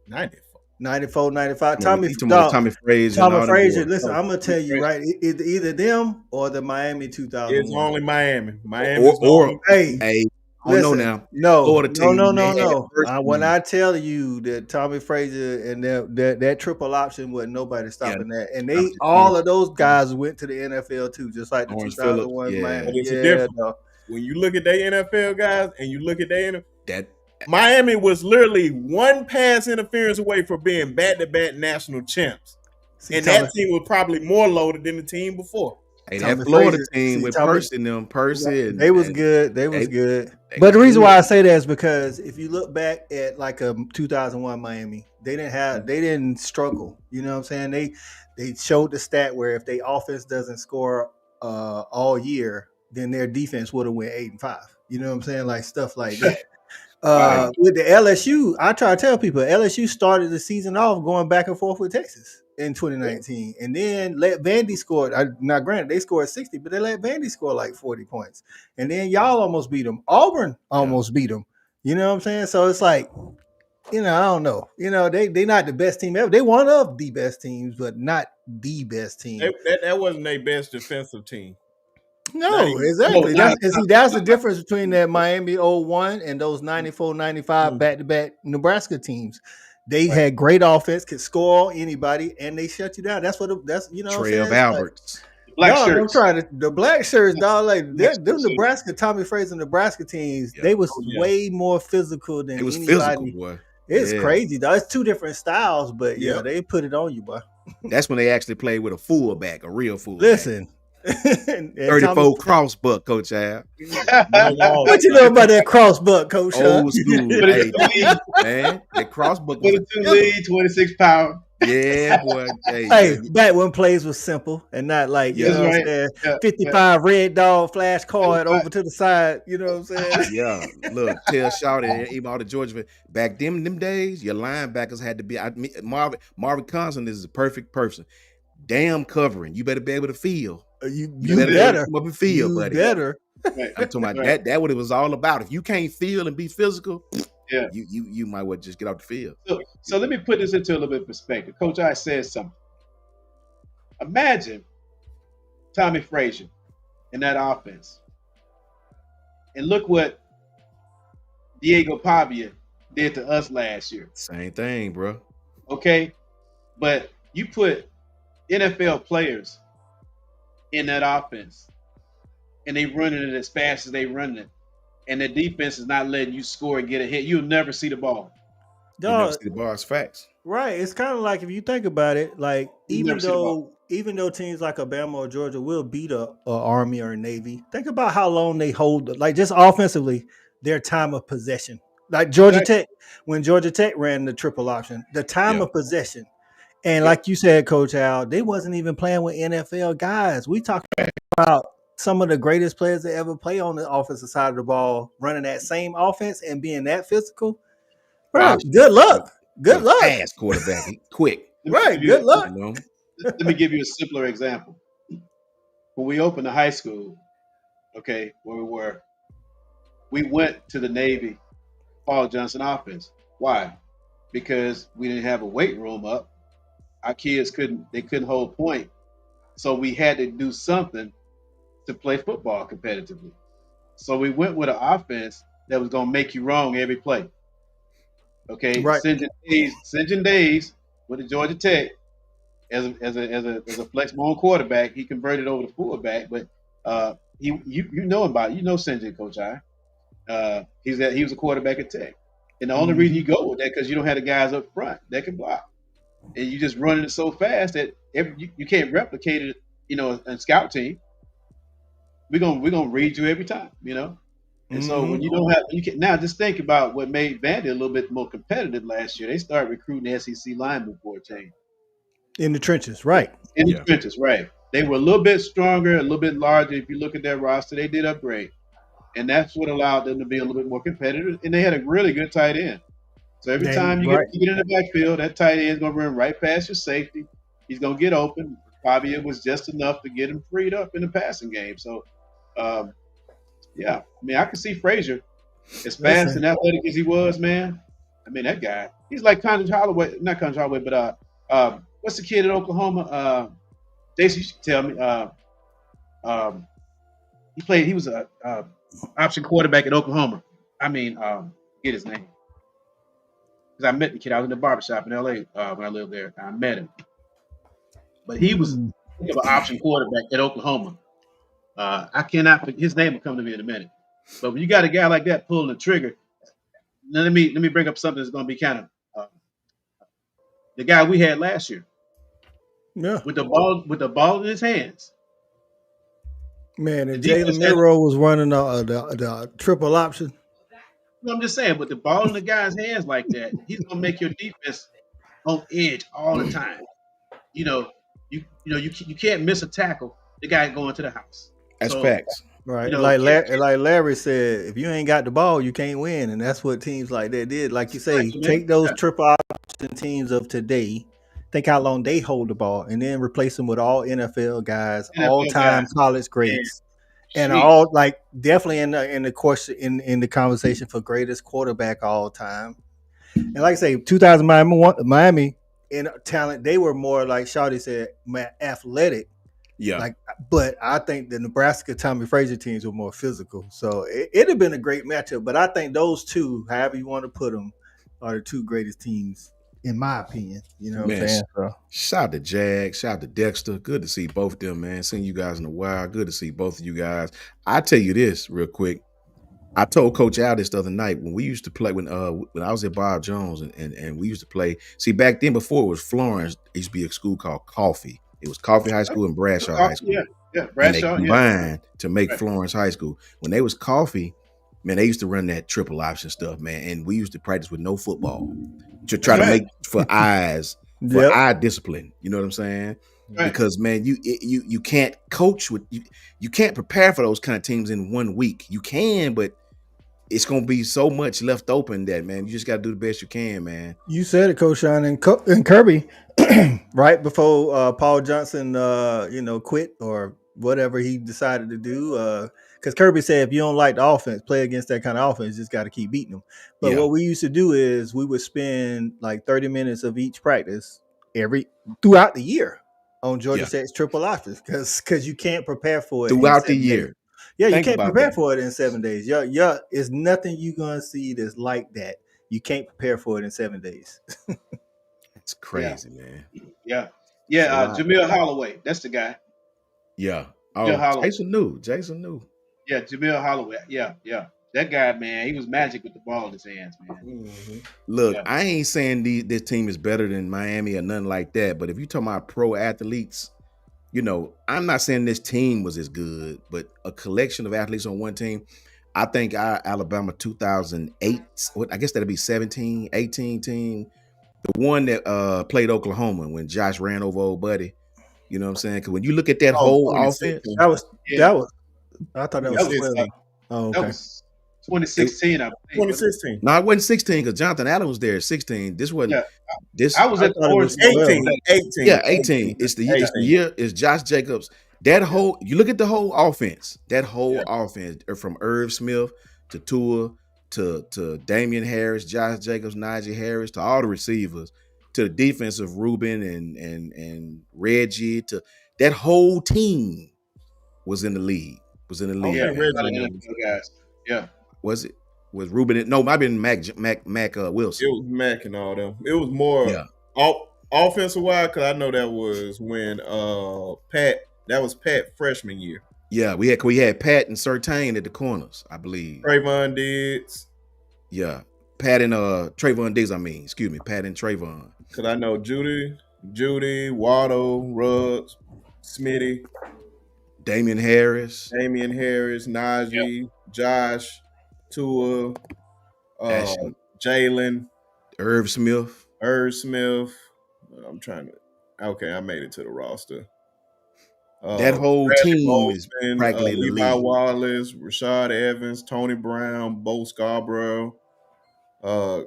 C: 94.
B: 94, 95.
A: You talking about
B: Dog,
A: Tommy Frazier and
B: Tommy
A: all them
B: Frazier.
A: boys.
B: Listen, I'm gonna tell you right. Either them or the Miami
C: It's
B: 2001.
C: only Miami. Miami's the
A: Or
C: only.
B: Hey,
A: hey, I don't know
B: listen,
A: now.
B: no,
A: Florida team, they had that
B: no.
A: first
B: When
A: team.
B: I tell you that Tommy Frazier and that triple option wasn't nobody stopping that, and they all of those guys went to the NFL too, just like the
A: Orange Phillips,
B: 2001
A: yeah.
B: Miami.
C: But it's a
B: Yeah,
C: difference.
B: no.
C: When you look at their NFL guys and you look at their NFL,
A: That
C: Miami was literally one pass interference away from being back-to-back national champs.
B: See,
C: And
B: Tommy,
C: that team was probably more loaded than the team before.
A: hey,
B: Tommy
A: that Florida
B: Frazier-
A: team
B: see,
A: with
B: Tommy-
A: Percy and them, Percy and
B: they was
A: and
B: good. They was
A: they-
B: good.
A: they
B: But the
A: was
B: reason
A: good.
B: why I say that is because if you look back at like a 2001 Miami, they didn't struggle. You know what I'm saying? They showed the stat where if their offense doesn't score all year, then their defense would have went 8-5. You know what I'm saying? Like stuff like that.
D: Right.
B: With the LSU, I try to tell people LSU started the season off going back and forth with Texas in 2019, and then let Vandy score. Now, granted, they scored 60, but they let Vandy score like 40 points, and then y'all almost beat them. Auburn almost beat them. You know what I'm saying? So it's like, I don't know. They not the best team ever. They one of the best teams, but not the best team.
C: That wasn't their best defensive team.
B: No,
C: even-
B: exactly.
D: No,
B: That's the difference between that Miami 01 and those 94, 95 back-to-back Nebraska teams. They had great offense, could score on anybody, and they shut you down. That's what that's what I'm saying.
A: Trev Alberts.
D: Black
B: Dog,
D: shirts.
B: I'm trying to the black shirts, dog. Like them
D: shirts.
B: Nebraska, Tommy Fraser Nebraska teams,
A: Yeah.
B: they was
C: yeah.
B: way more physical than
A: It was
B: anybody.
A: physical, boy.
B: It's
A: Yeah.
B: crazy, dog. It's two different styles, but yeah,
C: Yep.
B: they put it on you, boy.
A: That's when they actually played with a fullback, a real fullback.
B: Listen. And
A: 34
B: Tommy-
A: crossbuck, Coach Al.
B: What you know about that crossbuck, Coach?
A: Old school.
D: Put it
A: Hey,
D: in the lead,
A: man, that crossbuck
D: put
A: was
D: it to the lead, 26 power.
A: yeah, boy.
B: Hey, back when plays was simple and not like, you
A: Yeah.
B: know what I'm
D: That's
B: saying,
D: Yeah,
B: 55 red dog flash card
D: Right.
B: over to the side, you know what I'm saying?
A: Yeah, look, tell Shawty, even all the Georgia back them days, your linebackers had to be. Marvin Constant is the perfect person. Damn covering, you better be able to feel.
B: You
A: better
B: better.
A: come up and feel,
B: You
A: buddy.
B: better.
D: Right.
A: I'm talking about
D: Right.
A: that. What it was all about. If you can't feel and be physical,
D: Yeah.
A: you might well just get off the field.
D: So let me put this into a little bit of perspective. Coach I said something. Imagine Tommy Frazier in that offense. And look what Diego Pavia did to us last year.
A: Same thing, bro.
D: Okay? But you put NFL players in that offense and they running it as fast as they running it. And the defense is not letting you score and get a hit. You'll never see the ball.
A: You never
B: Dog,
A: see the bars. Facts.
B: right. It's kind of like if you think about it, like
D: You
B: even
D: never see the ball.
B: though teams like Alabama or Georgia will beat a Army or a Navy, think about how long they hold, like just offensively, their time of possession. Like Georgia
D: Right.
B: Tech, when Georgia Tech ran the triple option, the time
A: Yeah.
B: of possession. And
D: Yeah.
B: like you said, Coach Al, they wasn't even playing with NFL guys. We talk about some of the greatest players that ever play on the offensive side of the ball, running that same offense and being that physical. Bro,
A: Wow.
B: good luck. Good luck.
A: Fast quarterback. He quick.
B: Right.
D: Let me
B: Good
D: give
B: luck.
A: You know.
D: Let me give you a simpler example. When we opened the high school, okay, where we went to the Navy Paul Johnson offense. Why? Because we didn't have a weight room up. Our kids couldn't hold point. So we had to do something to play football competitively. So we went with an offense that was gonna make you wrong every play. Okay,
B: Right.
D: St. Days with the Georgia Tech as a flex bone quarterback, he converted over to fullback, but you know St. Coach I. He was a quarterback at Tech. And the only reason you go with that because you don't have the guys up front that can block, and you just running it so fast that you can't replicate it. In scout team, we're gonna read you every time. And so when you don't have, you can now just think about what made Vandy a little bit more competitive last year. They started recruiting the SEC lineman for a team
B: in the trenches, right?
D: in the trenches, right? They were a little bit stronger, a little bit larger. If you look at their roster, they did upgrade, and that's what allowed them to be a little bit more competitive. And they had a really good tight end. So every time you get in the backfield, that tight end is going to run right past your safety. He's going to get open. Probably it was just enough to get him freed up in the passing game. So, yeah, I mean, I can see Frazier as fast and athletic as he was, man. I mean, that guy, he's like Condon Holloway, not Condon Holloway, but what's the kid in Oklahoma? Jason, you should tell me. He was a option quarterback at Oklahoma. I mean, get his name. Because I met the kid. I was in the barbershop in LA when I lived there. I met him. But he was an option quarterback at Oklahoma. I cannot, his name will come to me in a minute. But when you got a guy like that pulling the trigger, now let me bring up something that's going to be kind of the guy we had last year.
B: Yeah.
D: With the ball in his hands.
B: Man, and Jalen Miro was running the triple option.
D: No, I'm just saying, with the ball in the guy's hands like that, he's gonna make your defense on edge all the time. You can't miss a tackle. The guy going to the house.
A: That's facts.
B: Right. Like Larry said, if you ain't got the ball, you can't win. And that's what teams like that did. Like you say, take those triple option teams of today, think how long they hold the ball, and then replace them with all NFL guys, all-time college greats. And all definitely in the question in the conversation for greatest quarterback all time. And like I say, 2000 Miami in talent, they were more like Shawty said, athletic.
A: Yeah.
B: But I think the Nebraska Tommy Frazier teams were more physical. So it'd have been a great matchup. But I think those two, however you want to put them, are the two greatest teams in my opinion. You know what I'm saying? So.
A: Shout out to Jag, shout out to Dexter. Good to see both of them, man. Seen you guys in a while. Good to see both of you guys. I tell you this real quick. I told Coach Al this the other night when we used to play when I was at Bob Jones and we used to play. See, back then before it was Florence, it used to be a school called Coffee. It was Coffee High School and Bradshaw High School.
D: Yeah, Bradshaw.
A: And they combined to make Florence High School. When they was Coffee, man, they used to run that triple option stuff, man. And we used to practice with no football to try to make for eyes, for eye discipline. You know what I'm saying? Right. Because man, you can't coach with you can't prepare for those kind of teams in 1 week. You can, but it's gonna be so much left open that man, you just gotta do the best you can, man.
B: You said it, Coach Sean, and Kirby, right before Paul Johnson, quit or whatever he decided to do. Because Kirby said if you don't like the offense, play against that kind of offense, you just got to keep beating them. But what we used to do is we would spend like 30 minutes of each practice throughout the year on Georgia State's triple options because you can't prepare for it
A: throughout the year.
B: Yeah, you can't prepare for it in 7 days. Yeah, it's nothing you're gonna see that's like that. You can't prepare for it in 7 days.
A: It's crazy, man.
D: Yeah. Jamil Holloway, that's the guy.
A: Yeah. Oh, Jason knew.
D: Yeah, Jamil Holloway. Yeah. That guy, man, he was magic with the ball in his hands, man.
A: Mm-hmm. Look, I ain't saying this team is better than Miami or nothing like that, but if you're talking about pro athletes, I'm not saying this team was as good, but a collection of athletes on one team. I think our Alabama 2008, I guess that'd be 17, 18 team, the one that played Oklahoma when Josh ran over old buddy. You know what I'm saying? Because when you look at that whole offense,
B: that was. I thought that was 12. Oh, okay. That was
D: 2016.
C: 2016.
A: No, it wasn't 16 because Jonathan Allen was there at 16. This wasn't.
D: Yeah.
A: This
D: I was at the Orange
C: 18.
A: Yeah, 18. It's the year. It's Josh Jacobs. That whole. You look at the whole offense. That whole offense from Irv Smith to Tua to Damian Harris, Josh Jacobs, Najee Harris, to all the receivers, to the defensive Ruben and Reggie, to that whole team was in the league.
D: Yeah.
A: Was Ruben? No, might have been Mac Wilson.
C: It was Mac and all them. It was more offensive wise because I know that was when Pat freshman year.
A: Yeah, we had Pat and Surtain at the corners, I believe.
C: Trayvon Diggs.
A: Yeah. Pat and Trayvon Diggs. Excuse me, Pat and Trayvon.
C: Cause I know Judy, Waddle, Ruggs, Smitty,
A: Damian Harris,
C: Damian Harris, Najee, Josh, Tua,
A: Ashton,
C: Jalen,
A: Irv Smith.
C: Smith. I'm trying to. Okay, I made it to the roster.
A: That whole
C: Bradley
A: team is
C: Bozeman,
A: practically in the
C: Levi
A: league.
C: Wallace, Rashad Evans, Tony Brown, Bo Scarborough. No.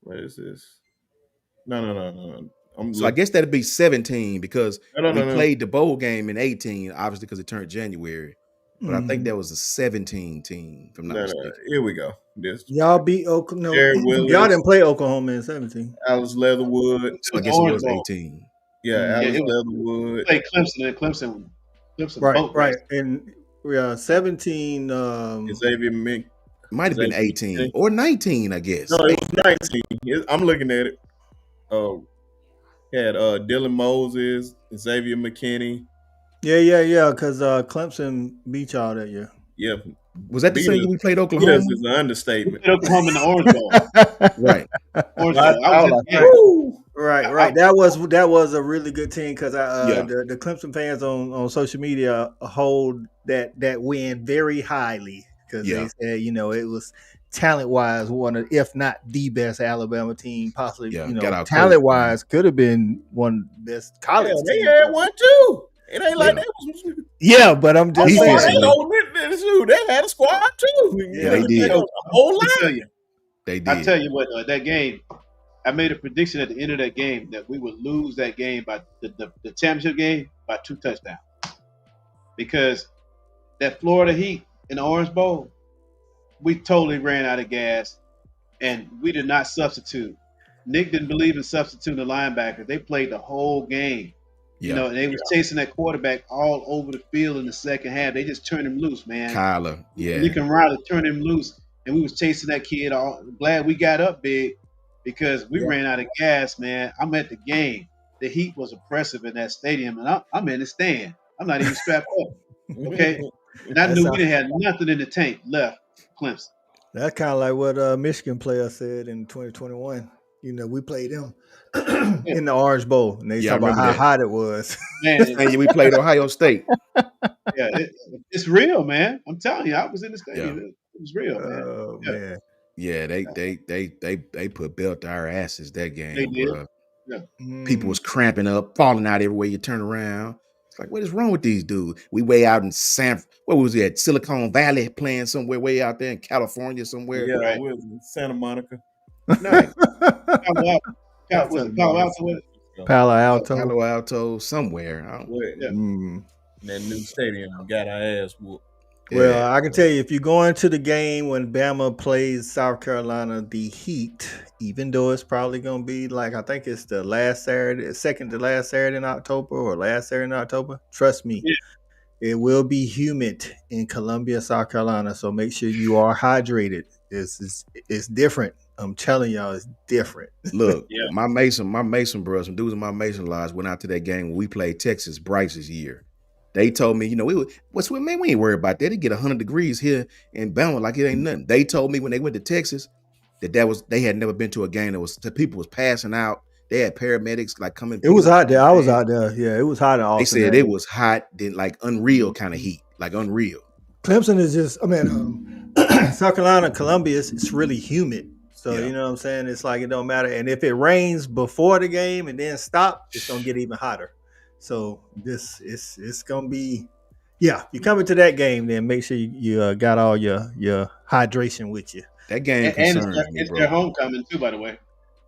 C: What is this? No.
A: So I guess that'd be 17 because we
C: No.
A: played the bowl game in 18, obviously because it turned January. But I think
B: Mhm.
A: that was a 17 team, if I'm not mistaken.
C: Here we go. This
B: Y'all beat Oklahoma. No,
C: Jared
B: y'all
C: Willis,
B: didn't play Oklahoma in 17.
C: Alice Leatherwood.
D: It
A: So I
D: was
A: guess it
D: Orange
A: was
D: Bowl.
A: 18.
C: Yeah,
B: Mm.
C: Alice
D: Yeah, we
C: Leatherwood.
D: played Clemson and Clemson
B: Right,
D: boat
B: right.
D: race.
B: And 17.
C: Xavier Mink.
A: Might have been
C: Xavier
A: 18
C: McKinney.
A: or 19, I guess.
C: No, it was 19. I'm looking at it. Had Dylan Moses, Xavier McKinney.
B: Yeah. Because Clemson beat y'all that year.
C: Yeah.
A: Was that the
C: Beat
A: same
C: us-
A: year we played
C: Beat
A: Oklahoma?
C: us is an
D: We
C: understatement.
D: played Oklahoma in the Orange Bowl.
A: Right.
D: Orange
C: I
D: Bowl. I was
C: was
D: at
C: like,
D: the game.
C: woo!
B: Right. That was a really good team because
A: Yeah.
B: the Clemson fans on social media hold that win very highly because
A: Yeah.
B: they said it was talent wise one of, if not the best Alabama team possibly.
A: Yeah, got our
B: Talent
A: coach,
B: wise could have been one of the best college
C: Yeah, they
B: teams.
C: had one too. It ain't like
A: Yeah.
C: that was.
B: Yeah, but I'm just saying.
A: Defensively.
C: They had a squad too.
A: Yeah, they did.
C: A whole
D: I
C: lot.
D: tell you,
A: They
D: I
A: did.
D: tell you what, that game, I made a prediction at the end of that game that we would lose that game by the championship game by 2 touchdowns. Because that Florida Heat in the Orange Bowl, we totally ran out of gas and we did not substitute. Nick didn't believe in substituting the linebacker. They played the whole game.
A: Yeah.
D: And they was chasing that quarterback all over the field in the second half. They just turned him loose, man.
A: Kyler. Yeah.
D: Nick and Riley turned him loose, and we was chasing that kid. Glad we got up big because we ran out of gas, man. I'm at the game. The heat was oppressive in that stadium, and I'm in the stand. I'm not even strapped up. Okay, and I knew we didn't have nothing in the tank left. Clemson.
B: That's kind of like what Michigan player said in 2021. We played them in the Orange Bowl, and they
A: Yeah, I
B: talk about how
A: remember that.
B: hot it was.
D: Man,
A: And we played Ohio State.
D: it's real, man. I'm telling you, I was in the stadium.
A: Yeah.
D: It was real, man.
B: Oh
D: Yeah.
B: man.
A: Yeah, they put belt to our asses that game.
D: They did.
A: Bruh.
B: Mm.
A: People was cramping up, falling out everywhere you turn around. It's like, what is wrong with these dudes? We way out in what was it? Silicon Valley playing somewhere way out there in California somewhere.
C: Yeah,
D: Right.
C: we was in Santa Monica.
A: Right.
D: Was it Palo Alto?
B: Palo Alto.
A: Palo Alto somewhere. I don't,
C: Yeah.
B: Mm.
C: That new stadium got our ass whooped.
B: Well,
A: yeah.
B: I can tell you, if you go into the game when Bama plays South Carolina, the Heat, even though it's probably going to be like, I think it's the second to last Saturday in October or last Saturday in October, trust me, it will be humid in Columbia, South Carolina. So make sure you are hydrated. It's different. I'm telling y'all, it's different.
A: Look,
D: Yeah.
A: my Mason bros, some dudes in my Mason lives went out to that game when we played Texas Bryce's year. They told me, we ain't worried about that. They get 100 degrees here in Bama like it ain't nothing. They told me when they went to Texas they had never been to a game the people was passing out. They had paramedics like coming.
B: It was hot there. I was out there. Yeah, it was hot in Austin.
A: They said it was hot, then like unreal kind of heat, like unreal.
B: Clemson is just, South Carolina, Columbia, it's really humid. So,
A: Yeah.
B: you know what I'm saying? It's like it don't matter. And if it rains before the game and then stop, it's going to get even hotter. So it's going to be, you come into that game, then make sure you got all your hydration with you.
A: That game
D: And
A: concerns me,
D: it's
A: bro.
D: their homecoming too, by the way.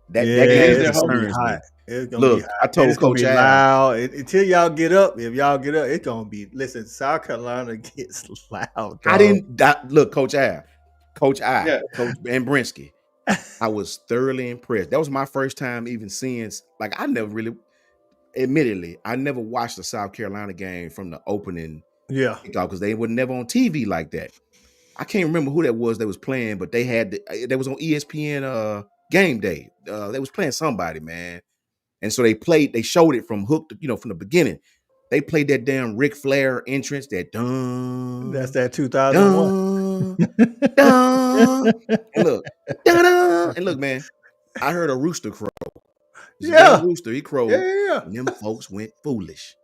A: That
B: Yeah,
A: game
B: it's gonna be
A: concerns me.
B: hot. It's gonna
A: Look,
B: be hot.
A: I told
B: And it's gonna
A: Coach
B: be
A: Al.
B: loud until y'all get up. If y'all get up, it's gonna be. Listen, South Carolina gets loud. Dog.
A: Look, Coach I,
D: Yeah.
A: Coach Brinsky. I was thoroughly impressed. That was my first time even seeing. Like I never watched a South Carolina game from the opening
B: Yeah,
A: because they were never on TV like that. I can't remember who that was was playing, but they was on ESPN game day. They was playing somebody, man. And so they showed it from hook to, from the beginning. They played that damn Ric Flair entrance, that dun.
B: that's that 2001.
A: dun, dun. And look, dun, dun. And look, man, I heard a rooster crow. This damn
B: Yeah,
A: rooster, he crowed,
B: yeah.
A: and them folks went foolish.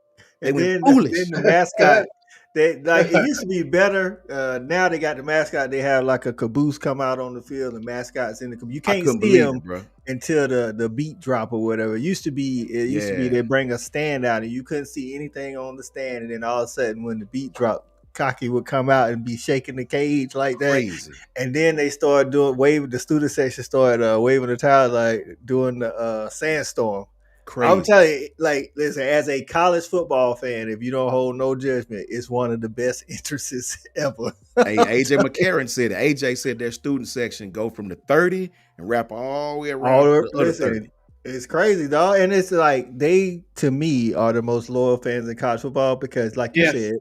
A: They
B: And
A: went
B: then
A: foolish.
B: the mascot, they like it used to be better. Now they got the mascot. They have like a caboose come out on the field. The mascot's in the caboose. You
A: I
B: can't
A: couldn't
B: see
A: believe
B: them
A: it, bro.
B: until the beat drop or whatever. It used to be
A: Yeah,
B: they bring a stand out and you couldn't see anything on the stand. And then all of a sudden, when the beat dropped, Cocky would come out and be shaking the cage like that.
A: crazy,
B: And then they started doing waving. The student section started waving the towel like doing the sandstorm. I'm
A: crazy.
B: telling you, like, listen, as a college football fan, if you don't hold no judgment, it's one of the best entrances ever.
A: Hey, AJ McCarron said it. AJ said their student section go from the 30 and wrap all the way around to the other 30.
B: Listen, it's crazy, dog. And it's like they, to me, are the most loyal fans in college football because,
D: Yes.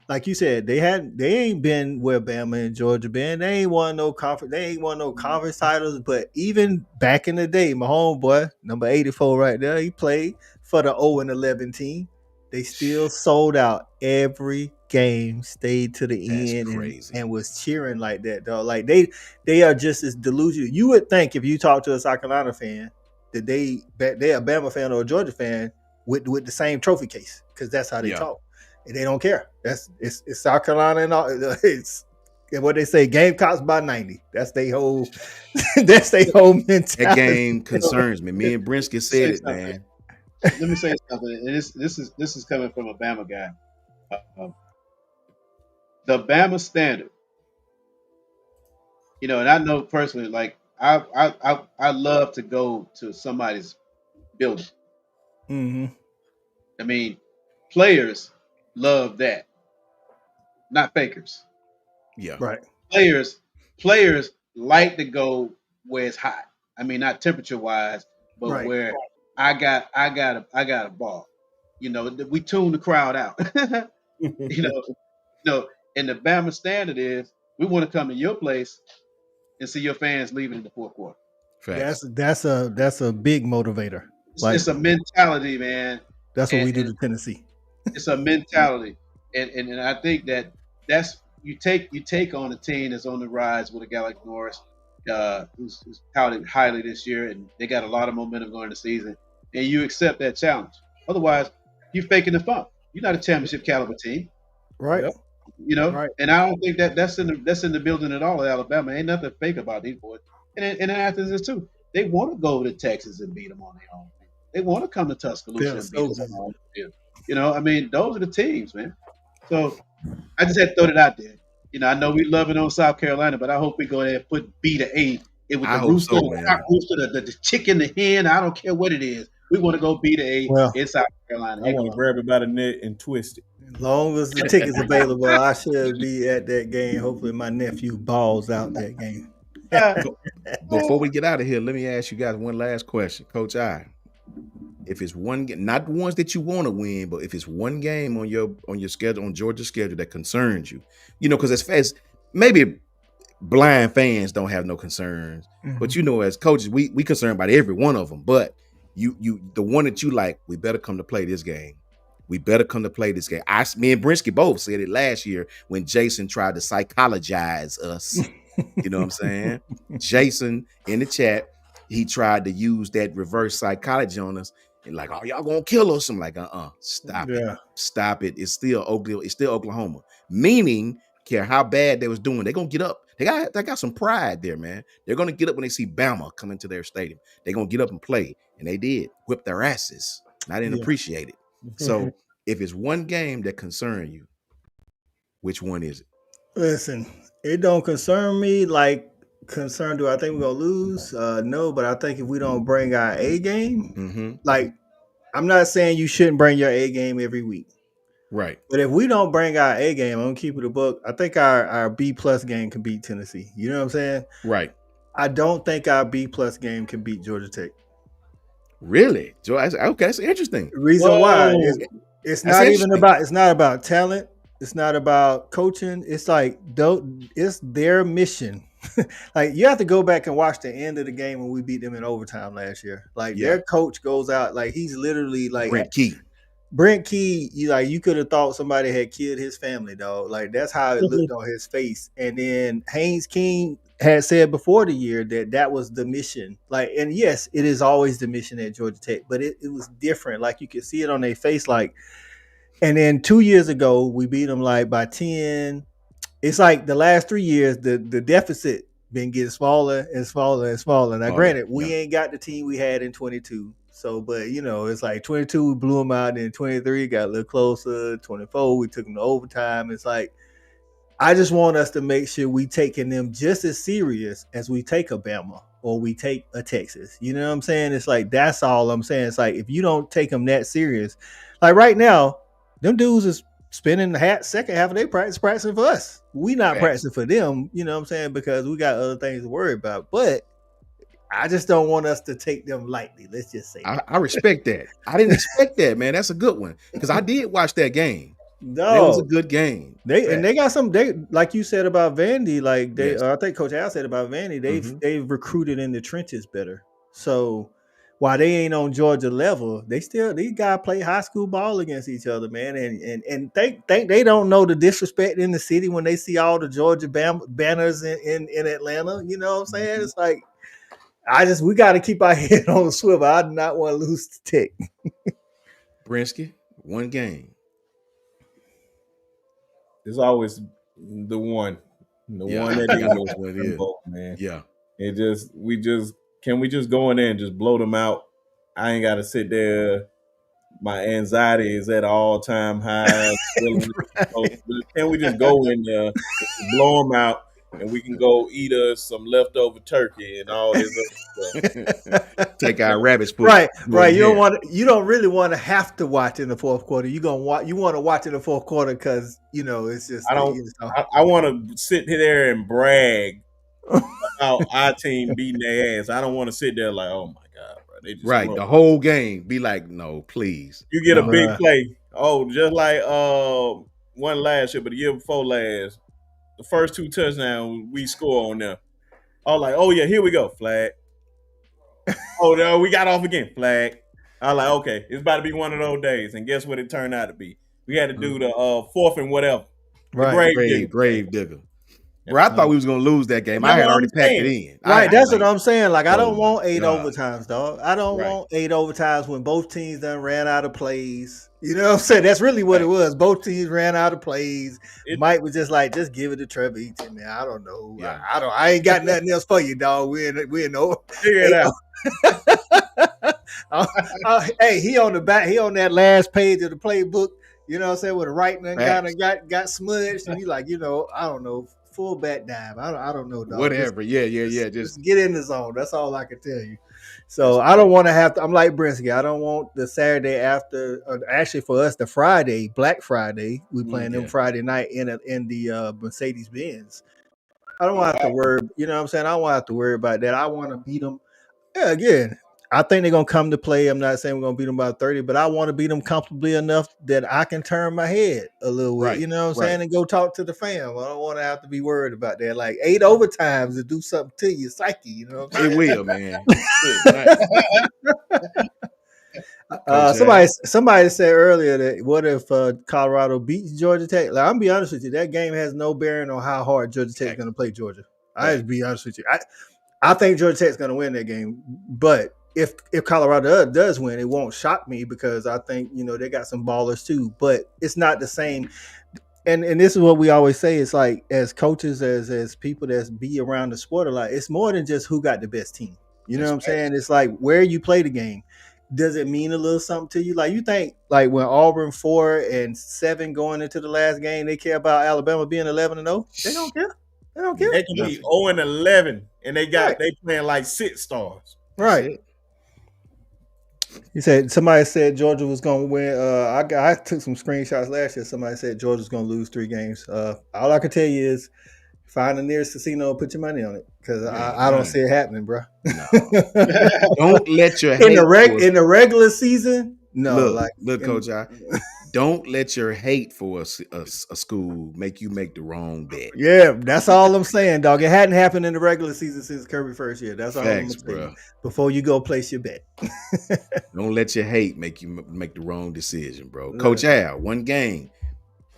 B: like you said, they ain't been where Bama and Georgia been. They ain't won no conference. They ain't won no conference titles. But even back in the day, my homeboy, number 84 right there, he played for the 0-11 team. They still sold out every game, stayed to
A: That's
B: the end,
A: crazy.
B: and was cheering like that, dog. Like they are just as delusional. You would think if you talk to a South Carolina fan that they a Bama fan or a Georgia fan with the same trophy case because that's how they talk. And they don't care. It's South Carolina and all. It's what they say. Gamecocks by 90. That's their whole. That's their whole mentality.
A: That game concerns me. Me and Brinsky said it, man.
D: Let me say something. And this is coming from a Bama guy. The Bama standard. And I know personally, like I love to go to somebody's building.
B: Mm-hmm.
D: I mean, players love that, not fakers.
A: Yeah,
B: Right.
D: Players like to go where it's hot. I mean, not temperature wise, but
B: Right.
D: where I got a ball. We tune the crowd out. you know, and the Bama standard is we want to come to your place and see your fans leaving in the fourth quarter.
A: facts.
B: That's a big motivator. Like
D: It's a mentality, man.
B: that's what we do
D: And
B: to Tennessee.
D: it's a mentality, and I think that's you take on a team that's on the rise with a guy like Norris, who's touted highly this year, and they got a lot of momentum going into the season, and you accept that challenge. Otherwise, you're faking the funk. You're not a championship caliber team,
B: Right.
C: Yep.
B: Right.
D: And I don't think that's in the building at all at Alabama. Ain't nothing fake about these boys, and Athens is too. They want to go to Texas and beat them on their own. They want to come to Tuscaloosa
B: Yeah,
D: and beat
B: so
D: them
B: good.
D: on their own field. I mean, those are the teams, man. So I just had to throw that out there. I know we love it on South Carolina, but I hope we go there and put B to A. It with
A: I
D: the
A: hope
D: rooster,
A: so,
D: the
A: man.
D: cock rooster, the chicken, the hen. I don't care what it is. We want to go B to A
B: Well,
D: in South Carolina.
C: I want to grab it by the neck and twist it.
B: as long as the ticket's available, I should be at that game. Hopefully, my nephew balls out that game.
A: Before we get out of here, let me ask you guys one last question, Coach I. If it's one game, not the ones that you want to win, but if it's one game on your schedule, on Georgia's schedule that concerns you, because as fast maybe blind fans don't have no concerns, but as coaches, we concerned about every one of them. But you the one that you like, we better come to play this game. We better come to play this game. Me and Brinsky both said it last year when Jason tried to psychologize us. You know what I'm saying? Jason in the chat, he tried to use that reverse psychology on us. And like, oh, y'all gonna kill us. I'm like, stop it. Stop it. It's still Oklahoma. Meaning, care how bad they was doing, they're gonna get up. They got some pride there, man. They're gonna get up when they see Bama come into their stadium. They're gonna get up and play. And they did. Whip their asses. And I didn't appreciate it. So if it's one game that concerns you, which one is it?
B: Listen, it don't concern me. Like, do I think we're gonna lose? No, but I think if we don't bring our A game, like, I'm not saying you shouldn't bring your A game every week,
A: right?
B: But if we don't bring our A game, I'm gonna keep it a book. I think our B plus game can beat Tennessee. You know what I'm saying?
A: Right.
B: I don't think our B plus game can beat Georgia Tech.
A: Really? Okay, that's interesting.
B: The reason why is it's not about talent. It's not about coaching. It's like it's their mission. Like, you have to go back and watch the end of the game when we beat them in overtime last year. Like, their coach goes out, like, he's literally like
A: Brent Key.
B: Brent Key, you could have thought somebody had killed his family, dog. Like that's how it looked on his face. And then Haynes King had said before the year that was the mission. Like, and yes, it is always the mission at Georgia Tech, but it was different. Like you could see it on their face. Like, and then 2 years ago we beat them like by 10. It's like the last 3 years, the deficit been getting smaller and smaller and smaller. Now,
A: Smaller,
B: granted, we
A: yeah.
B: ain't got the team we had in 22. So, but it's like 22 we blew them out, and 23 got a little closer. 24 we took them to overtime. It's like I just want us to make sure we taking them just as serious as we take a Bama or we take a Texas. You know what I'm saying? It's like that's all I'm saying. It's like if you don't take them that serious, like right now, them dudes is spending the second half of their practicing for us. We not
A: Facts.
B: practicing for them. You know what I'm saying? Because we got other things to worry about. But I just don't want us to take them lightly. Let's just say that.
A: I respect that. I didn't expect that, man. That's a good one because I did watch that game.
B: No,
A: That was a good game.
B: They got some. They like you said about Vandy. Like
A: Yes.
B: I think Coach Al said about Vandy.
A: Mhm.
B: They've recruited in the trenches better. So while they ain't on Georgia level, these guys play high school ball against each other, man. And think they don't know the disrespect in the city when they see all the Georgia banners in Atlanta. You know what I'm saying?
A: Mhm.
B: It's like we got to keep our head on the swivel. I do not want to lose to Tech.
A: Brinsky, one game.
C: It's always the one
A: Yeah,
C: that
A: I
C: he
A: know
C: goes
A: what it is.
C: man.
A: Yeah.
C: Can we just go in there and just blow them out? I ain't got to sit there. My anxiety is at all time high. Can we just go in there, blow them out, and we can go eat us some leftover turkey and all this other stuff?
A: Take our rabbits.
B: Right. You don't really want to have to watch in the fourth quarter. You want to watch in the fourth quarter because it's just.
C: I want to sit there and brag about our team beating their ass. I don't want to sit there like, oh my god, bro, they just
A: right. The whole game. Be like, no, please.
C: You get a big play. Oh, just like one last year, but the year before last, the first 2 touchdowns we score on them. I was like, oh yeah, here we go, flag. Oh no, we got off again, flag. I was like, okay, it's about to be one of those days, and guess what it turned out to be? We had to do the fourth and whatever.
B: Right,
A: grave digger. Bro, I thought we was gonna lose that game. I had already packed it in.
B: Right, that's what I'm saying. Like, I don't want 8
A: God.
B: overtimes, dog. I don't want 8 overtimes when both teams done ran out of plays. You know what I'm saying? That's really what it was. Both teams ran out of plays. Mike was just like, just give it to Trevor Eaton, man. I don't know.
A: Yeah.
B: I ain't got nothing else for you, dog. We're in over.
C: Figure it out.
B: Hey, he on the back. He on that last page of the playbook. You know what I'm saying? Where the writing kind of got smudged, and he like, I don't know. Fullback dive. I don't know, dog.
A: Whatever. Just
B: get in the zone. That's all I can tell you. So I don't want to have to. I'm like Brinsky. I don't want the Saturday after. Actually, for us, the Friday, Black Friday, we playing them Friday night in the Mercedes Benz. I don't want to have to worry. You know what I'm saying? I don't want to have to worry about that. I want to beat them. Yeah, again. I think they're gonna come to play. I'm not saying we're gonna beat them by 30, but I want to beat them comfortably enough that I can turn my head a little bit, you know what I'm saying, and go talk to the fam. I don't want to have to be worried about that. Like 8 overtimes to do something to your psyche, you know what I'm saying?
A: It will, man.
B: Somebody said earlier that what if Colorado beats Georgia Tech? Like, I'm be honest with you, that game has no bearing on how hard Georgia Tech is going to play Georgia. I just be honest with you. I think Georgia Tech is going to win that game, but if Colorado does win, it won't shock me because I think they got some ballers too. But it's not the same. And this is what we always say. It's like as coaches, as people that be around the sport a lot, it's more than just who got the best team. You know what I'm saying? It's like where you play the game. Does it mean a little something to you? Like you think like when Auburn 4-7 going into the last game, they care about Alabama being 11-0? They don't care. They don't care.
C: They can be 0-11 and they playing like 6 stars.
B: Right. He said somebody said Georgia was going to win. I took some screenshots last year. Somebody said Georgia's going to lose 3 games. All I can tell you is find the nearest casino and put your money on it because I don't see it happening, bro.
A: No. Don't let your
B: in the regular season. No,
A: look, Coach. don't let your hate for a school make you make the wrong bet.
B: Yeah, that's all I'm saying, dog. It hadn't happened in the regular season since Kirby first year. That's all I'm
A: Facts,
B: gonna tell you
A: bro.
B: before you go place your bet.
A: Don't let your hate make you make the wrong decision, bro. Coach Al, one game.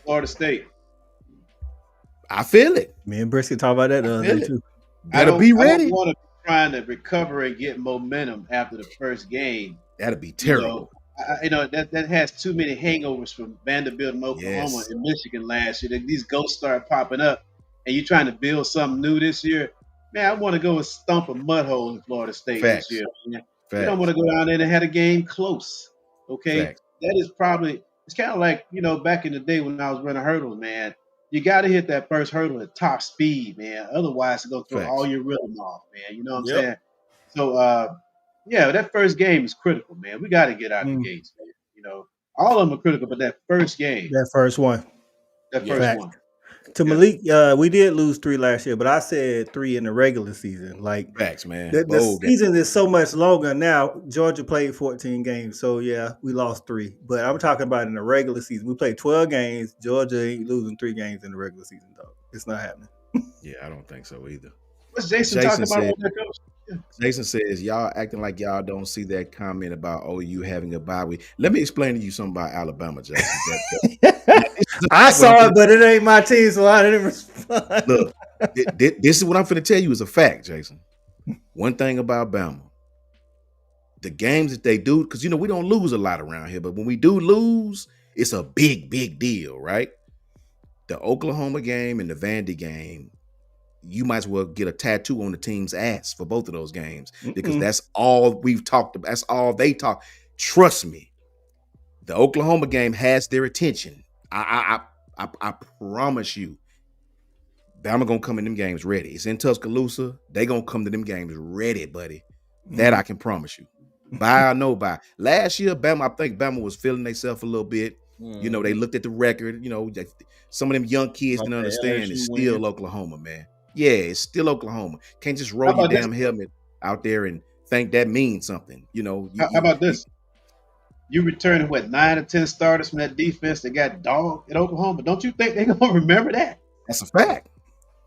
D: Florida State.
A: I feel it.
B: Me and Brisket talked about that the
A: I
B: other
A: feel
B: day
A: it.
B: too.
A: Better be
D: I don't
A: ready.
D: want to be trying to recover and get momentum after the first game.
A: That'd be
D: You know,
A: terrible.
D: that has too many hangovers from Vanderbilt and Oklahoma
A: Yes.
D: and Michigan last year. These ghosts start popping up, and you're trying to build something new this year. Man, I want to go and stump a mud hole in Florida State this
A: Facts.
D: year. Man. You don't
A: Facts.
D: want to go down there and have a game close. Okay,
A: Facts.
D: that is probably it's kind of like back in the day when I was running hurdles, man. You got to hit that first hurdle at top speed, man. Otherwise, it's gonna throw all
A: Facts.
D: your rhythm off, man. You know what I'm
C: Yep.
D: saying? So, yeah, that first game is critical, man. We got to get out the
B: Mm.
D: gates, man. All of them are critical, but that first game,
B: That first one.
D: that
A: Yeah.
D: first
B: Facts.
D: one,
B: To
D: Yeah.
B: Malik, we did lose 3 last year, but I said 3 in the regular season. Like
A: Facts, man.
B: the
A: Bold game.
B: season is so much longer now. Georgia played 14 games, so yeah, we lost 3. But I'm talking about in the regular season. We played 12 games. Georgia ain't losing 3 games in the regular season, though. It's not happening.
A: Yeah, I don't think so either.
D: What's Jason
A: Jason
D: talking about
A: said-
D: on that coach?
A: Jason says y'all acting like y'all don't see that comment about OU having a bye week. Let me explain to you something about Alabama, Jason.
B: I saw it, but it ain't my team, so I didn't respond.
A: Look, this is what I'm finna tell you is a fact, Jason. One thing about Bama, the games that they do, because we don't lose a lot around here, but when we do lose, it's a big, big deal, right? The Oklahoma game and the Vandy game, you might as well get a tattoo on the team's ass for both of those games because that's all we've talked about. That's all they talk. Trust me, the Oklahoma game has their attention. I promise you, Bama gonna come in them games ready. It's in Tuscaloosa. They gonna come to them games ready, buddy. That I can promise you. Buy or no buy. Last year, I think Bama was feeling themselves a little bit. They looked at the record. Some of them young kids didn't understand it's still Oklahoma, man. Yeah, it's still Oklahoma. Can't just roll your damn helmet out there and think that means something.
D: How about this? You returning 9 or 10 starters from that defense that got dogged at Oklahoma. Don't you think they're gonna remember that?
A: That's a fact.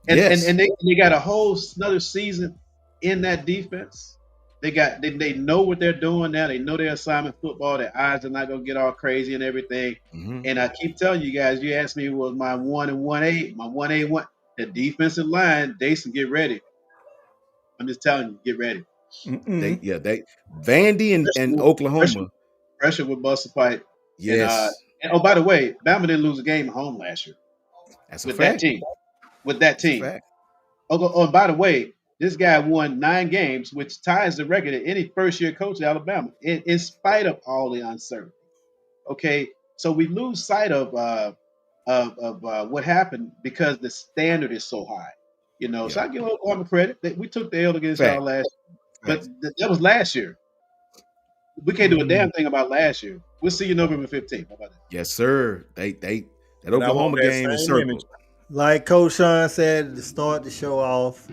D: And
A: Yes.
D: and they got a whole another season in that defense. They know what they're doing now. They know their assignment football. Their eyes are not gonna get all crazy and everything. And I keep telling you guys, you asked me what was my 1 and 1A, my 1A1. The defensive line, Jason, get ready. I'm just telling you, get ready.
A: Vandy and Oklahoma.
D: Pressure with Buster Pipe.
A: Yes.
D: And oh, by the way, Bama didn't lose a game at home last year.
A: That's a
D: with
A: fact.
D: that team. With that
A: That's a
D: team.
A: fact.
D: Oh, by the way, this guy won 9 games, which ties the record of any first-year coach at Alabama, in spite of all the uncertainty. Okay, so we lose sight of what happened because the standard is so high. So I give Oklahoma credit that we took the L against y'all last year, but that was last year. We can't do a damn thing about last year. We'll see you November 15th. How about that?
A: Yes, sir. That Oklahoma game is circled.
B: Like Coach Sean said to start the show off,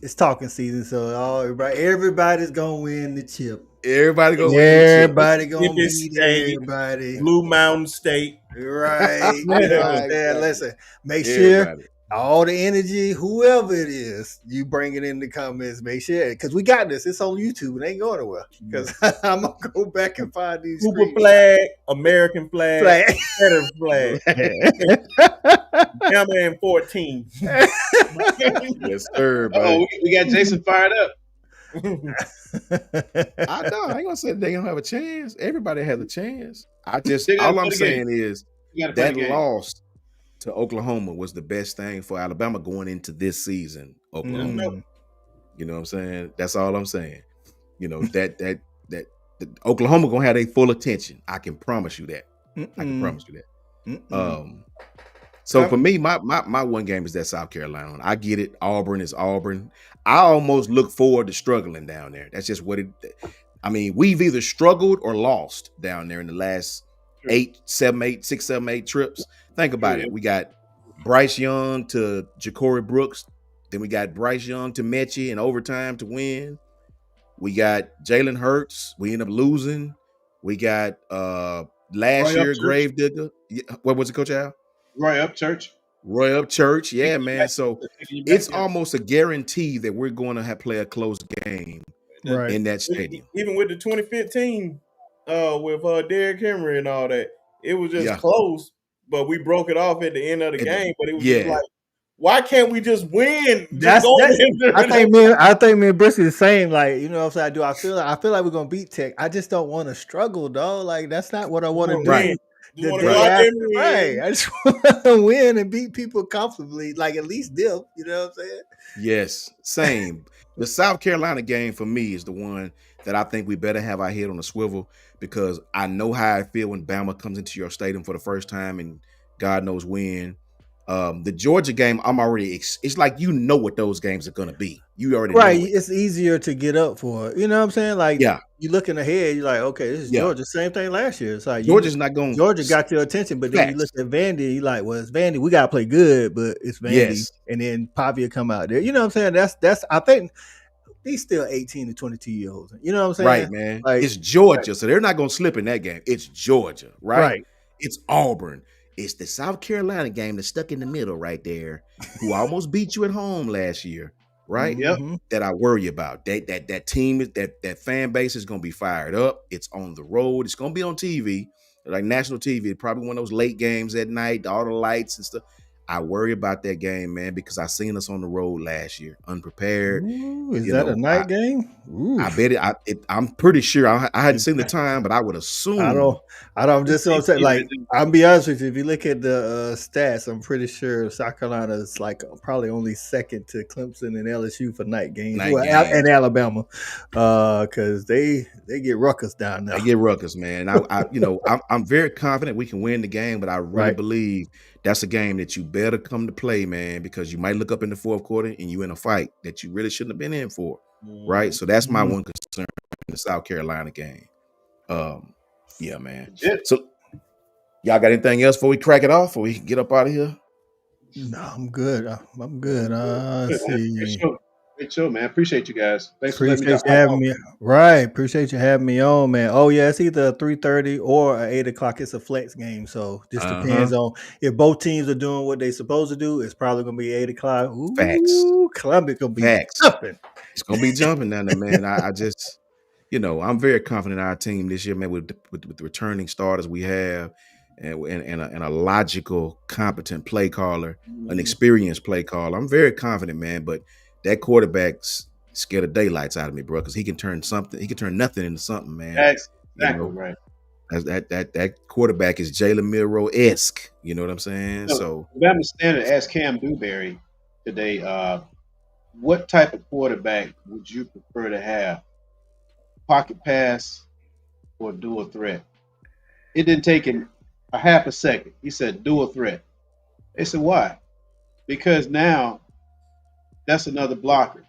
B: it's talking season, so everybody's gonna win the chip.
A: Everybody gonna
B: beat everybody.
C: Blue Mountain State.
B: Right. Listen, make sure all the energy, whoever it is, you bring it in the comments. Make sure, because we got this. It's on YouTube. It ain't going nowhere. Because I'm going to go back and find these
C: Cooper flag, American flag, Confederate flag. Bama and 14.
A: Yes, sir.
D: Oh, we got Jason fired up.
A: I ain't gonna say they don't have a chance. Everybody has a chance. All I'm saying is that loss to Oklahoma was the best thing for Alabama going into this season. Oklahoma, you know what I'm saying? That's all I'm saying. That Oklahoma gonna have their full attention. I can promise you that. I can promise you that. So for me, my one game is that South Carolina one. I get it. Auburn is Auburn. I almost look forward to struggling down there. That's just what it. I mean, we've either struggled or lost down there in the last 6, 7, 8 trips. Think about it. We got Bryce Young to Ja'Cory Brooks. Then we got Bryce Young to Mechie in overtime to win. We got Jalen Hurts. We end up losing. We got last year Gravedigger. What was it, Coach Al?
D: Roy Upchurch.
A: Roy Upchurch.
D: Taking
A: Yeah,
D: you
A: man.
D: back,
A: So
D: taking you back,
A: it's
D: yeah.
A: almost a guarantee that we're going to have play a close game
B: Right.
A: in that stadium.
C: Even with the 2015, with Derrick Henry and all that, it was just
A: Yeah.
C: close. But we broke it off at the end of the
A: It-
C: game. But it was just
A: yeah.
C: like, why can't we just win? Just
B: That's
C: go
B: that.
C: in
B: I think me and Brisky the same. Like, you know what I'm saying? I feel like we're gonna beat Tech. I just don't want to struggle, though. Like, that's not what I want to
C: want to
B: do.
C: win. Just
B: The
C: want to
B: day
C: go out there
B: after,
C: and
B: right?
C: win.
B: I just want to win and beat people comfortably. Like at least dip. You know what I'm saying?
A: Yes. Same. The South Carolina game for me is the one that I think we better have our head on a swivel, because I know how I feel when Bama comes into your stadium for the first time and God knows when. The Georgia game, I'm already. It's like you know what those games are gonna be. You already
B: Right.
A: know it.
B: It's easier to get up for. You know what I'm saying? Like
A: Yeah.
B: you looking ahead, you're like, okay, this is
A: Yeah.
B: Georgia. Same thing last year. It's like
A: Georgia's not going.
B: Georgia got your attention, but then you look
A: Facts.
B: at Vandy, you like, well, it's Vandy. We gotta play good, but it's Vandy,
A: Yes.
B: and then Pavia come out there. You know what I'm saying? That's. I think he's still 18 to 22 years old. You know what I'm
A: Right,
B: saying?
A: man.
B: Like,
A: It's Georgia, so they're not going to slip in that game. It's Georgia, right?
B: right.
A: It's Auburn. It's the South Carolina game that's stuck in the middle right there, who almost beat you at home last year, right?
D: Yep.
B: Mhm.
A: That I worry about. That team, that fan base is going to be fired up. It's on the road. It's going to be on TV, like national TV. Probably one of those late games at night, all the lights and stuff. I worry about that game, man, because I seen us on the road last year, unprepared.
B: Ooh, is
A: You
B: that a
A: know,
B: night game? Ooh.
A: I bet I'm pretty sure. I hadn't seen the time, but I would
B: I
A: assume.
B: don't. Just what I'm saying.
D: Right
B: Like,
D: there.
B: I'll be honest with you. If you look at the stats, I'm pretty sure South Carolina is like probably only second to Clemson and LSU for night games.
A: Night
B: Well,
A: games.
B: and Alabama, because they get ruckus down there.
A: They get ruckus, man. I'm very confident we can win the game, but I really
B: Right.
A: believe that's a game that you better come to play, man, because you might look up in the fourth quarter and you in a fight that you really shouldn't have been in for, right? So that's my
B: Mhm.
A: one concern in the South Carolina game. Yeah, man.
D: Legit.
A: So y'all got anything else before we crack it off, or we can get up out of here?
B: No, I'm good. I'm good. Let's
D: Good, man. Great
B: see.
D: show. Great show, man. Appreciate you guys. Thanks for letting me
B: Appreciate you
D: hop
B: having
D: on.
B: me. Right. Appreciate you having me on, man. Oh yeah, it's either 3:30 or 8 o'clock. It's a flex game, so just depends on if both teams are doing what they supposed to do. It's probably gonna be 8 o'clock.
A: Facts.
B: Ooh, Columbia gonna be
A: Facts.
B: jumping.
A: It's gonna be jumping down there, man. I just, I'm very confident in our team this year, man, with the returning starters we have, and a logical, competent play caller, an experienced play caller. I'm very confident, man. But that quarterback's scared of daylights out of me, bro, because he can turn nothing into something, man.
D: That's
A: You
D: exactly
A: know,
D: right.
A: that quarterback is Jalen Milroe-esque. You know what I'm saying? So
D: Alabama Standard asked Cam Dewberry today, what type of quarterback would you prefer to have? Pocket pass or dual threat? It didn't take him a half a second. He said dual threat. They said, why? Because now that's another blocker.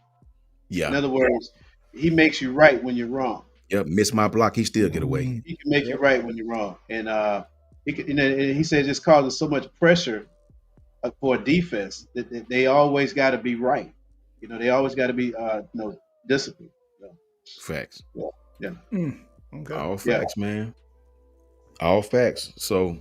D: In
A: yeah,
D: other words, he makes you right when you're wrong.
A: yep. Miss my block, he still get away.
D: He can make you right when you're wrong. And he said it just causes so much pressure for a defense that they always got to be right. They always got to be disciplined.
A: Facts.
D: Yeah.
B: Okay.
A: All facts, man. All facts. So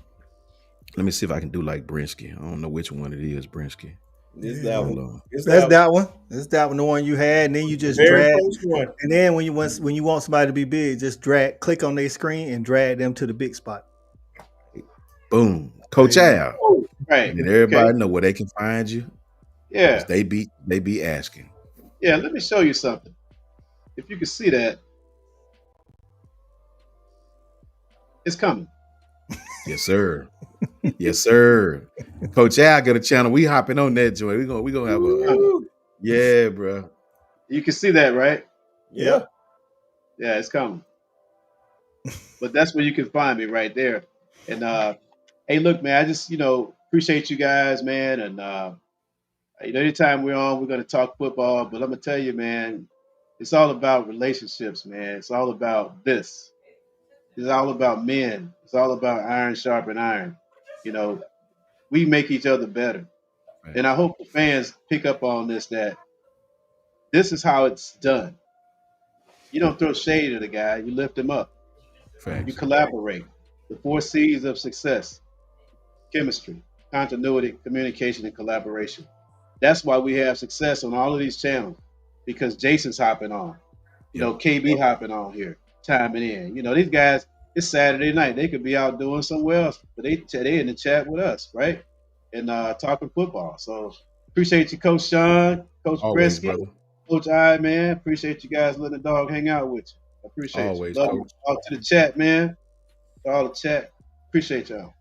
A: let me see if I can do like Brinsky. I don't know which one it is, Brinsky.
C: It's
B: Yeah.
C: that
A: Hold
C: one.
A: on.
C: It's
B: That's
C: that
B: that one. That's that one. The one you had, and then you just
C: very
B: drag.
C: first one.
B: And then when you want somebody to be big, just click on their screen and drag them to the big spot.
A: Boom. Coach Al.
D: Oh, right.
A: And everybody
D: Okay.
A: know where they can find you.
D: Yeah.
A: They be asking.
D: Yeah. Let me show you something. If you can see that, it's coming.
A: Yes, sir. Yes, sir. Coach Al got a channel. We hopping on that joint. We gonna have a yeah, bro.
D: You can see that, right?
C: Yeah.
D: Yeah, it's coming. But that's where you can find me right there. And hey, look, man, I just appreciate you guys, man. And anytime we're on, we're gonna talk football. But I'm gonna tell you, man, it's all about relationships, man. It's all about this. It's all about men. It's all about iron sharpen iron. You know, we make each other better. And I hope the fans pick up on this, that this is how it's done. You don't throw shade at a guy, you lift him up. You
A: Facts.
D: collaborate. The four C's of success. chemistry, continuity, communication, and collaboration. That's why we have success on all of these channels because Jason's hopping on.
A: Yep.
D: KB hopping on here, timing in. These guys, it's Saturday night. They could be out doing somewhere else, but they in the chat with us, right? And talking football. So appreciate you, Coach Sean, Coach
A: Always,
D: Bresky,
A: brother.
D: Coach I, man. Appreciate you guys letting the dog hang out with you. I appreciate you.
A: Always,
D: Love you.
A: coach.
D: Talk to the chat, man. To all the chat. Appreciate y'all.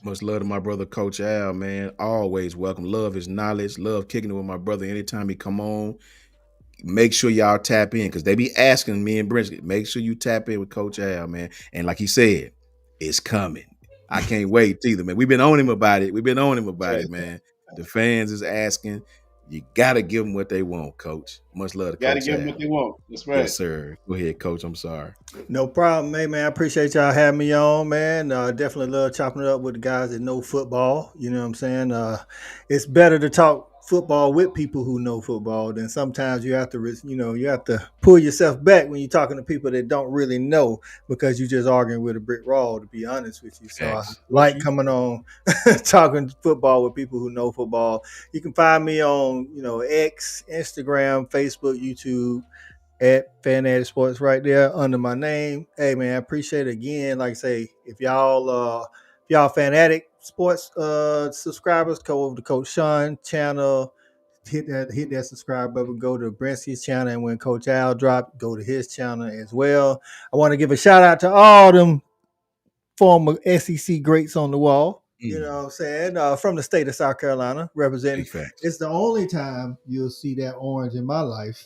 A: Much love to my brother, Coach Al, man. Always welcome. Love his knowledge. Love kicking it with my brother anytime he come on. Make sure y'all tap in because they be asking me and Brisket. Make sure you tap in with Coach Al, man. And like he said, it's coming. I can't wait either, man. We've been on him about it. We've been on him about it, man. The fans is asking. You got to give them what they want, Coach. Much love to
D: Got to
A: Coach
D: give them
A: Al.
D: what they want. That's right.
A: Yes, sir. Go ahead, Coach. I'm sorry.
B: No problem, hey man. I appreciate y'all having me on, man. Definitely love chopping it up with the guys that know football. You know what I'm saying? It's better to talk football with people who know football than sometimes you have to, you have to pull yourself back when you're talking to people that don't really know because you're just arguing with a brick wall. To be honest with you, so I
A: Facts.
B: like coming on talking football with people who know football. You can find me on X, Instagram, Facebook, YouTube at Fanatic Sports right there under my name. Hey man, I appreciate it again. Like I say, if y'all Fanatic Sports subscribers, go over to Coach Sean channel, hit that subscribe button, go to Brensky's channel, and when Coach Al drop, go to his channel as well. I want to give a shout out to all them former SEC greats on the wall. You know what I'm saying? From the state of South Carolina, representing.
A: Big facts.
B: It's the only time you'll see that orange in my life.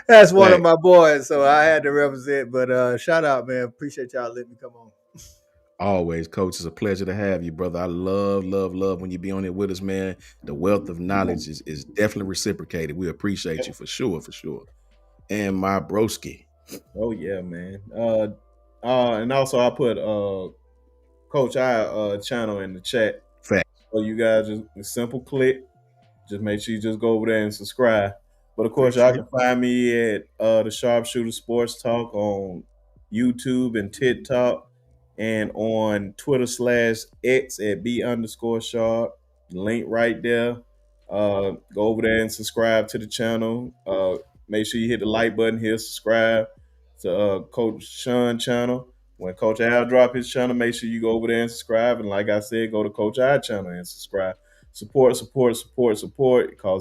B: That's one of my boys, so I had to represent. But shout out, man. Appreciate y'all letting me come on.
A: Always, Coach. It's a pleasure to have you, brother. I love when you be on it with us, man. The wealth of knowledge is definitely reciprocated. We appreciate you for sure, for sure. And my broski.
C: Oh yeah, man. And also I put Coach I channel in the chat.
A: Fact.
C: So you guys just a simple click. Just make sure you just go over there and subscribe. But of course, y'all can find me at the Sharpshooter Sports Talk on YouTube and TikTok, and on Twitter/X at B_sharp. Link right there. Go over there and subscribe to the channel. Make sure you hit the like button here. Subscribe to Coach Sean channel. When Coach Al drop his channel, make sure you go over there and subscribe. And like I said, go to Coach I channel and subscribe. Support. It costs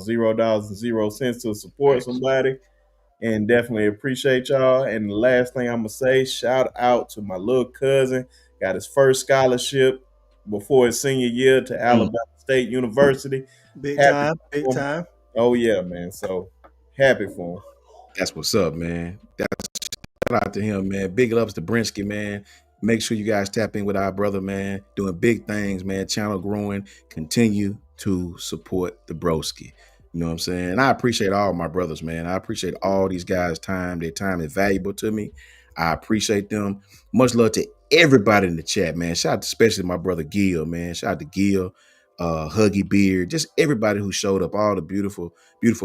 C: $0.00 to support somebody. And definitely appreciate y'all. And the last thing I'm gonna say, shout out to my little cousin. Got his first scholarship before his senior year to Alabama State University.
B: Big
C: Happy
B: time.
C: for him. Oh yeah, man. So happy for him.
A: That's what's up, man. Shout out to him, man. Big ups to Brinsky, man. Make sure you guys tap in with our brother, man. Doing big things, man. Channel growing. Continue to support the broski. You know what I'm saying? And I appreciate all my brothers, man. I appreciate all these guys' time. Their time is valuable to me. I appreciate them. Much love to everybody in the chat, man. Shout out to especially my brother Gil, man. Shout out to Gil, Huggy Beard, just everybody who showed up, all the beautiful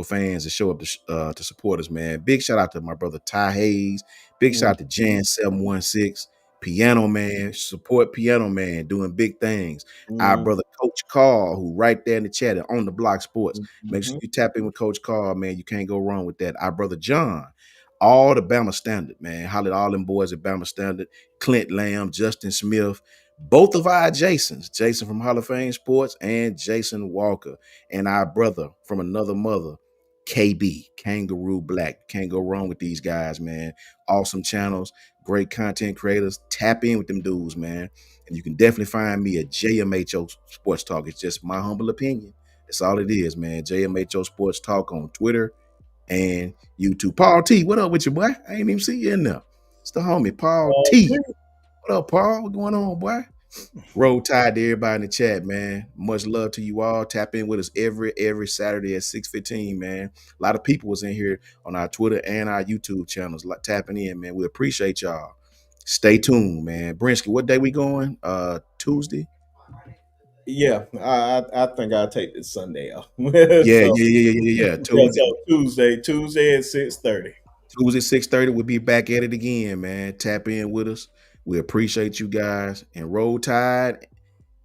A: fans that show up to support us, man. Big shout out to my brother Ty Hayes. Big shout out to Jan716, Piano Man, support Piano Man, doing big things. Our brother Coach Carl, who right there in the chat on the Block Sports. Make sure you tap in with Coach Carl, man. You can't go wrong with that. Our brother John, all the Bama Standard, man. Hollered all them boys at Bama Standard. Clint Lamb, Justin Smith, both of our Jasons, Jason from Hall of Fame Sports and Jason Walker, and our brother from another mother, KB, Kangaroo Black. Can't go wrong with these guys, man. Awesome channels, great content creators. Tap in with them dudes, man. And you can definitely find me at JMHO Sports Talk. It's just my humble opinion. That's all it is, man. JMHO Sports Talk on Twitter and YouTube. Paul T, what up with you, boy? I ain't even see you in there. It's the homie, Paul T. What up, Paul? What's going on, boy? Roll Tide to everybody in the chat, man. Much love to you all. Tap in with us every Saturday at 6:15, man. A lot of people was in here on our Twitter and our YouTube channels tapping in, man. We appreciate y'all. Stay tuned, man. Brinsky, what day we going? Tuesday?
C: Yeah, I think I'll take this Sunday off.
A: Yeah.
C: Tuesday at 6:30.
A: Tuesday 6:30. We'll be back at it again, man. Tap in with us. We appreciate you guys, and Roll Tide.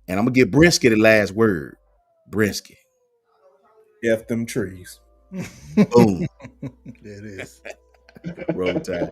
A: And I'm gonna give Brinsky the last word. Brinsky.
C: F them trees.
A: Boom.
B: It is.
A: Roll Tide.